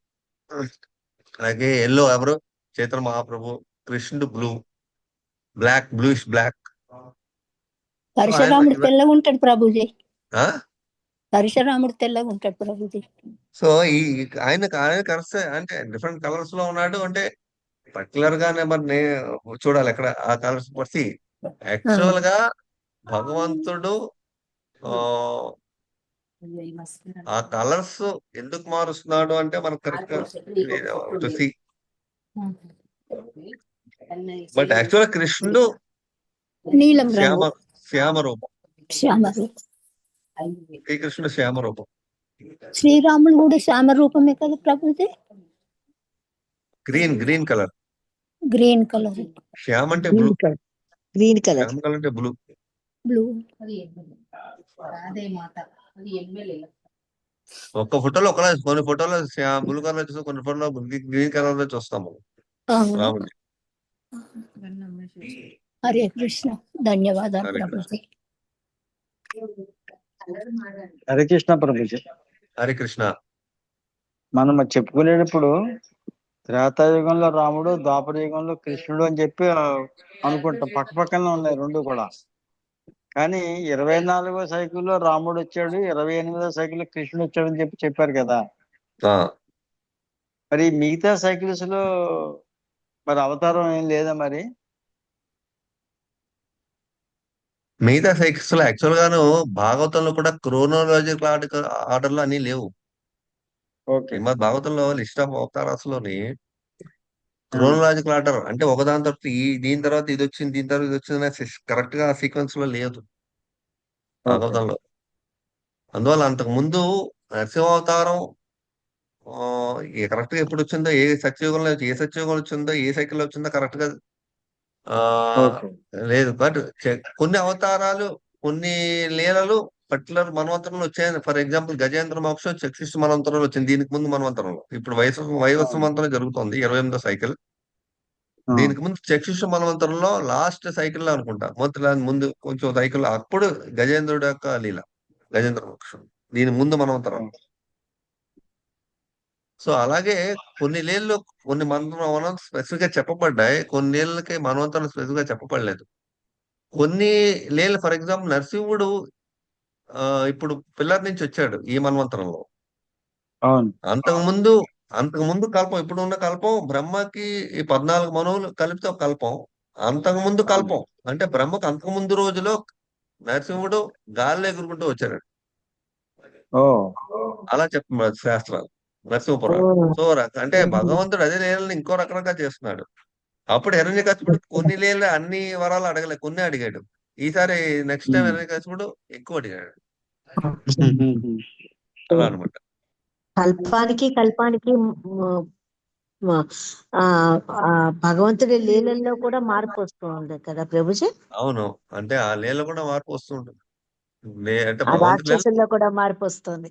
అలాగే ఎల్లో ఎవరు చైతన్య మహాప్రభు, కృష్ణుడు బ్లూ, బ్లూయిష్ బ్లాక్. పరశురాముడు తెల్లగా ఉంటాడు ప్రభుజీ. ఆ పరశురాముడు తెల్లగా ఉంటాడు ప్రభుజీ. సో ఈ ఆయన కరెక్ట్ అంటే డిఫరెంట్ కలర్స్ లో ఉన్నాడు అంటే పర్టికులర్ గానే మరి చూడాలి ఎక్కడ ఆ కలర్స్ పట్టి యాక్చువల్ గా భగవంతుడు ఆ కలర్స్ ఎందుకు మారుస్తున్నాడు అంటే మనకు కరెక్ట్ గా చూసి. బట్ యాక్చువల్ కృష్ణుడు నీలం రంగు శ్యామ రూపం, శ్యామ రూపం. శ్రీకృష్ణుడు శ్యామ రూపం. శ్రీరాములు కూడా శ్యామ రూపమే కదా ప్రభుజీ. Green colour. Green colour, Shyam అంటే blue, green colour, Shyam colour అంటే బ్లూ. బ్లూ. ఒక్క ఫోటోలో ఒకలా, కొన్ని ఫోటోలో బ్లూ కలర్ చూస్తాం, కొన్ని ఫోటోలో గ్రీన్ కలర్ లో చూస్తాము రాముడి. హరే కృష్ణ. ధన్యవాదాలు హరే ప్రభుజీ. హరే కృష్ణ ప్రభుజీ. హరే కృష్ణ. మనం చెప్పుకునేటప్పుడు త్రేతాయుగంలో రాముడు, ద్వాపర యుగంలో కృష్ణుడు అని చెప్పి అనుకుంటాం. పక్క పక్కనే ఉన్నాయి రెండు కూడా. కానీ 24వ సైకిల్లో రాముడు వచ్చాడు, 28వ సైకిల్లో కృష్ణుడు వచ్చాడు అని చెప్పారు కదా. మరి మిగతా సైకిల్స్ లో మరి అవతారం ఏం లేదా మరి? మిగతా సైకిల్స్ లో యాక్చువల్ గాను భాగవతంలో కూడా క్రోనోలాజికల్ ఆర్డర్ లో అన్ని లేవు. శ్రీమద్ భాగవతంలో లిస్ట్ ఆఫ్ అవతారాస్ లోని క్రోనోలాజికల్ ఆర్డర్ అంటే ఒకదాని తర్వాత దీని తర్వాత ఇది వచ్చింది, దీని తర్వాత ఇది వచ్చింది కరెక్ట్ గా సీక్వెన్స్ లో లేదు భాగవతంలో. అందువల్ల అంతకు ముందు నరసింహ అవతారం కరెక్ట్ గా ఎప్పుడు వచ్చిందో, ఏ సత్యయుగంలో వచ్చిందో, ఏ సైకిల్ లో వచ్చిందో కరెక్ట్ గా లేదు. బట్ కొన్ని అవతారాలు, కొన్ని లీలలు పర్టికులర్ మన్వంతరంలో వచ్చాయని. ఫర్ ఎగ్జాంపుల్ గజేంద్ర మోక్షం చక్షుష్ట మన్వంతరంలో వచ్చింది. దీనికి ముందు మన్వంతరంలో, ఇప్పుడు వైవస్వ మంత్రం జరుగుతుంది 28వ సైకిల్. దీనికి ముందు చక్షుష్ట మన్వంతరంలో లాస్ట్ సైకిల్ లో అనుకుంటా, ముందు కొంచెం సైకిల్ అప్పుడు గజేంద్రుడు యొక్క లీల, గజేంద్ర మోక్షం దీని ముందు మన్వంతరం. సో అలాగే కొన్ని లీలలు కొన్ని మనం స్పెసిఫిక్ గా చెప్పబడ్డాయి, కొన్ని లీలలకి మన్వంతరం స్పెసిఫిక్ గా చెప్పబడలేదు. కొన్ని లీలలు ఫర్ ఎగ్జాంపుల్ నరసింహుడు ఇప్పుడు పిల్లర్ నుంచి వచ్చాడు ఈ మన్వంతరంలో. అంతకుముందు కల్పం, ఇప్పుడు ఉన్న కల్పం బ్రహ్మకి ఈ 14 మనువులు కలిపితే ఒక కల్పం. అంతకుముందు కల్పం అంటే బ్రహ్మకు అంతకుముందు రోజులో నరసింహుడు గాల్లో ఎగురుకుంటూ వచ్చాడు. అలా చెప్ప శాస్త్రాలు, నరసింహపురాణం. సో అంటే భగవంతుడు అదే లీలని ఇంకో రకంగా చేస్తున్నాడు. అప్పుడు హిరణ్యకశిపుడు కొన్ని లీల అన్ని వరాలు అడగలే, కొన్ని అడిగాడు. ఈసారి నెక్స్ట్ టైం హిరణ్యకశిపుడు ఎక్కువ అడిగాడు. అలా అనమాట. కల్పానికి భగవంతుడి లీలల్లో కూడా మార్పు వస్తూ ఉంది కదా ప్రభుజీ. అవును, అంటే ఆ లీల కూడా మార్పు వస్తూ ఉంటుంది. అంటే రాక్షసుల్లో కూడా మార్పు వస్తుంది.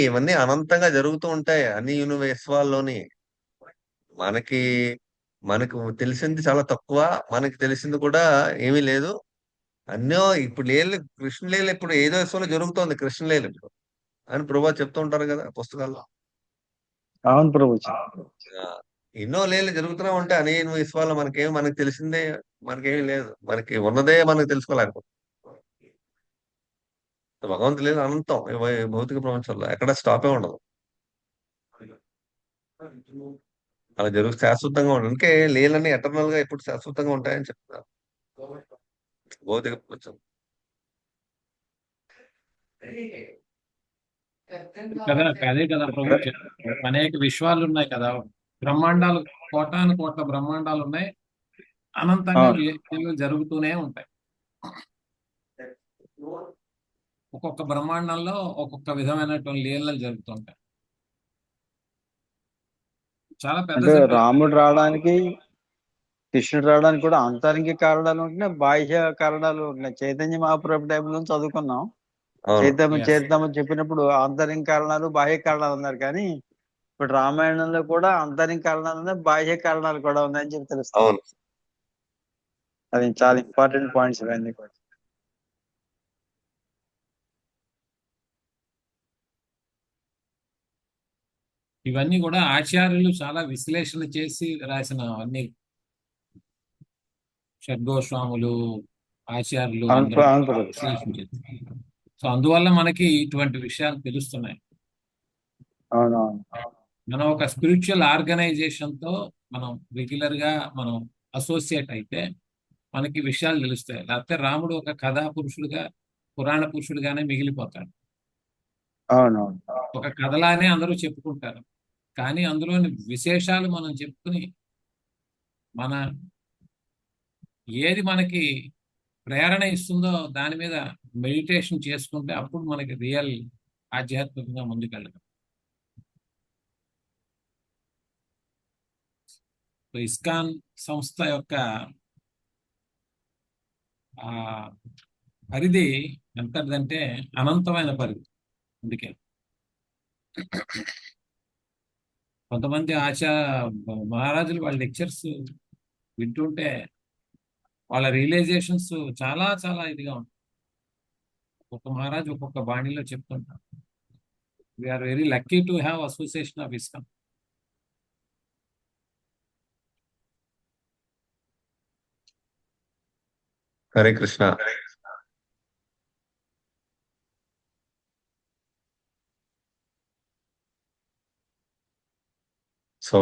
ఇవన్నీ అనంతంగా జరుగుతూ ఉంటాయి అన్ని విశ్వాల్లోని. మనకు తెలిసింది చాలా తక్కువ, మనకి తెలిసింది కూడా ఏమీ లేదు. అన్నో ఇప్పుడు కృష్ణలీల ఇప్పుడు ఏదో విశ్వంలో జరుగుతోంది, కృష్ణలీల ఇప్పుడు అని ప్రభా చెప్తూ ఉంటారు కదా పుస్తకాల్లో. అవును ప్రభు. ఎన్నో లీలలు జరుగుతూనే ఉంటాయి అనేక విశ్వాల్లో. మనకు తెలిసిందే మనకేమీ లేదు, మనకి ఉన్నదే మనకు తెలుసుకోలేకపోతే. భగవంతు లేదు అనంతం భౌతిక ప్రపంచంలో ఎక్కడ స్టాపే ఉండదు. అలా శాశ్వతంగా ఉండదు. అందుకే లీలన్నీ ఎటర్నల్ గా ఎప్పుడు శాశ్వతంగా ఉంటాయని చెప్తున్నారు భౌతిక ప్రపంచం. కదా అదే కదా ప్రభు చెప్పారు. అనేక విశ్వాలు ఉన్నాయి కదా, బ్రహ్మాండాలు, కోటాను కోట్ల బ్రహ్మాండాలు ఉన్నాయి, అనంతంగా అవును. లీలలు జరుగుతూనే ఉంటాయి. ఒక్కొక్క బ్రహ్మాండంలో ఒక్కొక్క విధమైనటువంటి లీలలు జరుగుతుంటాయి. చాలా పెద్ద అంటే సబ్జెక్ట్. రాముడు రావడానికి, కృష్ణుడు రావడానికి కూడా అంతరంగిక కారణాలు ఉంటున్నాయి, బాహ్య కారణాలు ఉంటున్నాయి. చైతన్య మహాప్రభు టైంలో చదువుకున్నాం. అవును. చైతన్యం Yes. చేద్దామని చెప్పినప్పుడు అంతరంగ కారణాలు, బాహ్య కారణాలు ఉన్నారు. కానీ ఇప్పుడు రామాయణంలో కూడా అంతరంగ కారణాలు ఉన్నాయి, బాహ్య కారణాలు కూడా ఉన్నాయని చెప్పి తెలుస్తుంది. అవును. అది చాలా ఇంపార్టెంట్ పాయింట్స్ ఇవన్నీ కూడా. ఇవన్నీ కూడా ఆచార్యులు చాలా విశ్లేషణ చేసి రాసిన అన్ని, షడ్గోస్వాములు, ఆచార్యులు అందరూ అవును. విశ్లేషణ చేశారు. సో అందువల్ల మనకి ఇటువంటి విషయాలు తెలుస్తున్నాయి. అవునవును. మనం ఒక స్పిరిచువల్ ఆర్గనైజేషన్ తో మనం రెగ్యులర్ గా మనం అసోసియేట్ అయితే మనకి విషయాలు తెలుస్తాయి. లేకపోతే రాముడు ఒక కథా పురుషుడుగా, పురాణ పురుషుడుగానే మిగిలిపోతాడు. అవునవును. ఒక కథలానే అందరూ చెప్పుకుంటారు, కానీ అందులోని విశేషాలు మనం చెప్పుకుని మన ఏది మనకి ప్రేరణ ఇస్తుందో దాని మీద మెడిటేషన్ చేసుకుంటే అప్పుడు మనకి రియల్ ఆధ్యాత్మికంగా ముందుకెళ్ళగలం. సో ఇస్కాన్ సంస్థ యొక్క ఆ పరిధి ఎంతదంటే అనంతమైన పరిధి. అందుకే కొంతమంది మహారాజులు వాళ్ళ లెక్చర్స్ వింటుంటే వాళ్ళ రియలైజేషన్స్ చాలా చాలా ఇదిగా ఉంటాయి. ఒక్కొక్క మహారాజు ఒక్కొక్క బాణిలో చెప్తుంటారు. We are very lucky to have association of ISKCON. Hare Krishna. So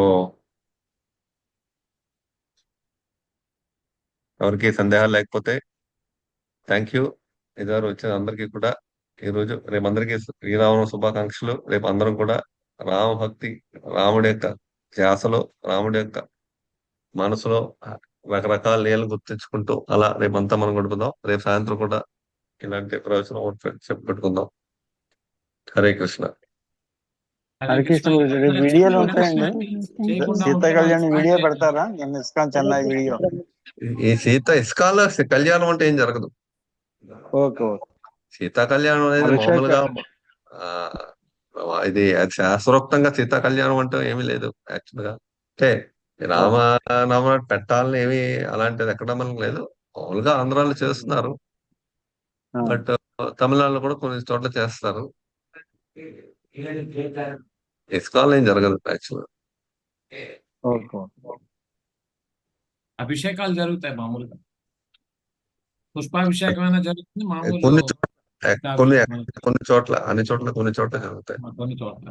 ఎవరికి సందేహాలు లేకపోతే థ్యాంక్ యూ. ఇదివరకు వచ్చిన అందరికీ కూడా ఈరోజు, రేపు అందరికీ శ్రీరామ శుభాకాంక్షలు. రేపు అందరం కూడా రామభక్తి, రాముడి యొక్క ధ్యాసలో, రాముడి యొక్క మనసులో రకరకాల లీలలు గుర్తించుకుంటూ అలా రేపంతా మనం గడుపుదాం. రేపు సాయంత్రం కూడా ఇలాంటి ప్రవచనం ఒకటి చెప్పుకుంటుకుందాం. హరే కృష్ణ. హరే కృష్ణ. రేపు వీడియోలు ఉంటాయండి. సీతా కళ్యాణ్ వీడియో పెడతారా? ISKCON Chennai video. ఈ ఇస్కాన్లో కళ్యాణం అంటే ఏం జరగదు. Okay okay. సీతా కళ్యాణం అనేది మామూలుగా ఇది శాస్త్రోక్తంగా సీతా కళ్యాణం అంటే ఏమీ లేదు యాక్చువల్ గా. అంటే రామనామ పెట్టాలని ఏమి అలాంటిది ఎక్కడ మనకు లేదు. మామూలుగా ఆంధ్రాలో చేస్తున్నారు, బట్ తమిళనాడులో కూడా కొన్ని చోట్ల చేస్తారు. ఇస్కాన్ ఏం జరగదు యాక్చువల్. అభిషేకాలు జరుగుతాయి మామూలుగా, పుష్పాభిషేకం అయినా జరుగుతుంది, మామూలు కొన్ని చోట్ల, అన్ని చోట్ల కొన్ని చోట్ల జరుగుతాయి. కొన్ని చోట్ల.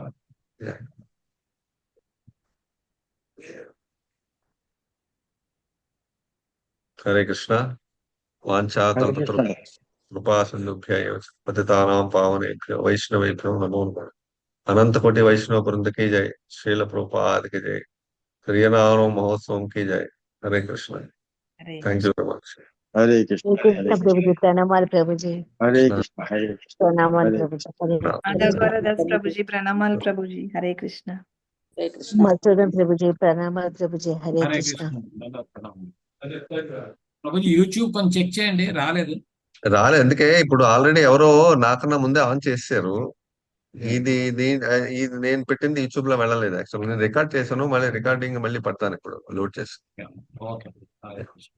హరే కృష్ణ. వాంఛాకల్పతరు కృపా సింధుభ్యః పతితానాం పావనేభ్యో వైష్ణవేభ్యో నమో నమః. అనంత కోటి వైష్ణవ బృంద की जय. శ్రీల ప్రభుపాద की जय. ప్రియనామ మహోత్సవం की जय. Hare Krishna. Thank you very much. Hare Krishna. Prabhuji ప్రణామాలు ప్రభుజీ. హరే కృష్ణ. హరే కృష్ణ. ప్రణామాలు ప్రభుజీ. మాధవదాస్ ప్రభుజీ ప్రణామాలు ప్రభుజీ. హరే కృష్ణ. మధుసూదన్ ప్రభుజీ ప్రణామాలు ప్రభుజీ. హరే హరే కృష్ణ. కృష్ణ. ప్రభుజీ యూట్యూబ్ కొంచెం చెక్ చేయండి, రాలేదు. అందుకే ఇప్పుడు ఆల్రెడీ ఎవరో నాకన్నా ముందే ఆన్ చేశారు. ఇది నేను పెట్టింది యూట్యూబ్ లో వెళ్ళలేదు యాక్చువల్. నేను రికార్డ్ చేశాను, మళ్ళీ రికార్డింగ్ మళ్ళీ పడతాను ఇప్పుడు లోడ్ చేసి. ఓకే. హరే కృష్ణ.